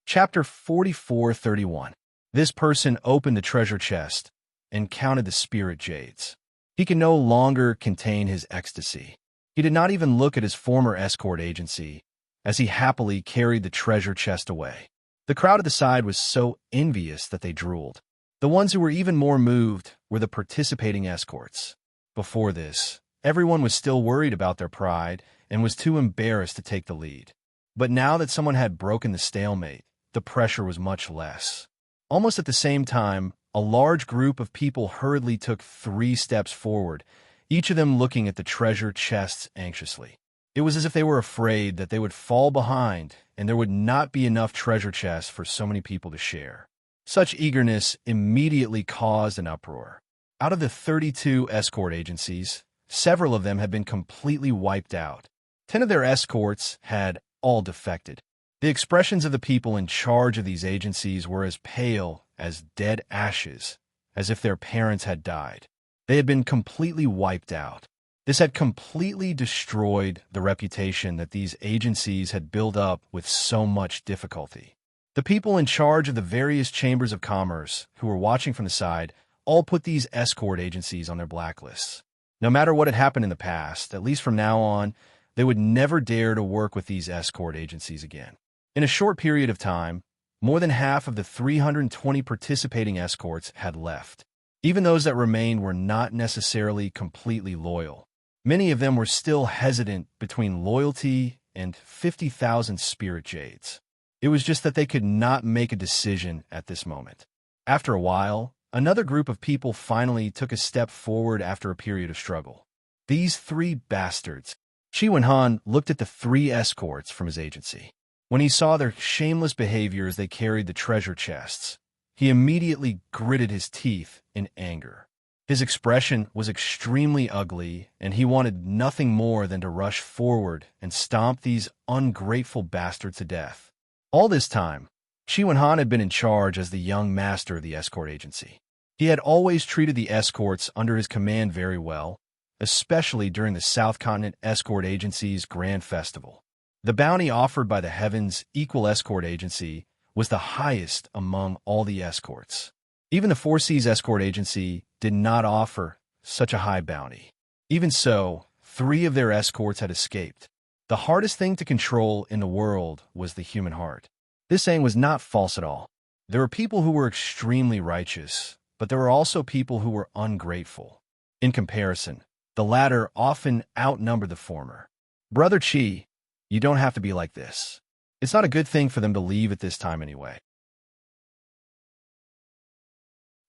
Chapter 4431. This person opened the treasure chest and counted the spirit jades. He could no longer contain his ecstasy. He did not even look at his former escort agency as he happily carried the treasure chest away. The crowd at the side was so envious that they drooled. The ones who were even more moved were the participating escorts. Before this, everyone was still worried about their pride and was too embarrassed to take the lead. But now that someone had broken the stalemate, the pressure was much less. Almost at the same time, a large group of people hurriedly took 3 steps forward, each of them looking at the treasure chests anxiously. It was as if they were afraid that they would fall behind and there would not be enough treasure chests for so many people to share. Such eagerness immediately caused an uproar. Out of the 32 escort agencies, several of them had been completely wiped out. 10 of their escorts had all defected. The expressions of the people in charge of these agencies were as pale as dead ashes, as if their parents had died. They had been completely wiped out. This had completely destroyed the reputation that these agencies had built up with so much difficulty. The people in charge of the various chambers of commerce who were watching from the side all put these escort agencies on their blacklists. No matter what had happened in the past, at least from now on, they would never dare to work with these escort agencies again. In a short period of time, more than half of the 320 participating escorts had left. Even those that remained were not necessarily completely loyal. Many of them were still hesitant between loyalty and 50,000 spirit jades. It was just that they could not make a decision at this moment. After a while, another group of people finally took a step forward after a period of struggle. These 3 bastards. Qi Wenhan looked at the 3 escorts from his agency. When he saw their shameless behavior as they carried the treasure chests, he immediately gritted his teeth in anger. His expression was extremely ugly, and he wanted nothing more than to rush forward and stomp these ungrateful bastards to death. All this time, Qi Wenhan had been in charge as the young master of the escort agency. He had always treated the escorts under his command very well, especially during the South Continent Escort Agency's Grand Festival. The bounty offered by the Heavens Equal Escort Agency was the highest among all the escorts. Even the Four Seas Escort Agency did not offer such a high bounty. Even so, 3 of their escorts had escaped. The hardest thing to control in the world was the human heart. This saying was not false at all. There were people who were extremely righteous, but there were also people who were ungrateful. In comparison, the latter often outnumbered the former. Brother Qi, you don't have to be like this. It's not a good thing for them to leave at this time anyway.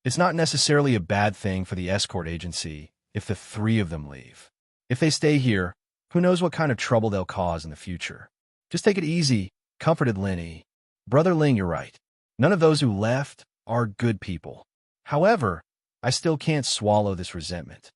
It's not necessarily a bad thing for the escort agency if the 3 of them leave. If they stay here, who knows what kind of trouble they'll cause in the future. Just take it easy, comforted Linny. Brother Ling, you're right. None of those who left are good people. However, I still can't swallow this resentment.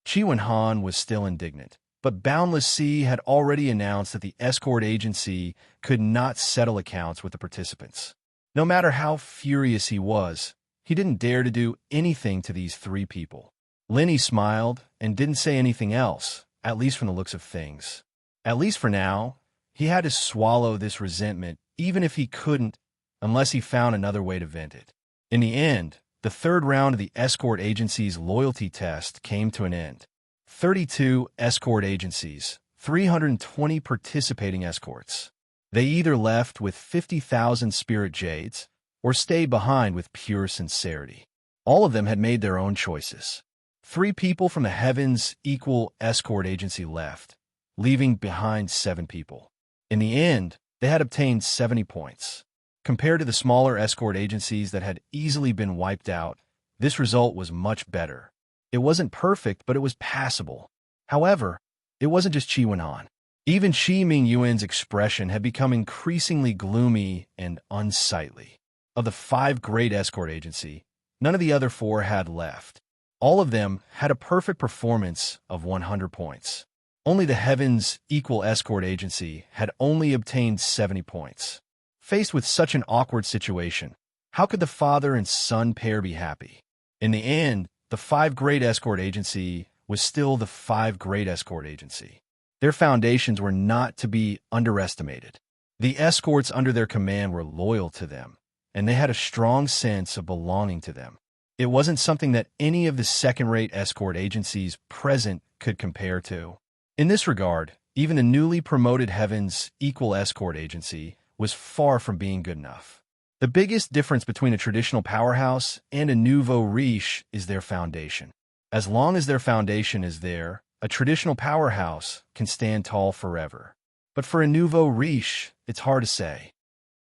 Qi Wenhan was still indignant, but Boundless Sea had already announced that the escort agency could not settle accounts with the participants. No matter how furious he was, he didn't dare to do anything to these 3 people. Linny smiled and didn't say anything else, at least from the looks of things. At least for now, he had to swallow this resentment even if he couldn't, unless he found another way to vent it. In the end, the 3rd round of the escort agency's loyalty test came to an end. 32 escort agencies, 320 participating escorts. They either left with 50,000 spirit jades or stayed behind with pure sincerity. All of them had made their own choices. 3 people from the Heavens Equal Escort Agency left, leaving behind 7 people. In the end, they had obtained 70 points. Compared to the smaller escort agencies that had easily been wiped out, this result was much better. It wasn't perfect, but it was passable. However, it wasn't just Qi Wenhan. Even Qi Mingyuan's expression had become increasingly gloomy and unsightly. Of the 5 great escort agency, none of the other 4 had left. All of them had a perfect performance of 100 points. Only the Heavens Equal Escort Agency had only obtained 70 points. Faced with such an awkward situation, how could the father and son pair be happy? In the end, the 5 great escort agency was still the 5 great escort agency. Their foundations were not to be underestimated. The escorts under their command were loyal to them, and they had a strong sense of belonging to them. It wasn't something that any of the second-rate escort agencies present could compare to. In this regard, even the newly promoted Heavens Equal Escort Agency was far from being good enough. The biggest difference between a traditional powerhouse and a nouveau riche is their foundation. As long as their foundation is there, a traditional powerhouse can stand tall forever. But for a nouveau riche, it's hard to say.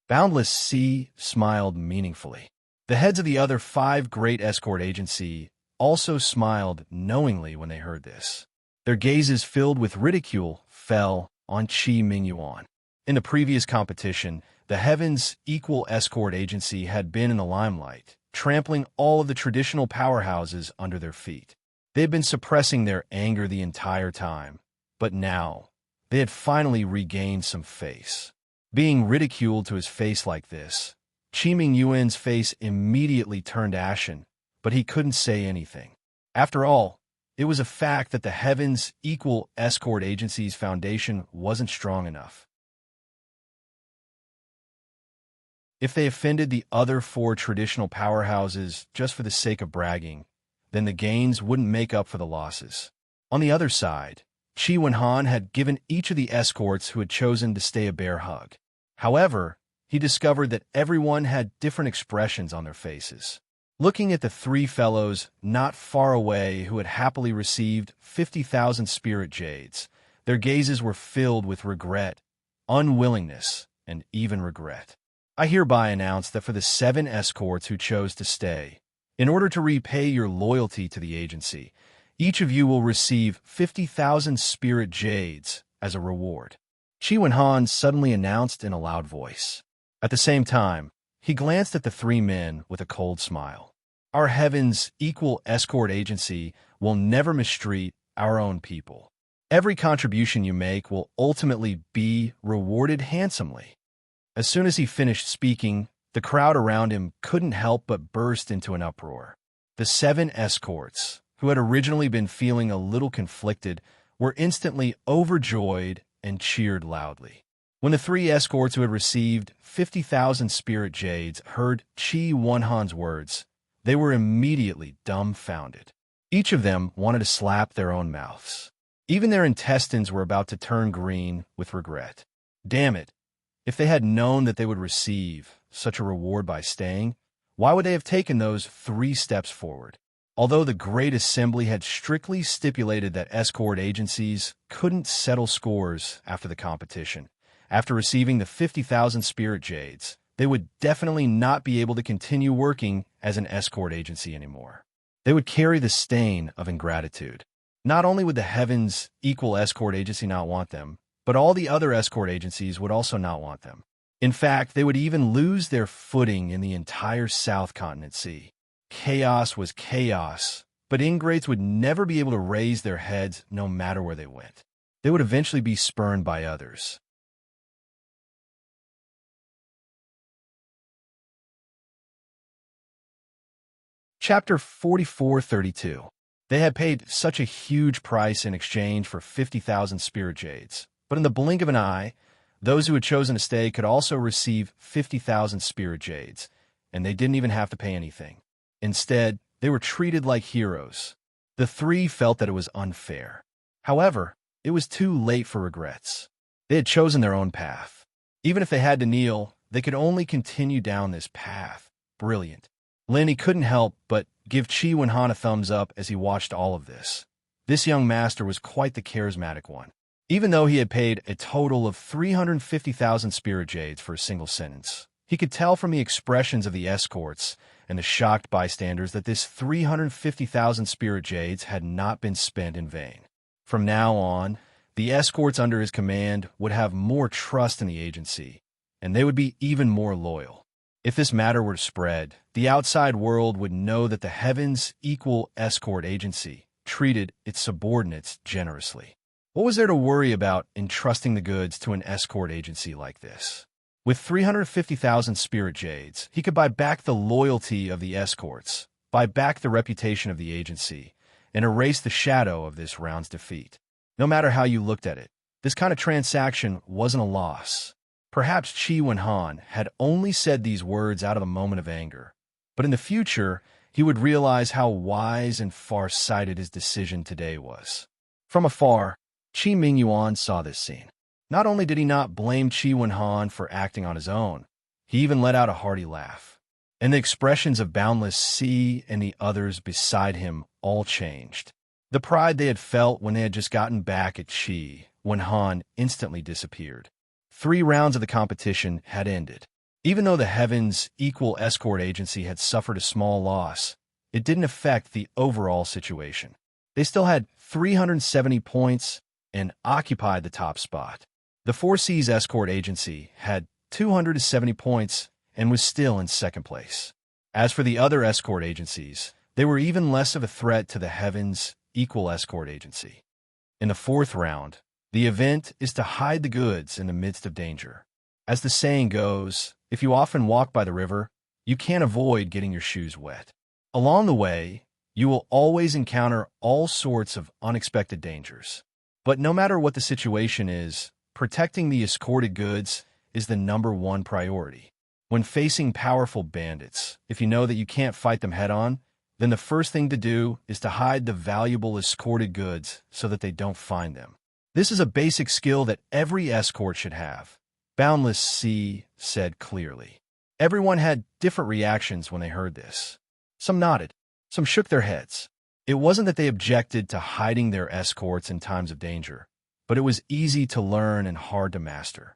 Boundless Sea smiled meaningfully. The heads of the other 5 great escort agency also smiled knowingly when they heard this. Their gazes filled with ridicule fell on Qi Mingyuan. In the previous competition, the Heavens Equal Escort Agency had been in the limelight, trampling all of the traditional powerhouses under their feet. They had been suppressing their anger the entire time, but now they had finally regained some face. Being ridiculed to his face like this, Qi Mingyuan's face immediately turned ashen, but he couldn't say anything. After all, it was a fact that the Heavens Equal Escort Agency's foundation wasn't strong enough. If they offended the other 4 traditional powerhouses just for the sake of bragging, then the gains wouldn't make up for the losses. On the other side, Qi Wenhan had given each of the escorts who had chosen to stay a bear hug. However, he discovered that everyone had different expressions on their faces. Looking at the 3 fellows not far away who had happily received 50,000 spirit jades, their gazes were filled with regret, unwillingness, and even regret. I hereby announce that for the 7 escorts who chose to stay, in order to repay your loyalty to the agency, each of you will receive 50,000 spirit jades as a reward. Qi Wenhan suddenly announced in a loud voice. At the same time, he glanced at the 3 men with a cold smile. Our Heavens Equal Escort Agency will never mistreat our own people. Every contribution you make will ultimately be rewarded handsomely. As soon as he finished speaking, the crowd around him couldn't help but burst into an uproar. The 7 escorts, who had originally been feeling a little conflicted, were instantly overjoyed and cheered loudly. When the 3 escorts who had received 50,000 spirit jades heard Qi Wenhan's words, they were immediately dumbfounded. Each of them wanted to slap their own mouths. Even their intestines were about to turn green with regret. Damn it! If they had known that they would receive such a reward by staying, why would they have taken those 3 steps forward? Although the Great Assembly had strictly stipulated that escort agencies couldn't settle scores after the competition, after receiving the 50,000 spirit jades, they would definitely not be able to continue working as an escort agency anymore. They would carry the stain of ingratitude. Not only would the Heavens Equal Escort Agency not want them, but all the other escort agencies would also not want them. In fact, they would even lose their footing in the entire South Continent Sea. Chaos was chaos, but ingrates would never be able to raise their heads no matter where they went. They would eventually be spurned by others. Chapter 4432. They had paid such a huge price in exchange for 50,000 spirit jades, but in the blink of an eye, those who had chosen to stay could also receive 50,000 spirit jades, and they didn't even have to pay anything. Instead, they were treated like heroes. The 3 felt that it was unfair. However, it was too late for regrets. They had chosen their own path. Even if they had to kneel, they could only continue down this path. Brilliant. Lenny couldn't help but give Qi Wenhan a thumbs up as he watched all of this. This young master was quite the charismatic one. Even though he had paid a total of 350,000 spirit jades for a single sentence, he could tell from the expressions of the escorts and the shocked bystanders that this 350,000 spirit jades had not been spent in vain. From now on, the escorts under his command would have more trust in the agency, and they would be even more loyal. If this matter were to spread, the outside world would know that the Heavens Equal Escort Agency treated its subordinates generously. What was there to worry about entrusting the goods to an escort agency like this? With 350,000 spirit jades, he could buy back the loyalty of the escorts, buy back the reputation of the agency, and erase the shadow of this round's defeat. No matter how you looked at it, this kind of transaction wasn't a loss. Perhaps Qi Wenhan had only said these words out of a moment of anger, but in the future, he would realize how wise and far-sighted his decision today was. From afar, Qi Mingyuan saw this scene. Not only did he not blame Qi Wenhan for acting on his own, he even let out a hearty laugh. And the expressions of Boundless Sea and the others beside him all changed. The pride they had felt when they had just gotten back at Qi Wenhan instantly disappeared. 3 rounds of the competition had ended. Even though the Heavens Equal Escort Agency had suffered a small loss, it didn't affect the overall situation. They still had 370 points and occupied the top spot. The 4 Seas Escort Agency had 270 points and was still in second place. As for the other escort agencies, they were even less of a threat to the Heavens Equal Escort Agency. In the fourth round, the event is to hide the goods in the midst of danger. As the saying goes, if you often walk by the river, you can't avoid getting your shoes wet. Along the way, you will always encounter all sorts of unexpected dangers. But no matter what the situation is, protecting the escorted goods is the #1 priority. When facing powerful bandits, if you know that you can't fight them head-on, then the first thing to do is to hide the valuable escorted goods so that they don't find them. This is a basic skill that every escort should have, Boundless Sea said clearly. Everyone had different reactions when they heard this. Some nodded, some shook their heads. It wasn't that they objected to hiding their escorts in times of danger, but it was easy to learn and hard to master.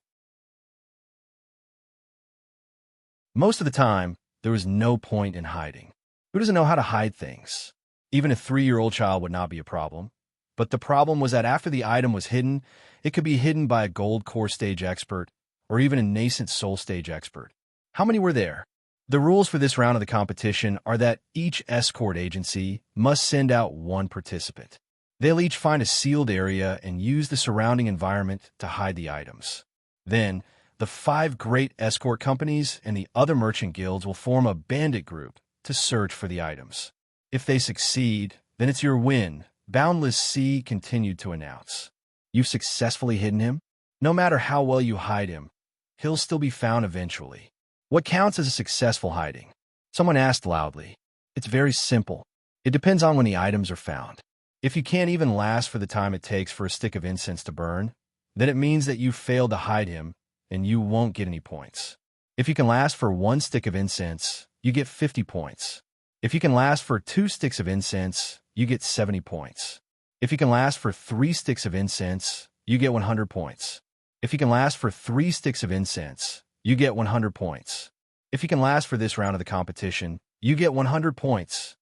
Most of the time, there was no point in hiding. Who doesn't know how to hide things? Even a 3-year-old child would not be a problem. But the problem was that after the item was hidden, it could be hidden by a gold core stage expert or even a nascent soul stage expert. How many were there? The rules for this round of the competition are that each escort agency must send out 1 participant. They'll each find a sealed area and use the surrounding environment to hide the items. Then, the 5 great escort companies and the other merchant guilds will form a bandit group to search for the items. If they succeed, then it's your win, Boundless Sea continued to announce. You've successfully hidden him? No matter how well you hide him, he'll still be found eventually. What counts as a successful hiding? Someone asked loudly. It's very simple. It depends on when the items are found. If you can't even last for the time it takes for a stick of incense to burn, then it means that you failed to hide him and you won't get any points. If you can last for 1 stick of incense, you get 50 points. If you can last for 2 sticks of incense, you get 70 points. If you can last for 3 sticks of incense, you get 100 points. If you can last for 3 sticks of incense, you get 100 points. If you can last for this round of the competition, you get 100 points.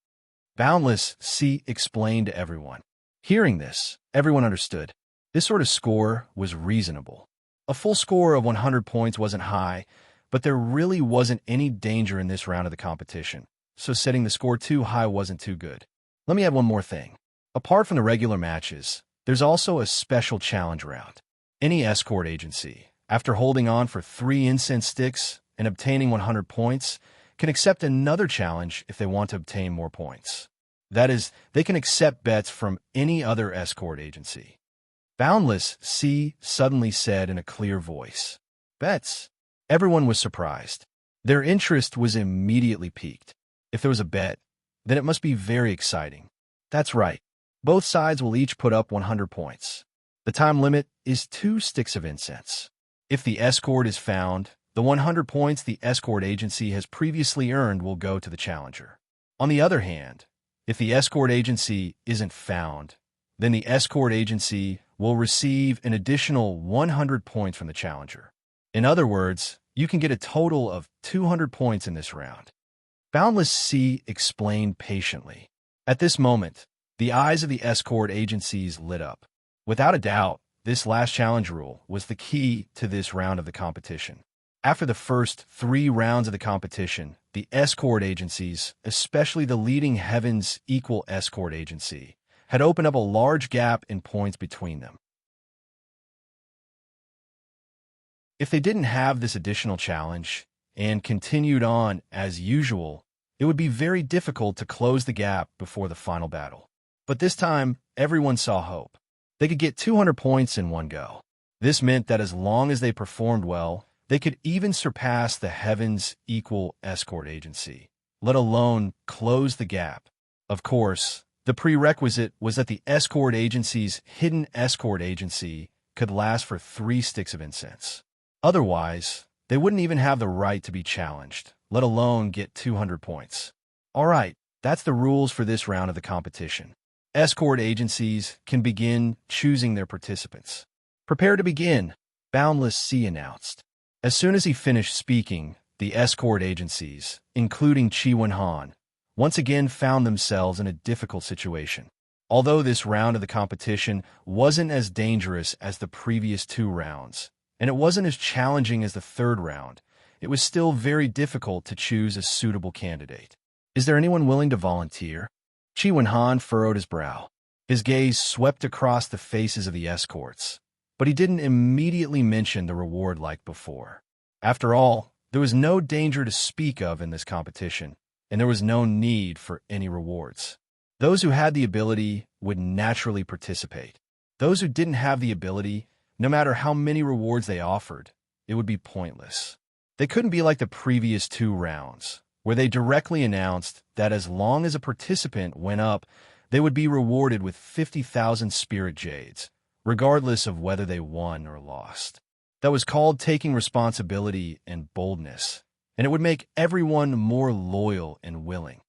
Boundless Sea explained to everyone. Hearing this, everyone understood. This sort of score was reasonable. A full score of 100 points wasn't high, but there really wasn't any danger in this round of the competition, so setting the score too high wasn't too good. Let me add one more thing. Apart from the regular matches, there's also a special challenge round. Any escort agency, after holding on for 3 incense sticks and obtaining 100 points, can accept another challenge if they want to obtain more points. That is, they can accept bets from any other escort agency. Boundless Sea suddenly said in a clear voice, "Bets." Everyone was surprised. Their interest was immediately piqued. If there was a bet, then it must be very exciting. That's right. Both sides will each put up 100 points. The time limit is 2 sticks of incense. If the escort is found, the 100 points the escort agency has previously earned will go to the challenger. On the other hand, if the escort agency isn't found, then the escort agency will receive an additional 100 points from the challenger. In other words, you can get a total of 200 points in this round. Boundless Sea explained patiently. At this moment, the eyes of the escort agencies lit up. Without a doubt, this last challenge rule was the key to this round of the competition. After the first 3 rounds of the competition, the escort agencies, especially the leading Heavens Equal Escort Agency, had opened up a large gap in points between them. If they didn't have this additional challenge and continued on as usual, it would be very difficult to close the gap before the final battle. But this time, everyone saw hope. They could get 200 points in one go. This meant that as long as they performed well, they could even surpass the Heavens Equal Escort Agency, let alone close the gap. Of course, the prerequisite was that the escort agency's hidden escort agency could last for 3 sticks of incense. Otherwise, they wouldn't even have the right to be challenged, let alone get 200 points. All right, that's the rules for this round of the competition. Escort agencies can begin choosing their participants. Prepare to begin, Boundless Sea announced. As soon as he finished speaking, the escort agencies, including Chi Wen-han, once again found themselves in a difficult situation. Although this round of the competition wasn't as dangerous as the previous 2 rounds, and it wasn't as challenging as the 3rd round, it was still very difficult to choose a suitable candidate. Is there anyone willing to volunteer? Chi Wen-han furrowed his brow. His gaze swept across the faces of the escorts, but he didn't immediately mention the reward like before. After all, there was no danger to speak of in this competition, and there was no need for any rewards. Those who had the ability would naturally participate. Those who didn't have the ability, no matter how many rewards they offered, it would be pointless. They couldn't be like the previous 2 rounds, where they directly announced that as long as a participant went up, they would be rewarded with 50,000 spirit jades, regardless of whether they won or lost. That was called taking responsibility and boldness, and it would make everyone more loyal and willing.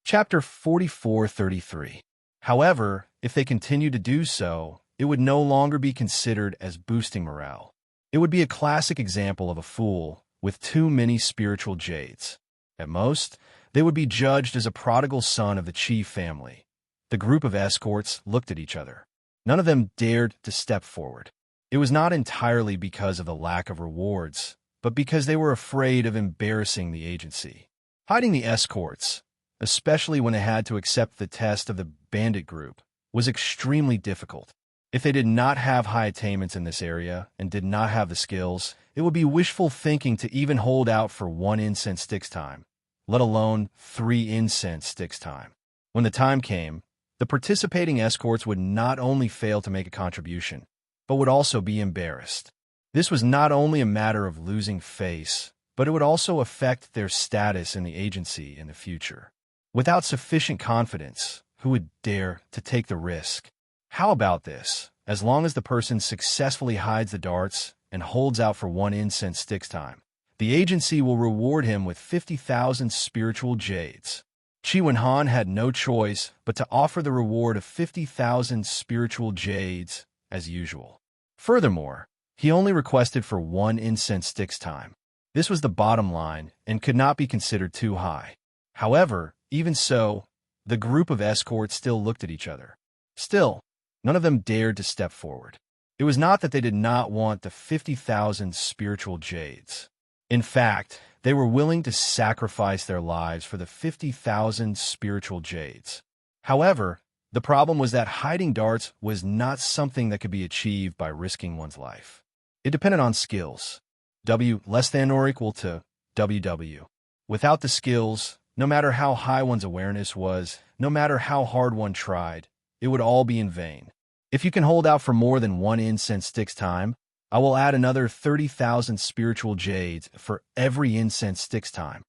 Chapter 44:33. However, if they continued to do so, it would no longer be considered as boosting morale. It would be a classic example of a fool with too many spiritual jades. At most, they would be judged as a prodigal son of the Chi family. The group of escorts looked at each other. None of them dared to step forward. It was not entirely because of the lack of rewards, but because they were afraid of embarrassing the agency. Hiding the escorts, especially when they had to accept the test of the bandit group, was extremely difficult. If they did not have high attainments in this area and did not have the skills, it would be wishful thinking to even hold out for 1 incense sticks time, let alone 3 incense sticks time. When the time came, the participating escorts would not only fail to make a contribution, but would also be embarrassed. This was not only a matter of losing face, but it would also affect their status in the agency in the future. Without sufficient confidence, who would dare to take the risk? How about this? As long as the person successfully hides the darts and holds out for 1 incense sticks time, the agency will reward him with 50,000 spiritual jades. Chi Wen-han had no choice but to offer the reward of 50,000 spiritual jades as usual. Furthermore, he only requested for 1 incense sticks time. This was the bottom line and could not be considered too high. However, even so, the group of escorts still looked at each other. Still, none of them dared to step forward. It was not that they did not want the 50,000 spiritual jades. In fact, they were willing to sacrifice their lives for the 50,000 spiritual jades. However, the problem was that hiding darts was not something that could be achieved by risking one's life. It depended on skills. W less than or equal to WW. Without the skills, no matter how high one's awareness was, no matter how hard one tried, it would all be in vain. If you can hold out for more than 1 incense sticks time, I will add another 30,000 spiritual jades for every incense sticks time.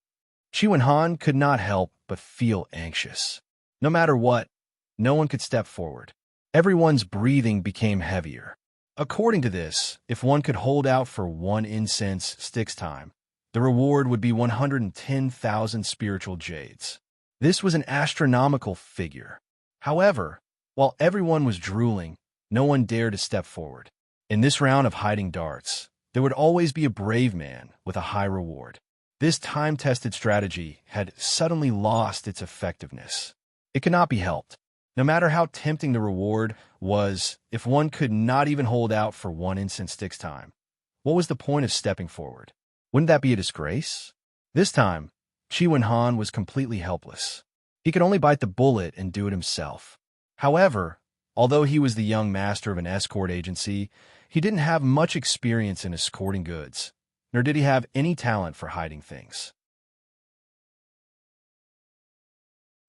Chi Wen-han could not help but feel anxious. No matter what, no one could step forward. Everyone's breathing became heavier. According to this, if one could hold out for 1 incense sticks time, the reward would be 110,000 spiritual jades. This was an astronomical figure. However, while everyone was drooling, no one dared to step forward. In this round of hiding darts, there would always be a brave man with a high reward. This time-tested strategy had suddenly lost its effectiveness. It could not be helped. No matter how tempting the reward was, if one could not even hold out for 1 incense sticks time, what was the point of stepping forward? Wouldn't that be a disgrace? This time, Chi Wen-han was completely helpless. He could only bite the bullet and do it himself. However, although he was the young master of an escort agency, he didn't have much experience in escorting goods, nor did he have any talent for hiding things.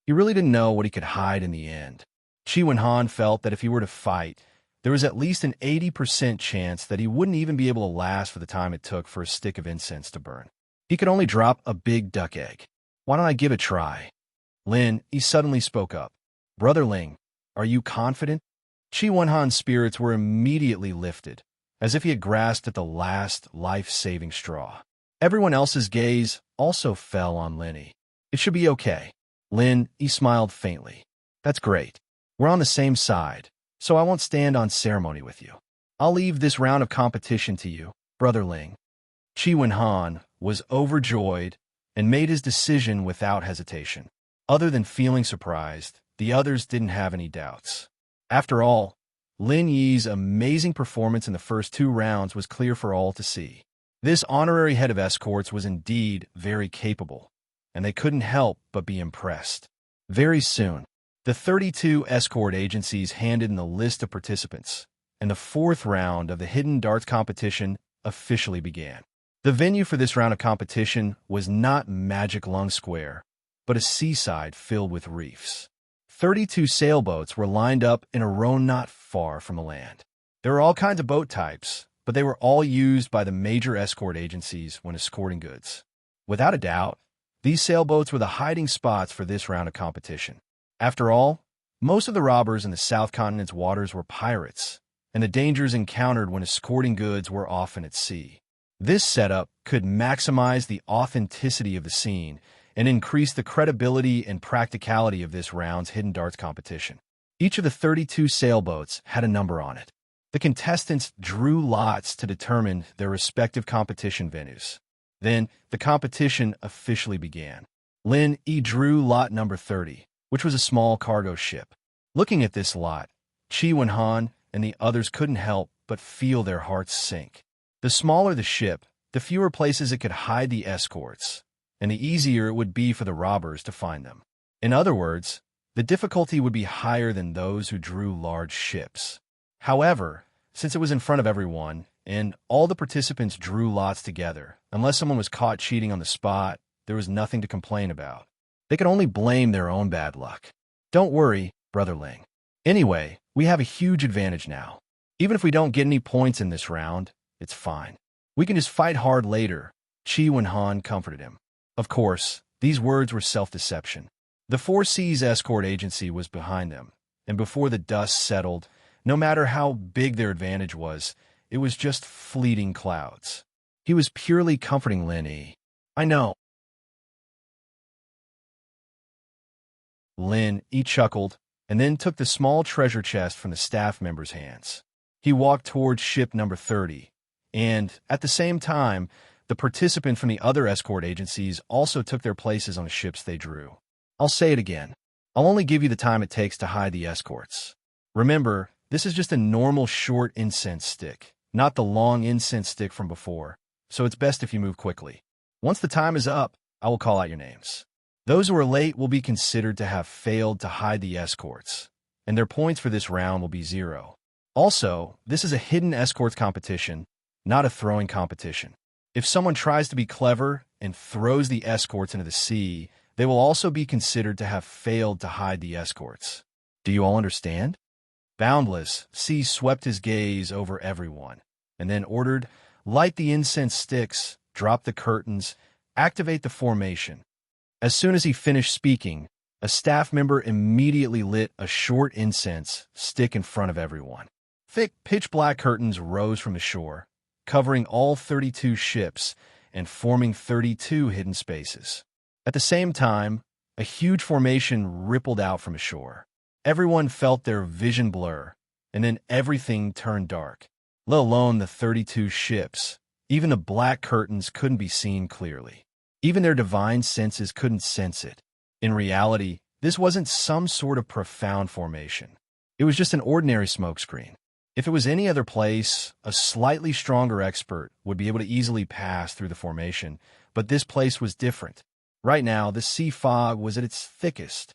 He really didn't know what he could hide in the end. Chi Wen-han felt that if he were to fight, there was at least an 80% chance that he wouldn't even be able to last for the time it took for a stick of incense to burn. He could only drop a big duck egg. Why don't I give it a try? Lin, he suddenly spoke up. Brother Ling, are you confident? Chi Wen-han's spirits were immediately lifted, as if he had grasped at the last life-saving straw. Everyone else's gaze also fell on Linny. It should be okay. Lin, he smiled faintly. That's great. We're on the same side, so I won't stand on ceremony with you. I'll leave this round of competition to you, Brother Ling. Chi Wen-han was overjoyed and made his decision without hesitation. Other than feeling surprised, the others didn't have any doubts. After all, Lin Yi's amazing performance in the first 2 rounds was clear for all to see. This honorary head of escorts was indeed very capable, and they couldn't help but be impressed. Very soon, the 32 escort agencies handed in the list of participants, and the 4th round of the hidden darts competition officially began. The venue for this round of competition was not Magic Lung Square, but a seaside filled with reefs. 32 sailboats were lined up in a row not far from the land. There were all kinds of boat types, but they were all used by the major escort agencies when escorting goods. Without a doubt, these sailboats were the hiding spots for this round of competition. After all, most of the robbers in the South Continent's waters were pirates, and the dangers encountered when escorting goods were often at sea. This setup could maximize the authenticity of the scene and increase the credibility and practicality of this round's hidden darts competition. Each of the 32 sailboats had a number on it. The contestants drew lots to determine their respective competition venues. Then, the competition officially began. Lin Yi drew lot number 30, which was a small cargo ship. Looking at this lot, Qi Wenhan and the others couldn't help but feel their hearts sink. The smaller the ship, the fewer places it could hide the escorts, and the easier it would be for the robbers to find them. In other words, the difficulty would be higher than those who drew large ships. However, since it was in front of everyone, and all the participants drew lots together, unless someone was caught cheating on the spot, there was nothing to complain about. They could only blame their own bad luck. Don't worry, Brother Ling. Anyway, we have a huge advantage now. Even if we don't get any points in this round, it's fine. We can just fight hard later, Qi Wenhan comforted him. Of course, these words were self-deception. The Four Seas escort agency was behind them, and before the dust settled, no matter how big their advantage was, it was just fleeting clouds. He was purely comforting Lin Yi. I know. Lin Yi chuckled, and then took the small treasure chest from the staff member's hands. He walked towards ship number 30, and, at the same time, the participants from the other escort agencies also took their places on the ships they drew. I'll say it again. I'll only give you the time it takes to hide the escorts. Remember, this is just a normal short incense stick, not the long incense stick from before, so it's best if you move quickly. Once the time is up, I will call out your names. Those who are late will be considered to have failed to hide the escorts, and their points for this round will be 0. Also, this is a hidden escorts competition, not a throwing competition. If someone tries to be clever and throws the escorts into the sea, they will also be considered to have failed to hide the escorts. Do you all understand? Boundless, Sea swept his gaze over everyone, and then ordered, light the incense sticks, drop the curtains, activate the formation. As soon as he finished speaking, a staff member immediately lit a short incense stick in front of everyone. Thick, pitch-black curtains rose from the shore, covering all 32 ships and forming 32 hidden spaces. At the same time, a huge formation rippled out from ashore. Everyone felt their vision blur, and then everything turned dark. Let alone the 32 ships. Even the black curtains couldn't be seen clearly. Even their divine senses couldn't sense it. In reality, this wasn't some sort of profound formation. It was just an ordinary smokescreen. If it was any other place, a slightly stronger expert would be able to easily pass through the formation, but this place was different. Right now, the sea fog was at its thickest.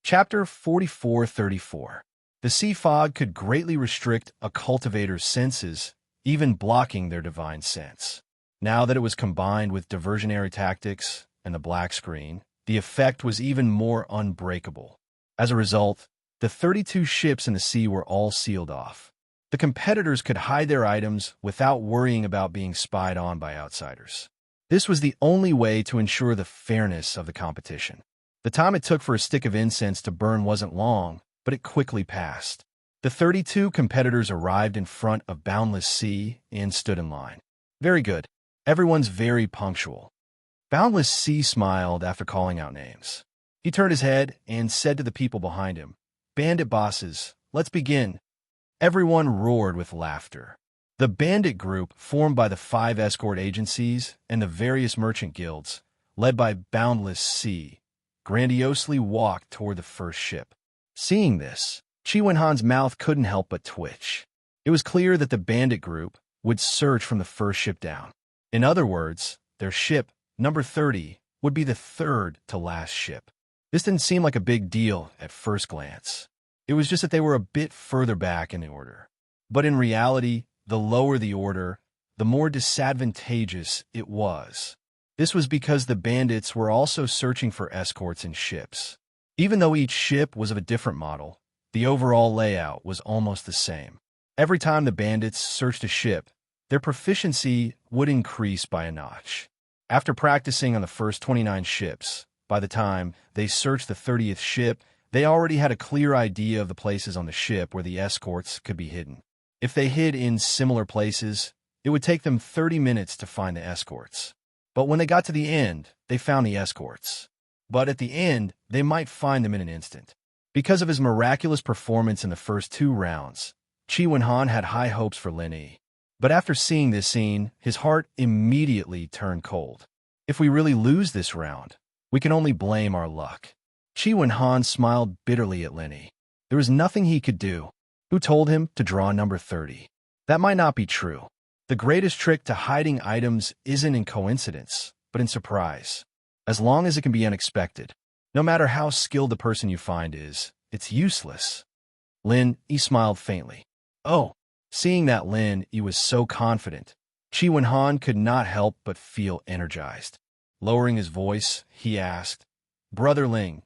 Chapter 4434. The sea fog could greatly restrict a cultivator's senses, even blocking their divine sense. Now that it was combined with diversionary tactics and the black screen, the effect was even more unbreakable. As a result, the 32 ships in the sea were all sealed off. The competitors could hide their items without worrying about being spied on by outsiders. This was the only way to ensure the fairness of the competition. The time it took for a stick of incense to burn wasn't long, but it quickly passed. The 32 competitors arrived in front of Boundless Sea and stood in line. Very good. Everyone's very punctual. Boundless Sea smiled after calling out names. He turned his head and said to the people behind him, "Bandit bosses, let's begin." Everyone roared with laughter. The bandit group, formed by the 5 escort agencies and the various merchant guilds, led by Boundless Sea, grandiosely walked toward the first ship. Seeing this, Chi Wenhan's mouth couldn't help but twitch. It was clear that the bandit group would search from the first ship down. In other words, their ship, number 30, would be the third to last ship. This didn't seem like a big deal at first glance. It was just that they were a bit further back in the order. But in reality, the lower the order, the more disadvantageous it was. This was because the bandits were also searching for escorts in ships. Even though each ship was of a different model, the overall layout was almost the same. Every time the bandits searched a ship, their proficiency would increase by a notch. After practicing on the first 29 ships, by the time they searched the 30th ship, they already had a clear idea of the places on the ship where the escorts could be hidden. If they hid in similar places, it would take them 30 minutes to find the escorts. But when they got to the end, they found the escorts. But at the end, they might find them in an instant. Because of his miraculous performance in the first 2 rounds, Chi Wenhan had high hopes for Lin Yi. But after seeing this scene, his heart immediately turned cold. If we really lose this round, we can only blame our luck. Chi Wenhan smiled bitterly at Lin Yi. There was nothing he could do. Who told him to draw number 30? That might not be true. The greatest trick to hiding items isn't in coincidence, but in surprise. As long as it can be unexpected. No matter how skilled the person you find is, it's useless. Lin Yi smiled faintly. Oh, seeing that Lin Yi was so confident, Chi Wenhan could not help but feel energized. Lowering his voice, he asked, Brother Ling,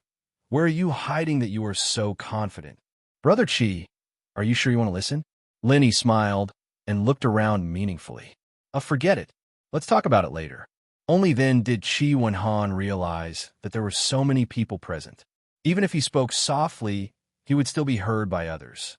where are you hiding that you are so confident? Brother Chi, are you sure you want to listen? Lin Yi smiled and looked around meaningfully. Forget it. Let's talk about it later. Only then did Chi Wenhan realize that there were so many people present. Even if he spoke softly, he would still be heard by others.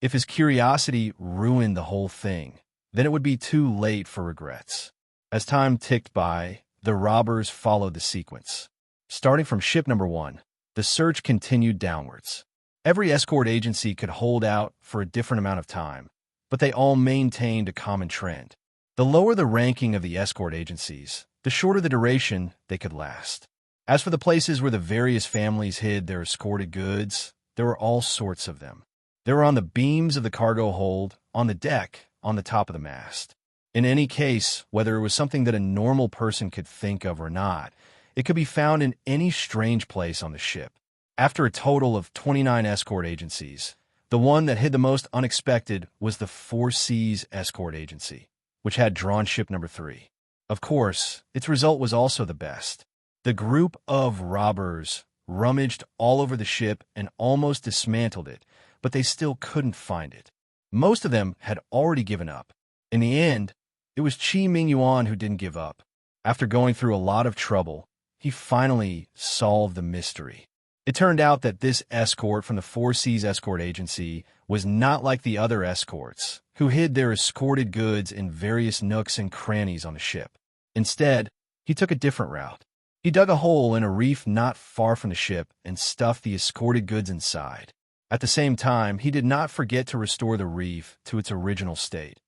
If his curiosity ruined the whole thing, then it would be too late for regrets. As time ticked by, the robbers followed the sequence. Starting from ship number 1, the search continued downwards. Every escort agency could hold out for a different amount of time, but they all maintained a common trend. The lower the ranking of the escort agencies, the shorter the duration they could last. As for the places where the various families hid their escorted goods, there were all sorts of them. They were on the beams of the cargo hold, on the deck, on the top of the mast. In any case, whether it was something that a normal person could think of or not, it could be found in any strange place on the ship. After a total of 29 escort agencies, the one that hid the most unexpected was the Four Seas Escort Agency, which had drawn ship number 3. Of course, its result was also the best. The group of robbers rummaged all over the ship and almost dismantled it, but they still couldn't find it. Most of them had already given up. In the end, it was Chi Mingyuan who didn't give up. After going through a lot of trouble, he finally solved the mystery. It turned out that this escort from the Four Seas Escort Agency was not like the other escorts, who hid their escorted goods in various nooks and crannies on the ship. Instead, he took a different route. He dug a hole in a reef not far from the ship and stuffed the escorted goods inside. At the same time, he did not forget to restore the reef to its original state.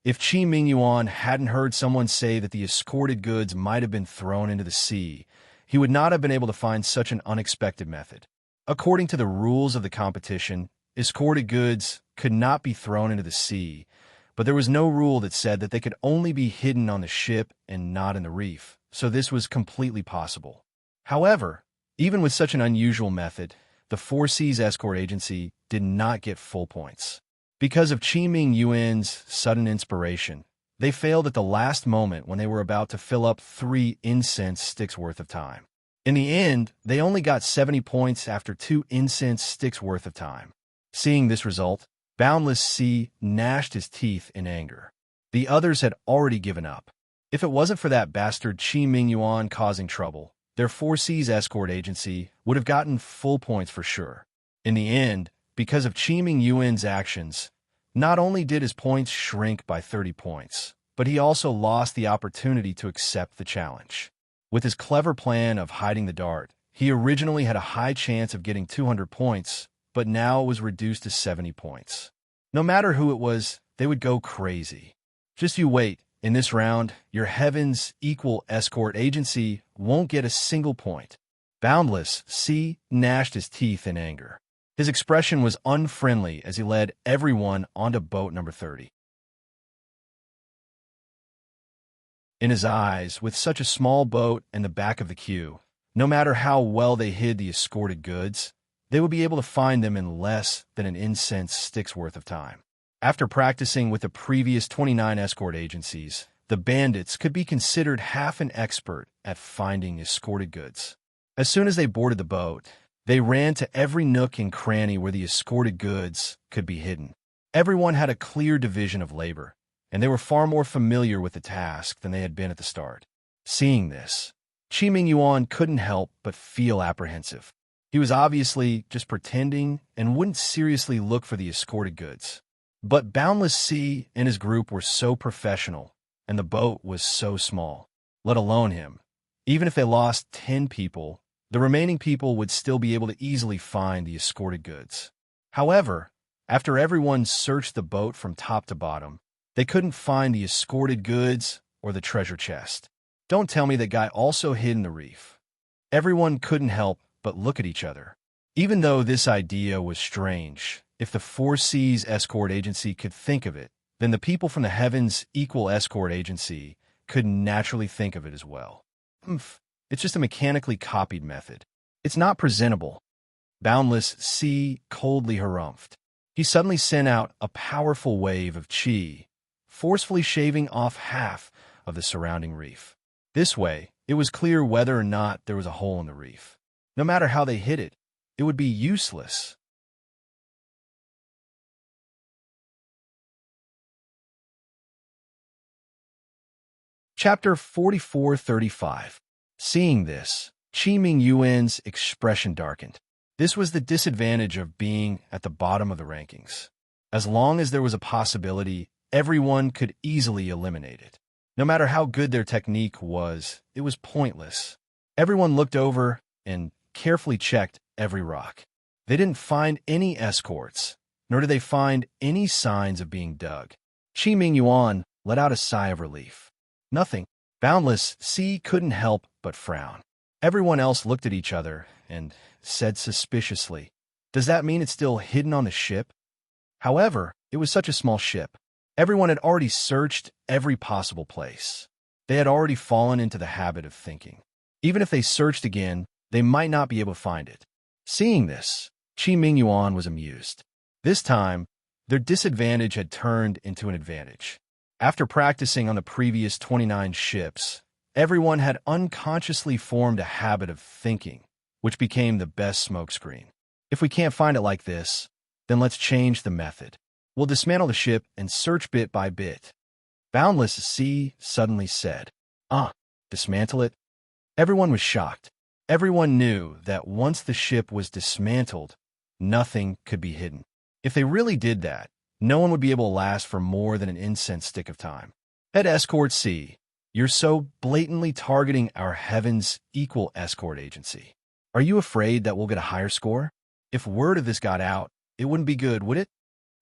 If Chi Mingyuan hadn't heard someone say that the escorted goods might have been thrown into the sea, he would not have been able to find such an unexpected method. According to the rules of the competition, escorted goods could not be thrown into the sea, but there was no rule that said that they could only be hidden on the ship and not in the reef, so this was completely possible. However, even with such an unusual method, the Four Seas Escort Agency did not get full points. Because of Chi Mingyuan's sudden inspiration, they failed at the last moment when they were about to fill up 3 incense sticks worth of time. In the end, they only got 70 points after 2 incense sticks worth of time. Seeing this result, Boundless Sea gnashed his teeth in anger. The others had already given up. If it wasn't for that bastard Chi Mingyuan causing trouble, their Four Seas Escort Agency would have gotten full points for sure. In the end, because of Chi Mingyuan's actions, not only did his points shrink by 30 points, but he also lost the opportunity to accept the challenge. With his clever plan of hiding the dart, he originally had a high chance of getting 200 points, but now it was reduced to 70 points. No matter who it was, they would go crazy. Just you wait In this round, your Heaven's equal escort agency won't get a single point. Boundless C gnashed his teeth in anger. His expression was unfriendly as he led everyone onto boat number 30. In his eyes, with such a small boat in the back of the queue, no matter how well they hid the escorted goods, they would be able to find them in less than an incense stick's worth of time. After practicing with the previous 29 escort agencies, the bandits could be considered half an expert at finding escorted goods. As soon as they boarded the boat, they ran to every nook and cranny where the escorted goods could be hidden. Everyone had a clear division of labor, and they were far more familiar with the task than they had been at the start. Seeing this, Qi Mingyuan couldn't help but feel apprehensive. He was obviously just pretending and wouldn't seriously look for the escorted goods. But Boundless C and his group were so professional, and the boat was so small, let alone him. Even if they lost 10 people, the remaining people would still be able to easily find the escorted goods. However, after everyone searched the boat from top to bottom, they couldn't find the escorted goods or the treasure chest. Don't tell me that guy also hid in the reef. Everyone couldn't help but look at each other. Even though this idea was strange, if the Four Seas Escort Agency could think of it, then the people from the Heavens Equal Escort Agency could naturally think of it as well. It's just a mechanically copied method. It's not presentable. Boundless C coldly harumphed. He suddenly sent out a powerful wave of chi, forcefully shaving off half of the surrounding reef. This way, it was clear whether or not there was a hole in the reef. No matter how they hid it, it would be useless. Chapter 4435. Seeing this, Qi Mingyuan's expression darkened. This was the disadvantage of being at the bottom of the rankings. As long as there was a possibility, everyone could easily eliminate it. No matter how good their technique was, it was pointless. Everyone looked over and carefully checked every rock. They didn't find any escorts, nor did they find any signs of being dug. Qi Mingyuan let out a sigh of relief. Nothing. Boundless C couldn't help but frown. Everyone else looked at each other and said suspiciously, "Does that mean it's still hidden on the ship?" However, it was such a small ship. Everyone had already searched every possible place. They had already fallen into the habit of thinking. Even if they searched again, they might not be able to find it. Seeing this, Qi Mingyuan was amused. This time, their disadvantage had turned into an advantage. After practicing on the previous 29 ships, everyone had unconsciously formed a habit of thinking, which became the best smokescreen. If we can't find it like this, then let's change the method. We'll dismantle the ship and search bit by bit. Boundless C suddenly said, dismantle it? Everyone was shocked. Everyone knew that once the ship was dismantled, nothing could be hidden. If they really did that, no one would be able to last for more than an incense stick of time. Head Escort C, you're so blatantly targeting our Heaven's Equal Escort Agency. Are you afraid that we'll get a higher score? If word of this got out, it wouldn't be good, would it?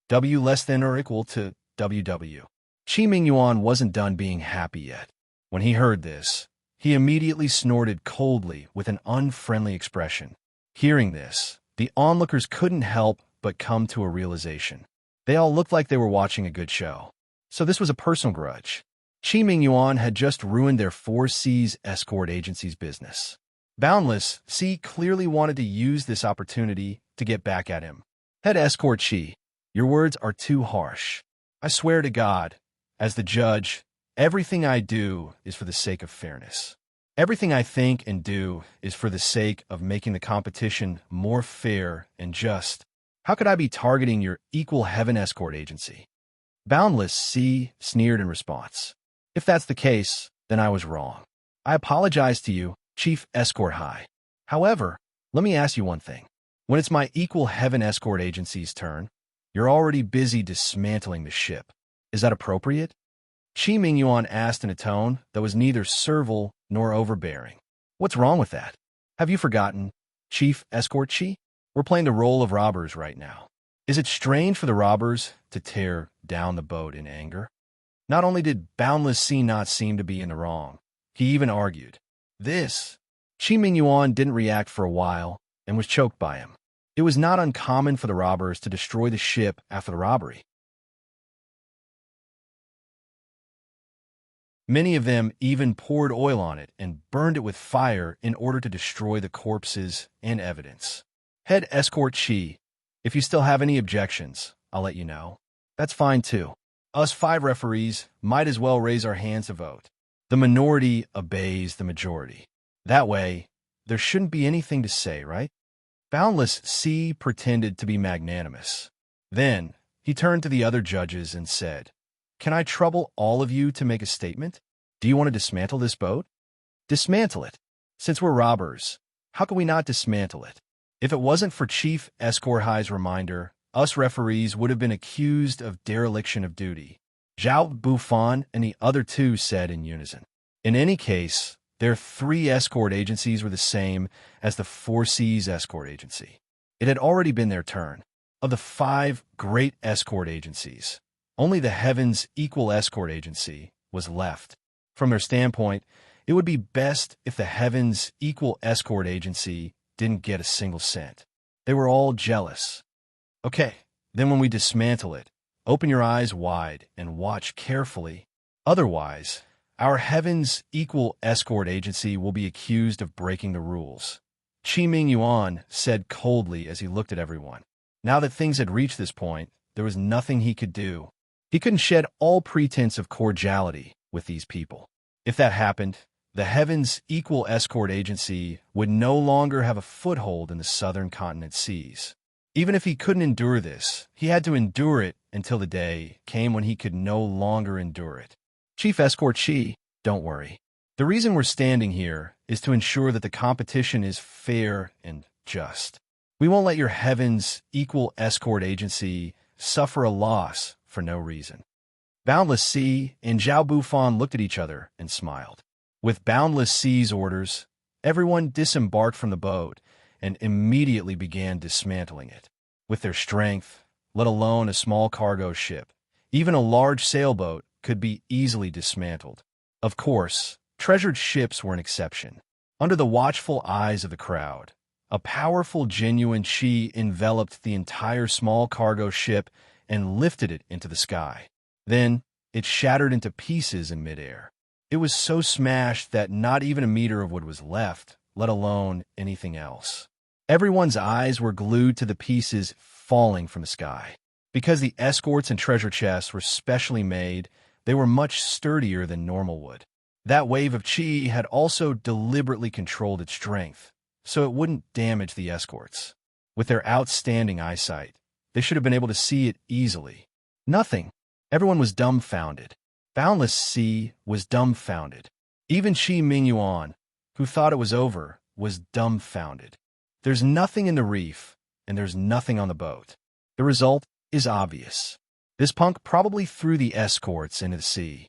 W less than or equal to WW. Qi Mingyuan wasn't done being happy yet. When he heard this, he immediately snorted coldly with an unfriendly expression. Hearing this, the onlookers couldn't help but come to a realization. They all looked like they were watching a good show. So this was a personal grudge. Qi Mingyuan had just ruined their Four Seas Escort Agency's business. Boundless C clearly wanted to use this opportunity to get back at him. Head Escort Qi, your words are too harsh. I swear to God, as the judge, everything I do is for the sake of fairness. Everything I think and do is for the sake of making the competition more fair and just. How could I be targeting your Equal Heaven Escort Agency? Boundless C sneered in response. If that's the case, then I was wrong. I apologize to you, Chief Escort High. However, let me ask you one thing. When it's my Equal Heaven Escort Agency's turn, you're already busy dismantling the ship. Is that appropriate? Qi Mingyuan asked in a tone that was neither servile nor overbearing. What's wrong with that? Have you forgotten, Chief Escort Qi? We're playing the role of robbers right now. Is it strange for the robbers to tear down the boat in anger? Not only did Boundless Sea not seem to be in the wrong, he even argued. This, Chi Mingyuan didn't react for a while and was choked by him. It was not uncommon for the robbers to destroy the ship after the robbery. Many of them even poured oil on it and burned it with fire in order to destroy the corpses and evidence. Head Escort Chi, if you still have any objections, I'll let you know. That's fine too. Us 5 referees might as well raise our hands to vote. The minority obeys the majority. That way, there shouldn't be anything to say, right? Boundless Sea pretended to be magnanimous. Then, he turned to the other judges and said, "Can I trouble all of you to make a statement? Do you want to dismantle this boat?" Dismantle it. Since we're robbers, how can we not dismantle it? If it wasn't for Chief Escort High's reminder, us referees would have been accused of dereliction of duty. Zhao Bufan and the other 2 said in unison. In any case, their 3 escort agencies were the same as the 4 Seas escort agency. It had already been their turn. Of the 5 great escort agencies, only the Heavens Equal Escort Agency was left. From their standpoint, it would be best if the Heavens Equal Escort Agency didn't get a single cent. They were all jealous. Okay, then when we dismantle it, open your eyes wide and watch carefully. Otherwise, our Heavens Equal Escort Agency will be accused of breaking the rules. Chi Mingyuan said coldly as he looked at everyone. Now that things had reached this point, there was nothing he could do. He couldn't shed all pretense of cordiality with these people. If that happened, the Heavens Equal Escort Agency would no longer have a foothold in the southern continent seas. Even if he couldn't endure this, he had to endure it until the day came when he could no longer endure it. Chief Escort Chi, don't worry. The reason we're standing here is to ensure that the competition is fair and just. We won't let your Heavens Equal Escort Agency suffer a loss for no reason. Boundless Sea and Zhao Bufan looked at each other and smiled. With Boundless Sea's orders, everyone disembarked from the boat and immediately began dismantling it. With their strength, let alone a small cargo ship, even a large sailboat could be easily dismantled. Of course, treasured ships were an exception. Under the watchful eyes of the crowd, a powerful genuine chi enveloped the entire small cargo ship and lifted it into the sky. Then, it shattered into pieces in midair. It was so smashed that not even a meter of wood was left, let alone anything else. Everyone's eyes were glued to the pieces falling from the sky. Because the escorts and treasure chests were specially made, they were much sturdier than normal wood. That wave of chi had also deliberately controlled its strength, so it wouldn't damage the escorts. With their outstanding eyesight, they should have been able to see it easily. Nothing. Everyone was dumbfounded. Boundless Sea was dumbfounded. Even Chi Mingyuan, who thought it was over, was dumbfounded. There's nothing in the reef, and there's nothing on the boat. The result is obvious. This punk probably threw the escorts into the sea.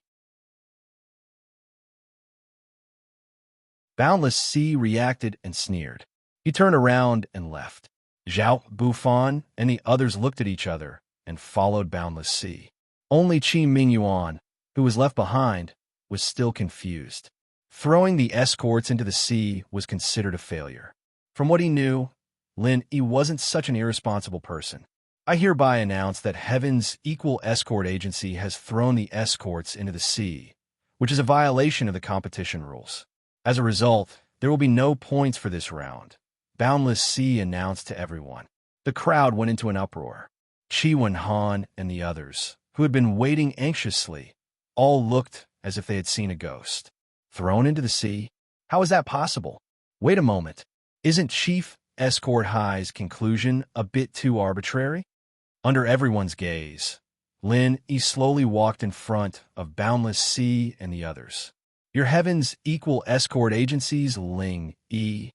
Boundless Sea reacted and sneered. He turned around and left. Zhao Bufan and the others looked at each other and followed Boundless Sea. Only Chi Mingyuan, who was left behind, was still confused. Throwing the escorts into the sea was considered a failure. From what he knew, Lin Yi wasn't such an irresponsible person. I hereby announce that Heaven's Equal Escort Agency has thrown the escorts into the sea, which is a violation of the competition rules. As a result, there will be no points for this round, Boundless Sea announced to everyone. The crowd went into an uproar. Chi Wen-han and the others, who had been waiting anxiously, all looked as if they had seen a ghost. Thrown into the sea? How is that possible? Wait a moment. Isn't Chief Escort High's conclusion a bit too arbitrary? Under everyone's gaze, Lin Yi slowly walked in front of Boundless Sea and the others. Your Heaven's Equal Escort Agencies, Ling Yi.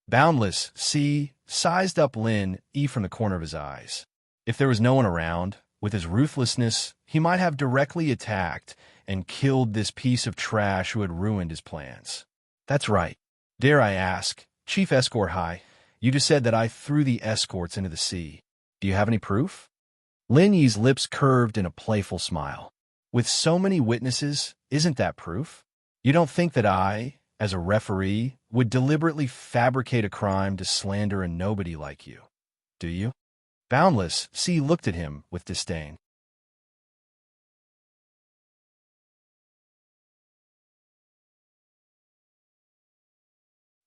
Boundless Sea sized up Lin Yi from the corner of his eyes. If there was no one around, with his ruthlessness, he might have directly attacked and killed this piece of trash who had ruined his plans. That's right. Dare I ask, Chief Escort High, you just said that I threw the escorts into the sea. Do you have any proof? Lin Yi's lips curved in a playful smile. With so many witnesses, isn't that proof? You don't think that I, as a referee, would deliberately fabricate a crime to slander a nobody like you, do you? Boundless C looked at him with disdain.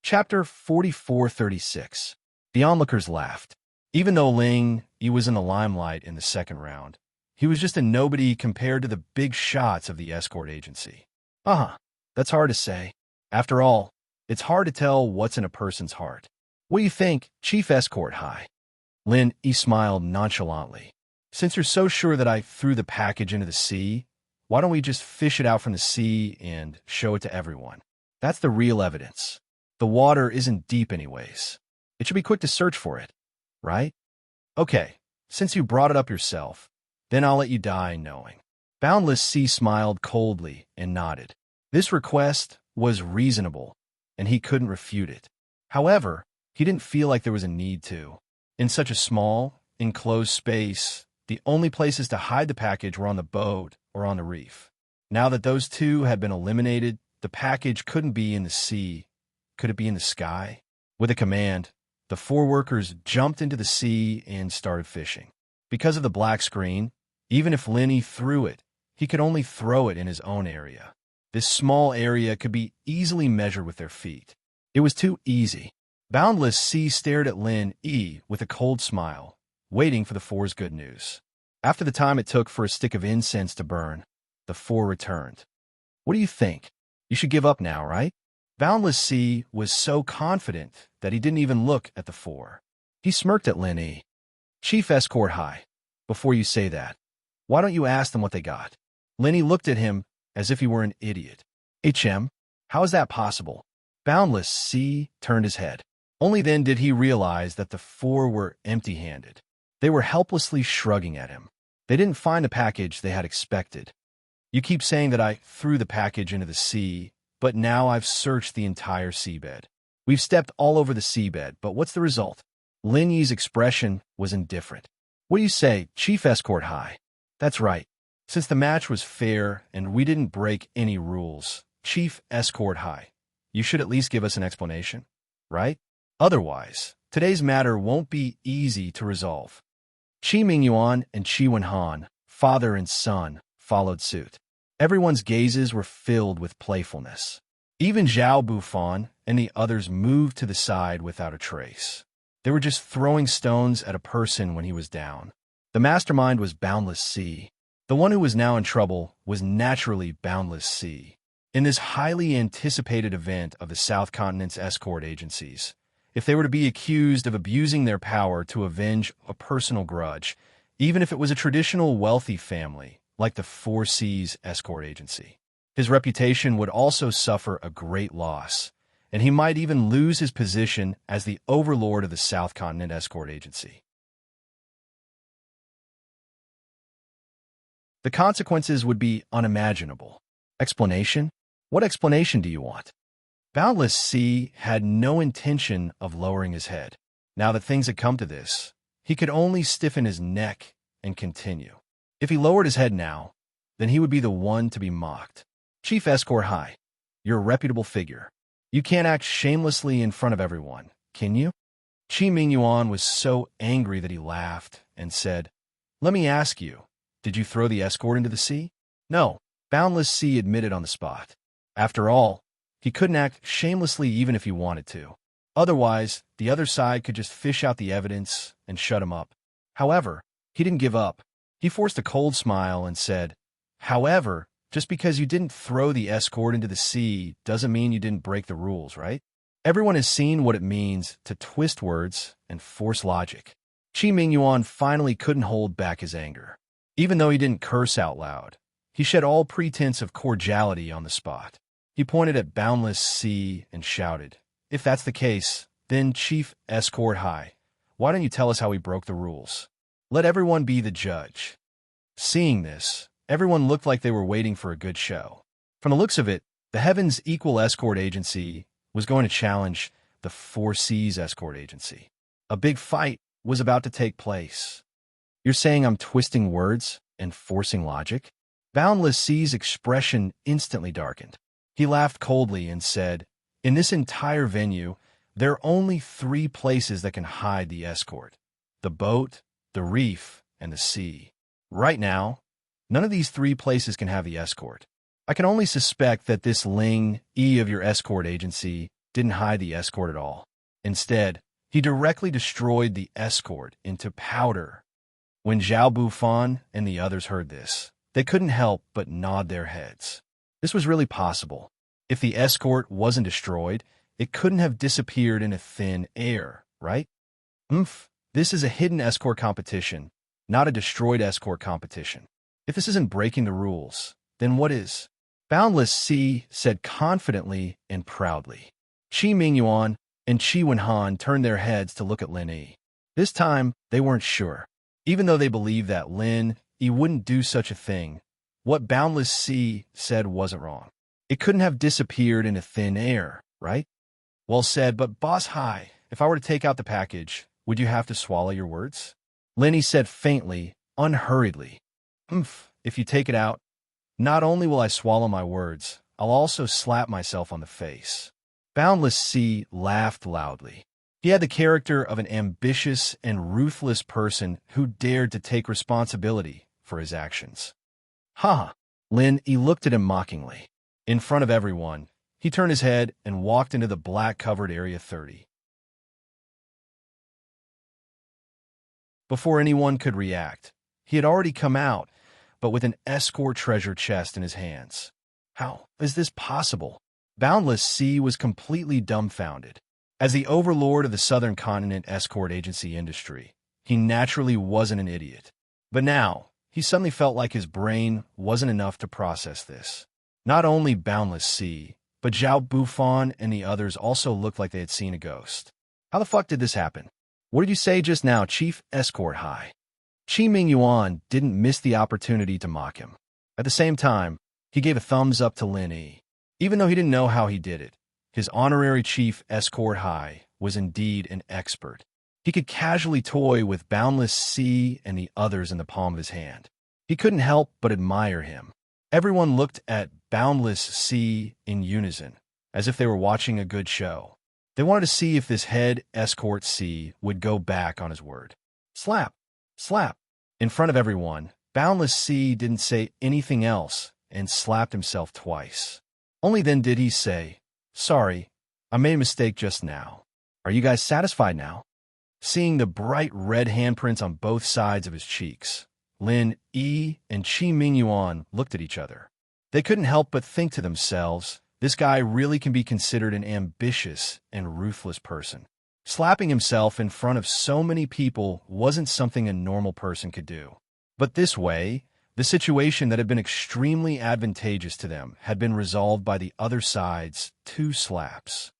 Chapter 4436. The onlookers laughed. Even though Ling Yi was in the limelight in the second round, he was just a nobody compared to the big shots of the escort agency. That's hard to say. After all, it's hard to tell what's in a person's heart. What do you think, Chief Escort High? Lin Yi smiled nonchalantly. Since you're so sure that I threw the package into the sea, why don't we just fish it out from the sea and show it to everyone? That's the real evidence. The water isn't deep anyways. It should be quick to search for it, right? Okay, since you brought it up yourself, then I'll let you die knowing. Boundless C smiled coldly and nodded. This request was reasonable, and he couldn't refute it. However, he didn't feel like there was a need to. In such a small, enclosed space, the only places to hide the package were on the boat or on the reef. Now that those two had been eliminated, the package couldn't be in the sea. Could it be in the sky? With a command, the four workers jumped into the sea and started fishing. Because of the black screen, even if Lin Yi threw it, he could only throw it in his own area. This small area could be easily measured with their feet. It was too easy. Boundless C stared at Lin Yi with a cold smile, waiting for the four's good news. After the time it took for a stick of incense to burn, the four returned. What do you think? You should give up now, right? Boundless C was so confident that he didn't even look at the four. He smirked at Lin Yi. Chief Escort High, before you say that, why don't you ask them what they got? Lin Yi looked at him as if he were an idiot. How is that possible? Boundless C turned his head. Only then did he realize that the four were empty-handed. They were helplessly shrugging at him. They didn't find the package they had expected. You keep saying that I threw the package into the sea, but now I've searched the entire seabed. We've stepped all over the seabed, but what's the result? Lin Yi's expression was indifferent. What do you say, Chief Escort High? That's right. Since the match was fair and we didn't break any rules, Chief Escort High, you should at least give us an explanation, right? Otherwise, today's matter won't be easy to resolve. Qi Mingyuan and Qi Wenhan, father and son, followed suit. Everyone's gazes were filled with playfulness. Even Zhao Bufan and the others moved to the side without a trace. They were just throwing stones at a person when he was down. The mastermind was Boundless C. The one who was now in trouble was naturally Boundless C. In this highly anticipated event of the South Continent's escort agencies, if they were to be accused of abusing their power to avenge a personal grudge, even if it was a traditional wealthy family, like the Four Seas escort agency, his reputation would also suffer a great loss, and he might even lose his position as the overlord of the South Continent escort agency. The consequences would be unimaginable. Explanation? What explanation do you want? Boundless C had no intention of lowering his head. Now that things had come to this, he could only stiffen his neck and continue. If he lowered his head now, then he would be the one to be mocked. Chief Escort High, you're a reputable figure. You can't act shamelessly in front of everyone, can you? Qi Mingyuan was so angry that he laughed and said, Let me ask you, did you throw the escort into the sea? No, Boundless C admitted on the spot. After all, he couldn't act shamelessly even if he wanted to. Otherwise, the other side could just fish out the evidence and shut him up. However, he didn't give up. He forced a cold smile and said, However, just because you didn't throw the escort into the sea doesn't mean you didn't break the rules, right? Everyone has seen what it means to twist words and force logic. Qi Mingyuan finally couldn't hold back his anger. Even though he didn't curse out loud, he shed all pretense of cordiality on the spot. He pointed at Boundless C and shouted, If that's the case, then Chief Escort High, why don't you tell us how we broke the rules? Let everyone be the judge. Seeing this, everyone looked like they were waiting for a good show. From the looks of it, the Heaven's Equal Escort Agency was going to challenge the Four Seas Escort Agency. A big fight was about to take place. You're saying I'm twisting words and forcing logic? Boundless C's expression instantly darkened. He laughed coldly and said, "In this entire venue, there are only 3 places that can hide the escort: the boat, the reef, and the sea. Right now, none of these 3 places can have the escort. I can only suspect that this Ling E of your escort agency didn't hide the escort at all. Instead, he directly destroyed the escort into powder." When Zhao Bufan and the others heard this, they couldn't help but nod their heads. This was really possible. If the escort wasn't destroyed, it couldn't have disappeared into thin air, right? This is a hidden escort competition, not a destroyed escort competition. If this isn't breaking the rules, then what is? Boundless C said confidently and proudly. Qi Mingyuan and Qi Wenhan turned their heads to look at Lin Yi. This time, they weren't sure. Even though they believed that Lin Yi wouldn't do such a thing, what Boundless C said wasn't wrong. It couldn't have disappeared into thin air, right? Well said, but Boss Hai, if I were to take out the package, would you have to swallow your words? Lin Yi said faintly, unhurriedly. If you take it out, not only will I swallow my words, I'll also slap myself on the face. Boundless C laughed loudly. He had the character of an ambitious and ruthless person who dared to take responsibility for his actions. Ha! Lin Yi looked at him mockingly. In front of everyone, he turned his head and walked into the black-covered Area 30. Before anyone could react, he had already come out, but with an escort treasure chest in his hands. How is this possible? Boundless C was completely dumbfounded. As the overlord of the Southern Continent escort agency industry, he naturally wasn't an idiot. But now, he suddenly felt like his brain wasn't enough to process this. Not only Boundless C, but Zhao Bufan and the others also looked like they had seen a ghost. How the fuck did this happen? What did you say just now, Chief Escort High? Qi Mingyuan didn't miss the opportunity to mock him. At the same time, he gave a thumbs up to Lin Yi. Even though he didn't know how he did it, his honorary Chief Escort High was indeed an expert. He could casually toy with Boundless C and the others in the palm of his hand. He couldn't help but admire him. Everyone looked at Boundless C in unison, as if they were watching a good show. They wanted to see if this head Escort C would go back on his word. Slap! Slap! In front of everyone, Boundless C didn't say anything else and slapped himself twice. Only then did he say, "Sorry, I made a mistake just now. Are you guys satisfied now?" Seeing the bright red handprints on both sides of his cheeks, Lin Yi and Qi Mingyuan looked at each other. They couldn't help but think to themselves, this guy really can be considered an ambitious and ruthless person. Slapping himself in front of so many people wasn't something a normal person could do. But this way, the situation that had been extremely advantageous to them had been resolved by the other side's 2 slaps.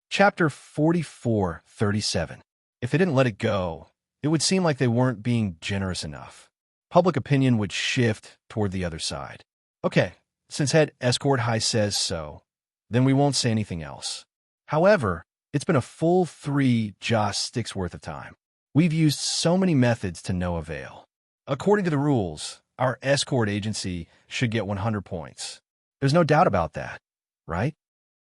Chapter 44:37. If they didn't let it go, it would seem like they weren't being generous enough. Public opinion would shift toward the other side. Okay, since head Escort High says so, then we won't say anything else. However, it's been a full 3 joss sticks worth of time. We've used so many methods to no avail. According to the rules, our escort agency should get 100 points. There's no doubt about that, right?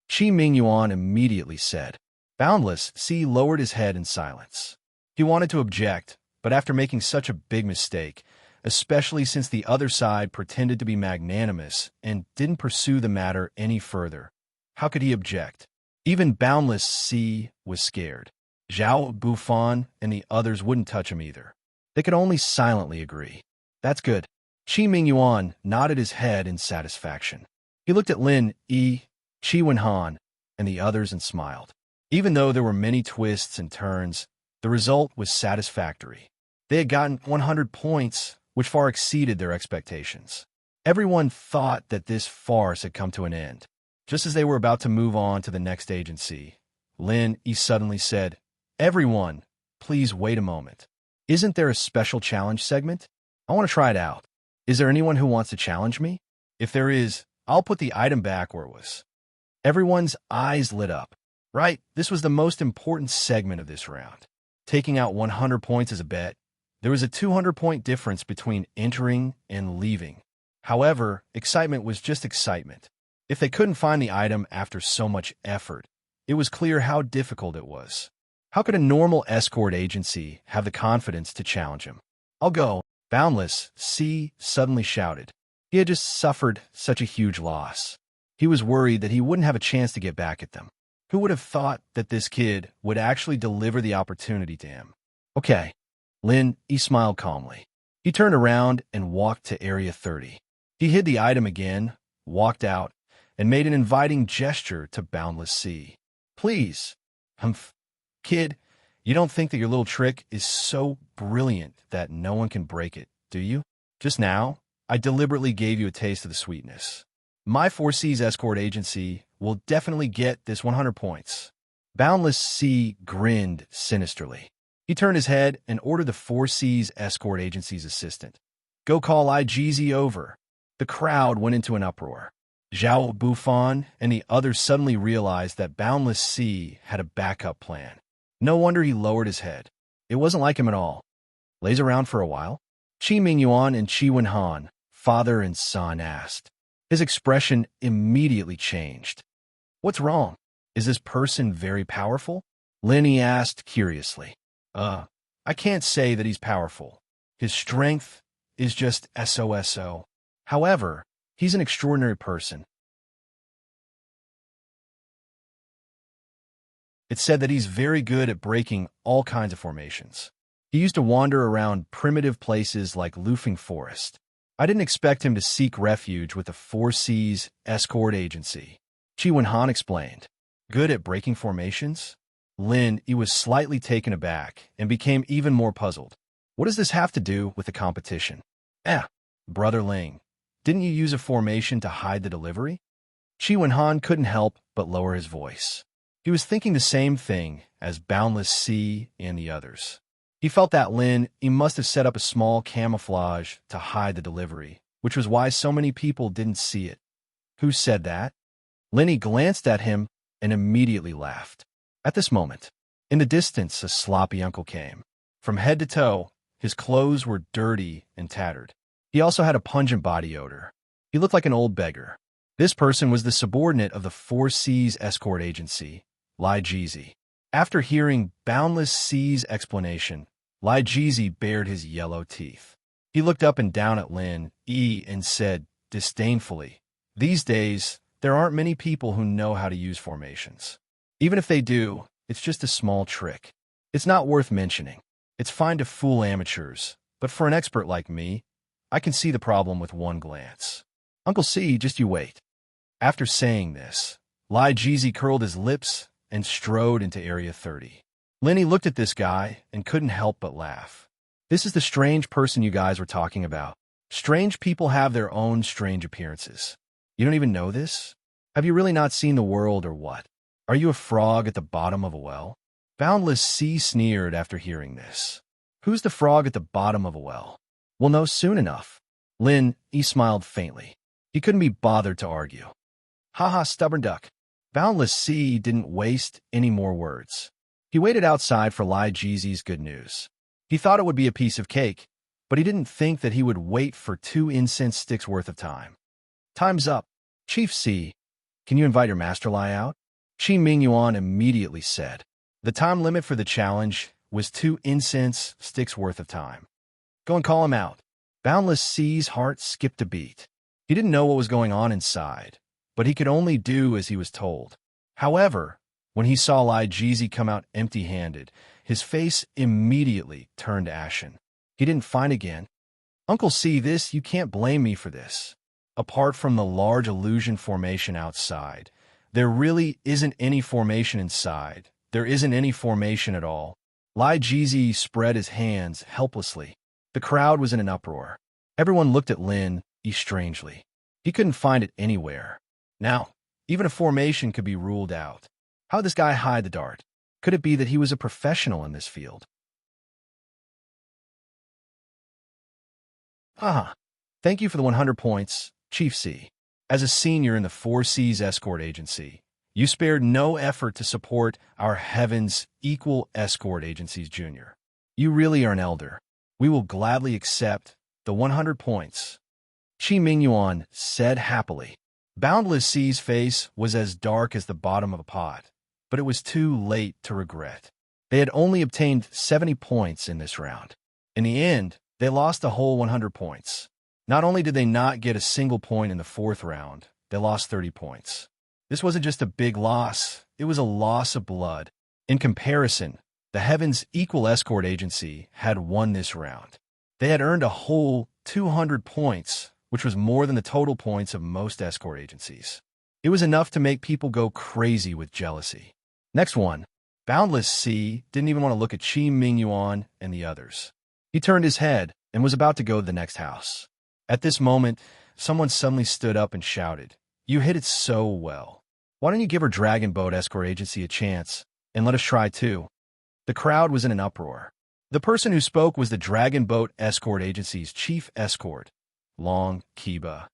Qi Mingyuan immediately said. Boundless C lowered his head in silence. He wanted to object, but after making such a big mistake, especially since the other side pretended to be magnanimous and didn't pursue the matter any further, how could he object? Even Boundless C was scared. Zhao Bufan and the others wouldn't touch him either. They could only silently agree. That's good. Qi Mingyuan nodded his head in satisfaction. He looked at Lin Yi, Qi Wenhan, and the others and smiled. Even though there were many twists and turns, the result was satisfactory. They had gotten 100 points, which far exceeded their expectations. Everyone thought that this farce had come to an end. Just as they were about to move on to the next agency, Lin Yi suddenly said, "Everyone, please wait a moment. Isn't there a special challenge segment? I want to try it out. Is there anyone who wants to challenge me? If there is, I'll put the item back where it was." Everyone's eyes lit up. Right, this was the most important segment of this round. Taking out 100 points as a bet, there was a 200-point difference between entering and leaving. However, excitement was just excitement. If they couldn't find the item after so much effort, it was clear how difficult it was. How could a normal escort agency have the confidence to challenge him? "I'll go." Boundless C suddenly shouted. He had just suffered such a huge loss. He was worried that he wouldn't have a chance to get back at them. Who would have thought that this kid would actually deliver the opportunity to him? "Okay." He smiled calmly. He turned around and walked to Area 30. He hid the item again, walked out, and made an inviting gesture to Boundless C. "Please." "Humph. Kid, you don't think that your little trick is so brilliant that no one can break it, do you? Just now, I deliberately gave you a taste of the sweetness. My 4C's escort agency will definitely get this 100 points." Boundless C grinned sinisterly. He turned his head and ordered the 4C's escort agency's assistant, "Go call IGZ over." The crowd went into an uproar. Zhao Buffon and the others suddenly realized that Boundless C had a backup plan. No wonder he lowered his head. It wasn't like him at all. "Lays around for a while?" Qi Mingyuan and Qi Wenhan, father and son, asked. His expression immediately changed. "What's wrong? Is this person very powerful?" Lenny asked curiously. I can't say that he's powerful. His strength is just SOSO. However, he's an extraordinary person." It's said that he's very good at breaking all kinds of formations. He used to wander around primitive places like Lufing Forest. I didn't expect him to seek refuge with the 4C's escort agency. Qi Wenhan explained. "Good at breaking formations?" He was slightly taken aback and became even more puzzled. "What does this have to do with the competition?" Brother Ling, didn't you use a formation to hide the delivery?" Qi Wenhan couldn't help but lower his voice. He was thinking the same thing as Boundless C and the others. He felt that he must have set up a small camouflage to hide the delivery, which was why so many people didn't see it. "Who said that?" Lenny glanced at him and immediately laughed. At this moment, in the distance, a sloppy uncle came. From head to toe, his clothes were dirty and tattered. He also had a pungent body odor. He looked like an old beggar. This person was the subordinate of the 4C's escort agency, Lai Jizi. After hearing Boundless C's explanation, Lai Jizi bared his yellow teeth. He looked up and down at and said disdainfully, "These days, there aren't many people who know how to use formations. Even if they do, it's just a small trick. It's not worth mentioning. It's fine to fool amateurs, but for an expert like me, I can see the problem with one glance." "Uncle C, just you wait." After saying this, Lai Jizi curled his lips and strode into Area 30. Lenny looked at this guy and couldn't help but laugh. This is the strange person you guys were talking about. Strange people have their own strange appearances. You don't even know this? Have you really not seen the world or what? Are you a frog at the bottom of a well? Boundless C sneered after hearing this. Who's the frog at the bottom of a well? We'll know soon enough. He smiled faintly. He couldn't be bothered to argue. Haha, stubborn duck. Boundless C didn't waste any more words. He waited outside for Lai Jizi's good news. He thought it would be a piece of cake, but he didn't think that he would wait for 2 incense sticks worth of time. "Time's up. Chief C, can you invite your Master Lai out?" Qi Mingyuan immediately said. The time limit for the challenge was 2 incense sticks worth of time. "Go and call him out." Boundless C's heart skipped a beat. He didn't know what was going on inside, but he could only do as he was told. However, when he saw Lai Jizi come out empty-handed, his face immediately turned ashen. He didn't find again. "Uncle C, you can't blame me for this. Apart from the large illusion formation outside, there really isn't any formation inside. There isn't any formation at all." Lai Jizi spread his hands helplessly. The crowd was in an uproar. Everyone looked at strangely. He couldn't find it anywhere. Now, even a formation could be ruled out. How did this guy hide the dart? Could it be that he was a professional in this field? Thank you for the 100 points, Chief C. As a senior in the 4C's escort agency, You spared no effort to support our Heaven's Equal Escort Agencies, Junior. You really are an elder. We will gladly accept the 100 points, Chi Mingyuan said happily. Boundless Sea's face was as dark as the bottom of a pot, but it was too late to regret. They had only obtained 70 points in this round. In the end, they lost a whole 100 points. Not only did they not get a single point in the fourth round, they lost 30 points. This wasn't just a big loss, it was a loss of blood. In comparison, the Heaven's Equal Escort Agency had won this round. They had earned a whole 200 points, which was more than the total points of most escort agencies. It was enough to make people go crazy with jealousy. Next one. Boundless Sea didn't even want to look at Chi Mingyuan and the others. He turned his head and was about to go to the next house. At this moment, someone suddenly stood up and shouted, "You hit it so well. Why don't you give our Dragon Boat Escort Agency a chance and let us try too?" The crowd was in an uproar. The person who spoke was the Dragon Boat Escort Agency's chief escort, Long Kiba.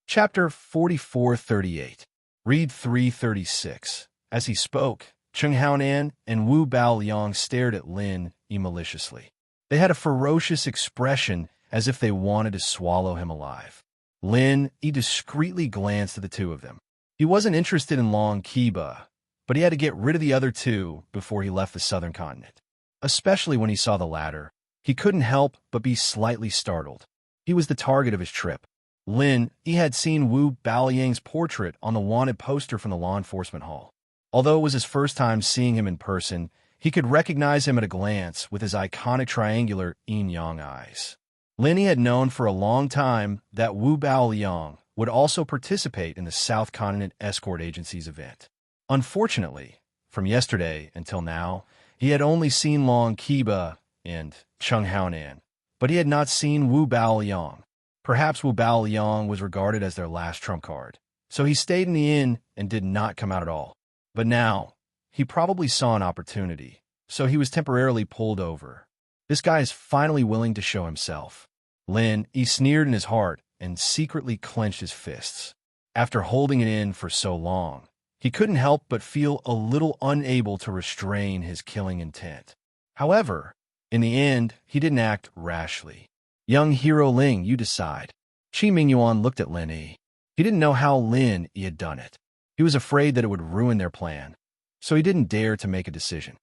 Chapter 4438. Read 336. As he spoke, Cheng Haonan and Wu Baoliang stared at Lin maliciously. They had a ferocious expression as if they wanted to swallow him alive. Lin discreetly glanced at the two of them. He wasn't interested in Long Kiba, but he had to get rid of the other two before he left the southern continent. Especially when he saw the latter, he couldn't help but be slightly startled. He was the target of his trip. Lin had seen Wu Baoliang's portrait on the wanted poster from the law enforcement hall. Although it was his first time seeing him in person, he could recognize him at a glance with his iconic triangular yin-yang eyes. Lin had known for a long time that Wu Baoliang would also participate in the South Continent Escort Agency's event. Unfortunately, from yesterday until now, he had only seen Long Kiba and Cheng Haonan, but he had not seen Wu Baoliang. Perhaps Wu Baoliang was regarded as their last trump card, so he stayed in the inn and did not come out at all. But now, he probably saw an opportunity, so he was temporarily pulled over. This guy is finally willing to show himself. Lin sneered in his heart and secretly clenched his fists. After holding it in for so long, he couldn't help but feel a little unable to restrain his killing intent. However, in the end, he didn't act rashly. Young Hero Ling, you decide. Chi Mingyuan looked at Lin Yi. He didn't know how Lin Yi had done it. He was afraid that it would ruin their plan, so he didn't dare to make a decision.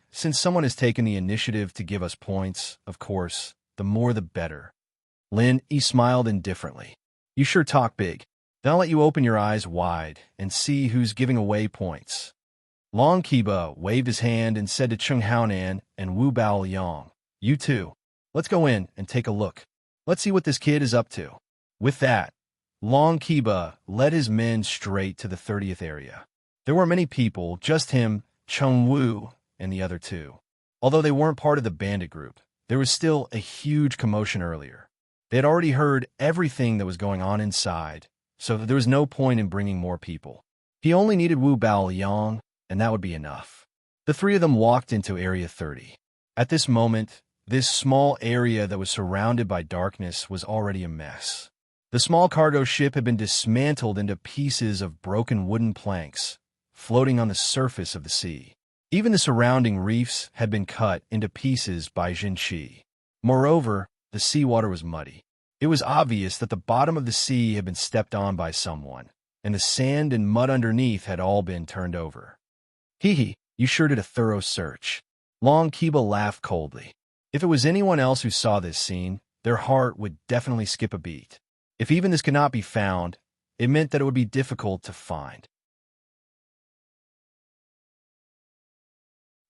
Since someone has taken the initiative to give us points, of course, the more the better. Lin Yi smiled indifferently. You sure talk big. Then I'll let you open your eyes wide and see who's giving away points. Long Kiba waved his hand and said to Cheng Haonan and Wu Baoliang, "You too. Let's go in and take a look. Let's see what this kid is up to." With that, Long Kiba led his men straight to the 30th area. There were many people, just him, Cheng Wu, and the other two. Although they weren't part of the bandit group, there was still a huge commotion earlier. They had already heard everything that was going on inside, so there was no point in bringing more people. He only needed Wu Baoliang, and that would be enough. The three of them walked into Area 30. At this moment, this small area that was surrounded by darkness was already a mess. The small cargo ship had been dismantled into pieces of broken wooden planks, floating on the surface of the sea. Even the surrounding reefs had been cut into pieces by Jinqi. Moreover, the seawater was muddy. It was obvious that the bottom of the sea had been stepped on by someone, and the sand and mud underneath had all been turned over. You sure did a thorough search. Long Kiba laughed coldly. If it was anyone else who saw this scene, their heart would definitely skip a beat. If even this could not be found, it meant that it would be difficult to find.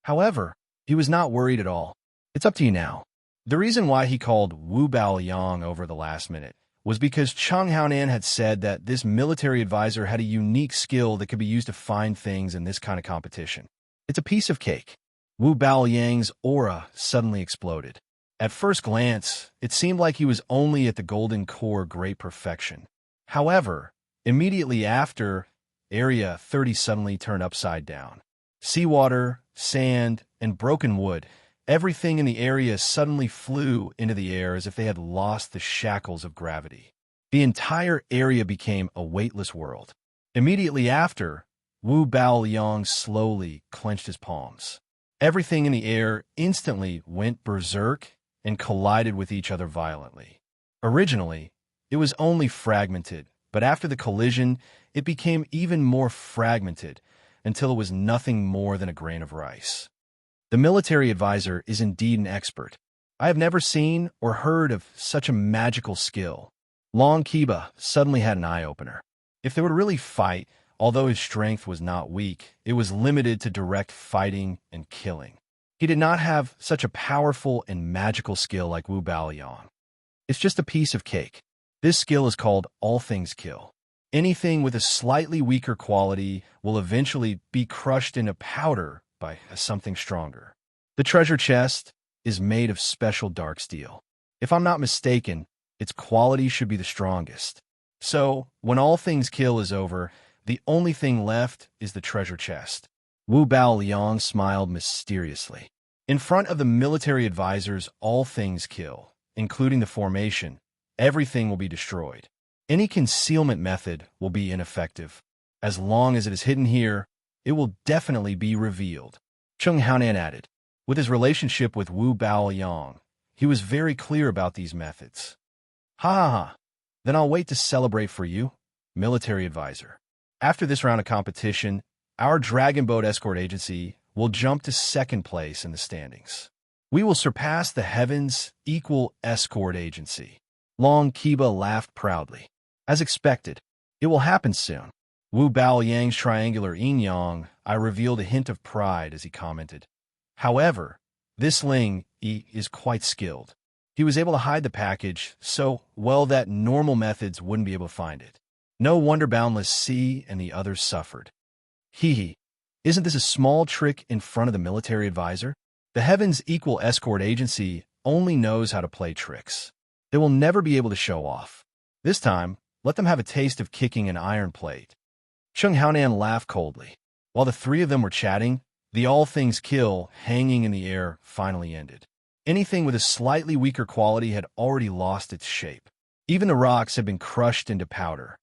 However, he was not worried at all. It's up to you now. The reason why he called Wu Baoliang over the last minute was because Cheng Haonan had said that this military advisor had a unique skill that could be used to find things in this kind of competition. It's a piece of cake. Wu Baoliang's aura suddenly exploded. At first glance, it seemed like he was only at the Golden Core great perfection. However, immediately after, Area 30 suddenly turned upside down. Seawater, sand, and broken wood Everything in the area suddenly flew into the air as if they had lost the shackles of gravity. The entire area became a weightless world. Immediately after, Wu Baoliang slowly clenched his palms. Everything in the air instantly went berserk and collided with each other violently. Originally, it was only fragmented, but after the collision, it became even more fragmented until it was nothing more than a grain of rice. The military advisor is indeed an expert. I have never seen or heard of such a magical skill. Long Kiba suddenly had an eye-opener. If they were to really fight, although his strength was not weak, it was limited to direct fighting and killing. He did not have such a powerful and magical skill like Wu Baoliang. It's just a piece of cake. This skill is called All Things Kill. Anything with a slightly weaker quality will eventually be crushed into powder by something stronger. The treasure chest is made of special dark steel. If I'm not mistaken, its quality should be the strongest. So, when All Things Kill is over, the only thing left is the treasure chest. Wu Baoliang smiled mysteriously. In front of the military advisor's All Things Kill, including the formation, everything will be destroyed. Any concealment method will be ineffective. As long as it is hidden here, it will definitely be revealed. Chung Haonan added. With his relationship with Wu Baoliang, he was very clear about these methods. Ha ha ha. Then I'll wait to celebrate for you, military advisor. After this round of competition, our Dragon Boat Escort Agency will jump to second place in the standings. We will surpass the Heavens Equal Escort Agency. Long Kiba laughed proudly. As expected, it will happen soon. Wu Baoliang's triangular yin-yang, I revealed a hint of pride as he commented. However, this Ling Yi is quite skilled. He was able to hide the package so well that normal methods wouldn't be able to find it. No wonder Boundless Sea and the others suffered. Hee hee. Isn't this a small trick in front of the military advisor? The Heavens Equal Escort Agency only knows how to play tricks. They will never be able to show off. This time, let them have a taste of kicking an iron plate. Chung Haonan laughed coldly. While the three of them were chatting, the All Things Kill hanging in the air finally ended. Anything with a slightly weaker quality had already lost its shape. Even the rocks had been crushed into powder.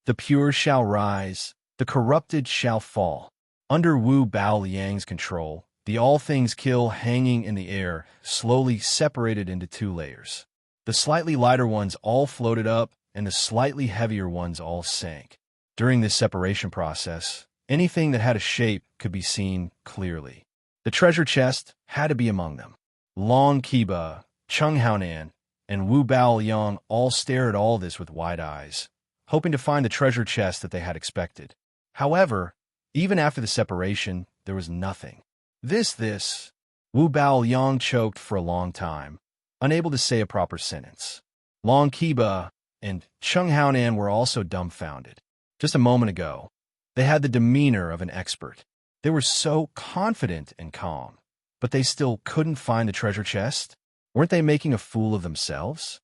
The pure shall rise, the corrupted shall fall. Under Wu Baoliang's control, the All Things Kill hanging in the air slowly separated into two layers. The slightly lighter ones all floated up, and the slightly heavier ones all sank. During this separation process, anything that had a shape could be seen clearly. The treasure chest had to be among them. Long Kiba, Chung Haonan, and Wu Baoliang all stared at all this with wide eyes, hoping to find the treasure chest that they had expected. However, even after the separation, there was nothing. Wu Baoliang choked for a long time, unable to say a proper sentence. Long Kiba and Chung Haonan were also dumbfounded. Just a moment ago, they had the demeanor of an expert. They were so confident and calm, but they still couldn't find the treasure chest? Weren't they making a fool of themselves?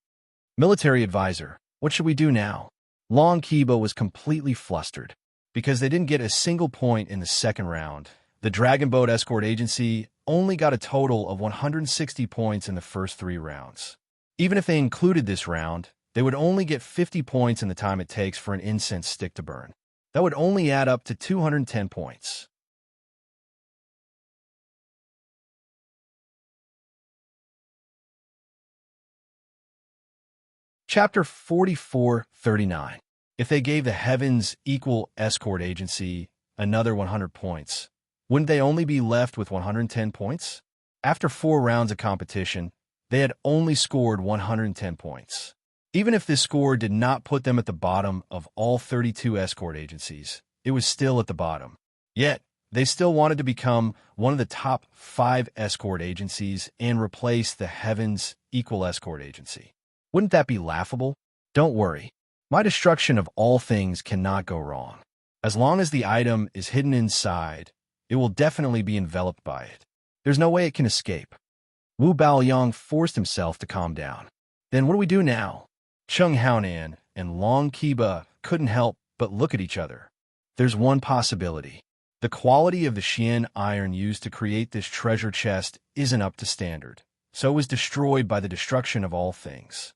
Military advisor, what should we do now? Long Kiba was completely flustered. Because they didn't get a single point in the second round, the Dragon Boat Escort Agency only got a total of 160 points in the first 3 rounds. Even if they included this round, they would only get 50 points in the time it takes for an incense stick to burn. That would only add up to 210 points. Chapter 4439. If they gave the Heavens Equal Escort Agency another 100 points, wouldn't they only be left with 110 points? After 4 rounds of competition, they had only scored 110 points. Even if this score did not put them at the bottom of all 32 escort agencies, it was still at the bottom. Yet, they still wanted to become one of the top 5 escort agencies and replace the Heavens Equal Escort Agency. Wouldn't that be laughable? Don't worry. My destruction of all things cannot go wrong. As long as the item is hidden inside, it will definitely be enveloped by it. There's no way it can escape. Wu Baoliang forced himself to calm down. Then what do we do now? Chung Haonan and Long Kiba couldn't help but look at each other. There's one possibility. The quality of the Xian iron used to create this treasure chest isn't up to standard, so it was destroyed by the destruction of all things.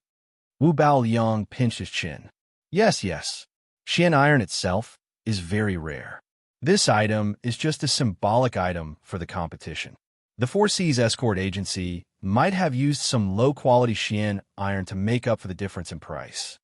Wu Baoliang pinched his chin. Yes, yes. Xian iron itself is very rare. This item is just a symbolic item for the competition. The Four Seas escort agency might have used some low-quality Xian iron to make up for the difference in price.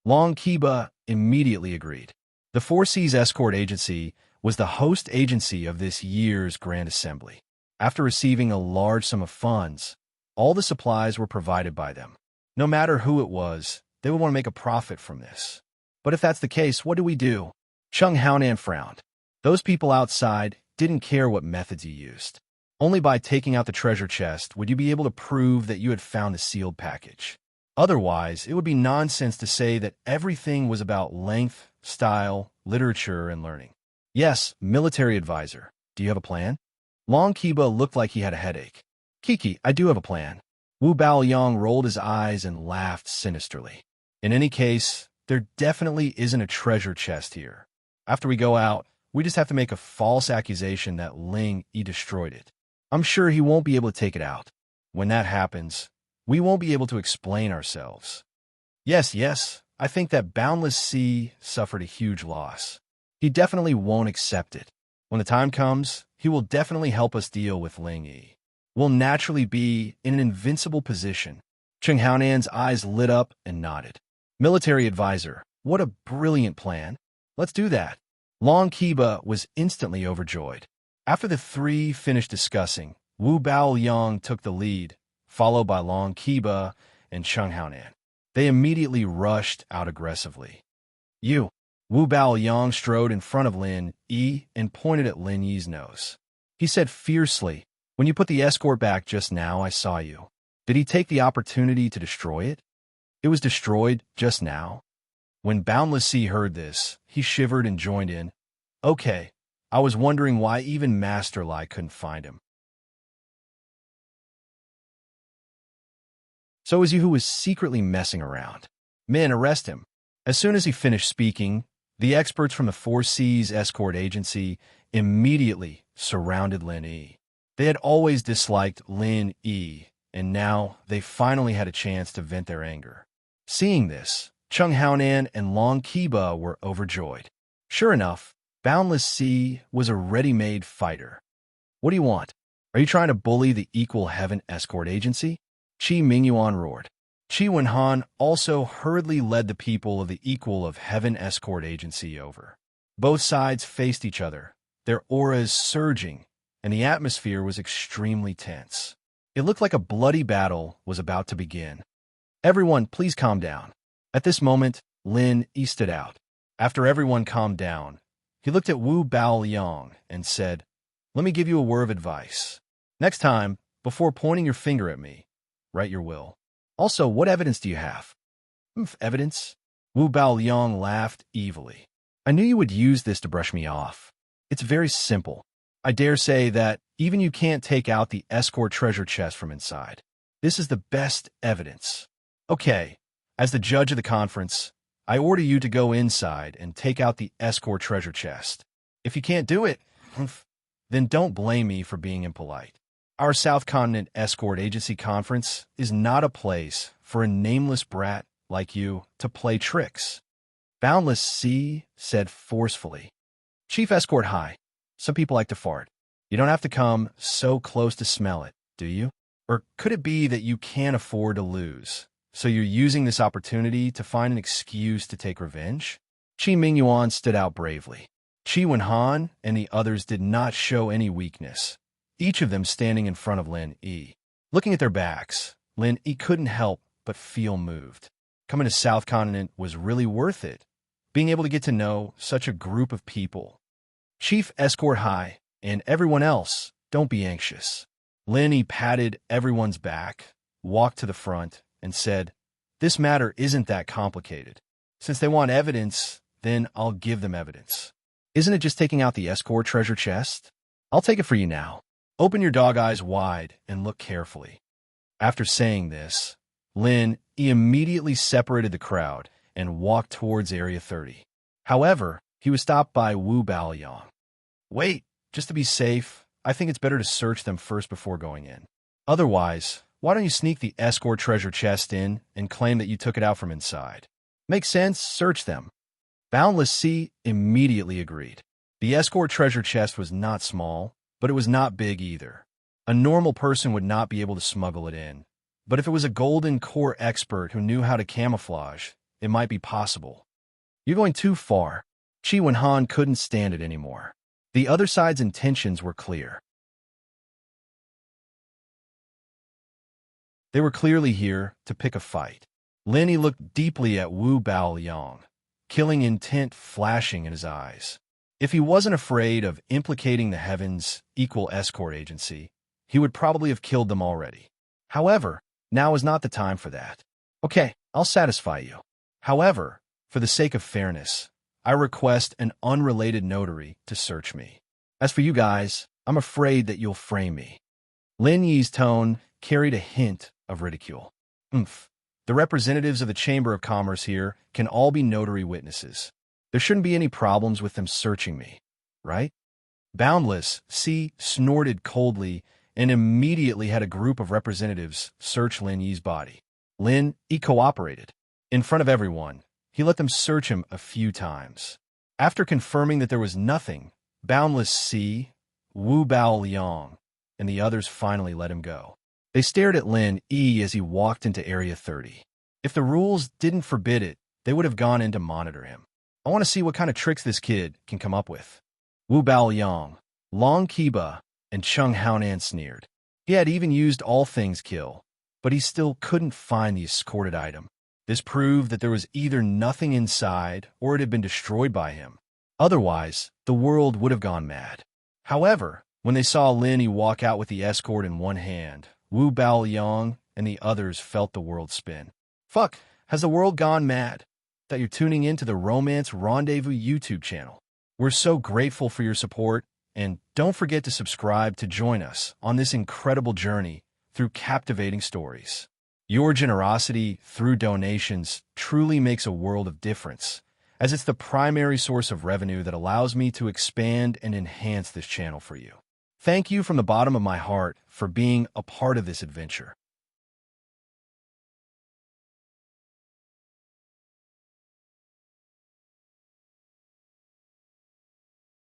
Long Kiba immediately agreed. The Four Seas escort agency was the host agency of this year's Grand Assembly. After receiving a large sum of funds, all the supplies were provided by them. No matter who it was, they would want to make a profit from this. But if that's the case, what do we do? Chung Haonan frowned. Those people outside didn't care what methods you used. Only by taking out the treasure chest would you be able to prove that you had found the sealed package. Otherwise, it would be nonsense to say that everything was about length, style, literature, and learning. Yes, military advisor. Do you have a plan? Long Kiba looked like he had a headache. Kiki, I do have a plan. Wu Baoliang rolled his eyes and laughed sinisterly. In any case, there definitely isn't a treasure chest here. After we go out, we just have to make a false accusation that Ling Yi destroyed it. I'm sure he won't be able to take it out. When that happens, we won't be able to explain ourselves. Yes, I think that Boundless Sea suffered a huge loss. He definitely won't accept it. When the time comes, he will definitely help us deal with Ling Yi. We'll naturally be in an invincible position. Chung Haonan's eyes lit up and nodded. Military advisor, what a brilliant plan. Let's do that. Long Kiba was instantly overjoyed. After the three finished discussing, Wu Baoliang took the lead, followed by Long Kiba and Chung Haonan. They immediately rushed out aggressively. You! Wu Baoliang strode in front of Lin Yi and pointed at Lin Yi's nose. He said fiercely, "When you put the escort back just now, I saw you. Did he take the opportunity to destroy it? It was destroyed just now." When Boundless Sea heard this, he shivered and joined in. Okay, I was wondering why even Master Lai couldn't find him. So it was you who was secretly messing around. Men, arrest him. As soon as he finished speaking, the experts from the Four Seas escort agency immediately surrounded Lin Yi. They had always disliked Lin Yi, and now they finally had a chance to vent their anger. Seeing this, Chung Haonan and Long Kiba were overjoyed. Sure enough, Boundless Sea was a ready-made fighter. What do you want? Are you trying to bully the Equal Heaven escort agency? Qi Mingyuan roared. Qi Wenhan also hurriedly led the people of the Equal of Heaven escort agency over. Both sides faced each other, their auras surging, and the atmosphere was extremely tense. It looked like a bloody battle was about to begin. Everyone, please calm down. At this moment, Lin Yi stood out. After everyone calmed down, he looked at Wu Baoliang and said, "Let me give you a word of advice. Next time, before pointing your finger at me, write your will. Also, what evidence do you have?" Evidence? Wu Baoliang laughed evilly. "I knew you would use this to brush me off. It's very simple. I dare say that even you can't take out the escort treasure chest from inside. This is the best evidence. Okay, as the judge of the conference, I order you to go inside and take out the escort treasure chest. If you can't do it, then don't blame me for being impolite. Our South Continent Escort Agency Conference is not a place for a nameless brat like you to play tricks." Boundless Sea said forcefully. "Chief Escort High, some people like to fart. You don't have to come so close to smell it, do you? Or could it be that you can't afford to lose, so you're using this opportunity to find an excuse to take revenge?" Qi Mingyuan stood out bravely. Qi Wenhan and the others did not show any weakness, each of them standing in front of Lin Yi. Looking at their backs, Lin Yi couldn't help but feel moved. Coming to South Continent was really worth it, being able to get to know such a group of people. "Chief Escort High, and everyone else, don't be anxious." Lin Yi patted everyone's back, walked to the front, and said, "This matter isn't that complicated. Since they want evidence, then I'll give them evidence. Isn't it just taking out the escort treasure chest? I'll take it for you now. Open your dog eyes wide and look carefully." After saying this, Lin Yi immediately separated the crowd and walked towards Area 30. However, he was stopped by Wu Baoliang. Wait, just to be safe, I think it's better to search them first before going in. Otherwise, why don't you sneak the escort treasure chest in and claim that you took it out from inside? Makes sense, search them. Boundless Sea immediately agreed. The escort treasure chest was not small, but it was not big either. A normal person would not be able to smuggle it in. But if it was a golden core expert who knew how to camouflage, it might be possible. You're going too far. Chi Wen-han couldn't stand it anymore. The other side's intentions were clear. They were clearly here to pick a fight. Lin looked deeply at Wu Bao-liang, killing intent flashing in his eyes. If he wasn't afraid of implicating the Heavens equal escort agency, he would probably have killed them already. However, now is not the time for that. Okay, I'll satisfy you. However, for the sake of fairness, I request an unrelated notary to search me. As for you guys, I'm afraid that you'll frame me. Lin Yi's tone carried a hint of ridicule. The representatives of the Chamber of Commerce here can all be notary witnesses. There shouldn't be any problems with them searching me, right? Boundless Sea snorted coldly and immediately had a group of representatives search Lin Yi's body. Lin Yi cooperated. In front of everyone, he let them search him a few times. After confirming that there was nothing, Boundless Sea, Wu Bao-liang, and the others finally let him go. They stared at Lin Yi as he walked into Area 30. If the rules didn't forbid it, they would have gone in to monitor him. I want to see what kind of tricks this kid can come up with. Wu Bao-liang, Long Kiba, and Chung Haonan sneered. He had even used all things kill, but he still couldn't find the escorted item. This proved that there was either nothing inside or it had been destroyed by him. Otherwise, the world would have gone mad. However, when they saw Lin Yi walk out with the escort in one hand, Wu Bao-liang and the others felt the world spin. Fuck, has the world gone mad? That you're tuning into the Romance Rendezvous YouTube channel. We're so grateful for your support, and don't forget to subscribe to join us on this incredible journey through captivating stories. Your generosity through donations truly makes a world of difference, as it's the primary source of revenue that allows me to expand and enhance this channel for you. Thank you from the bottom of my heart for being a part of this adventure.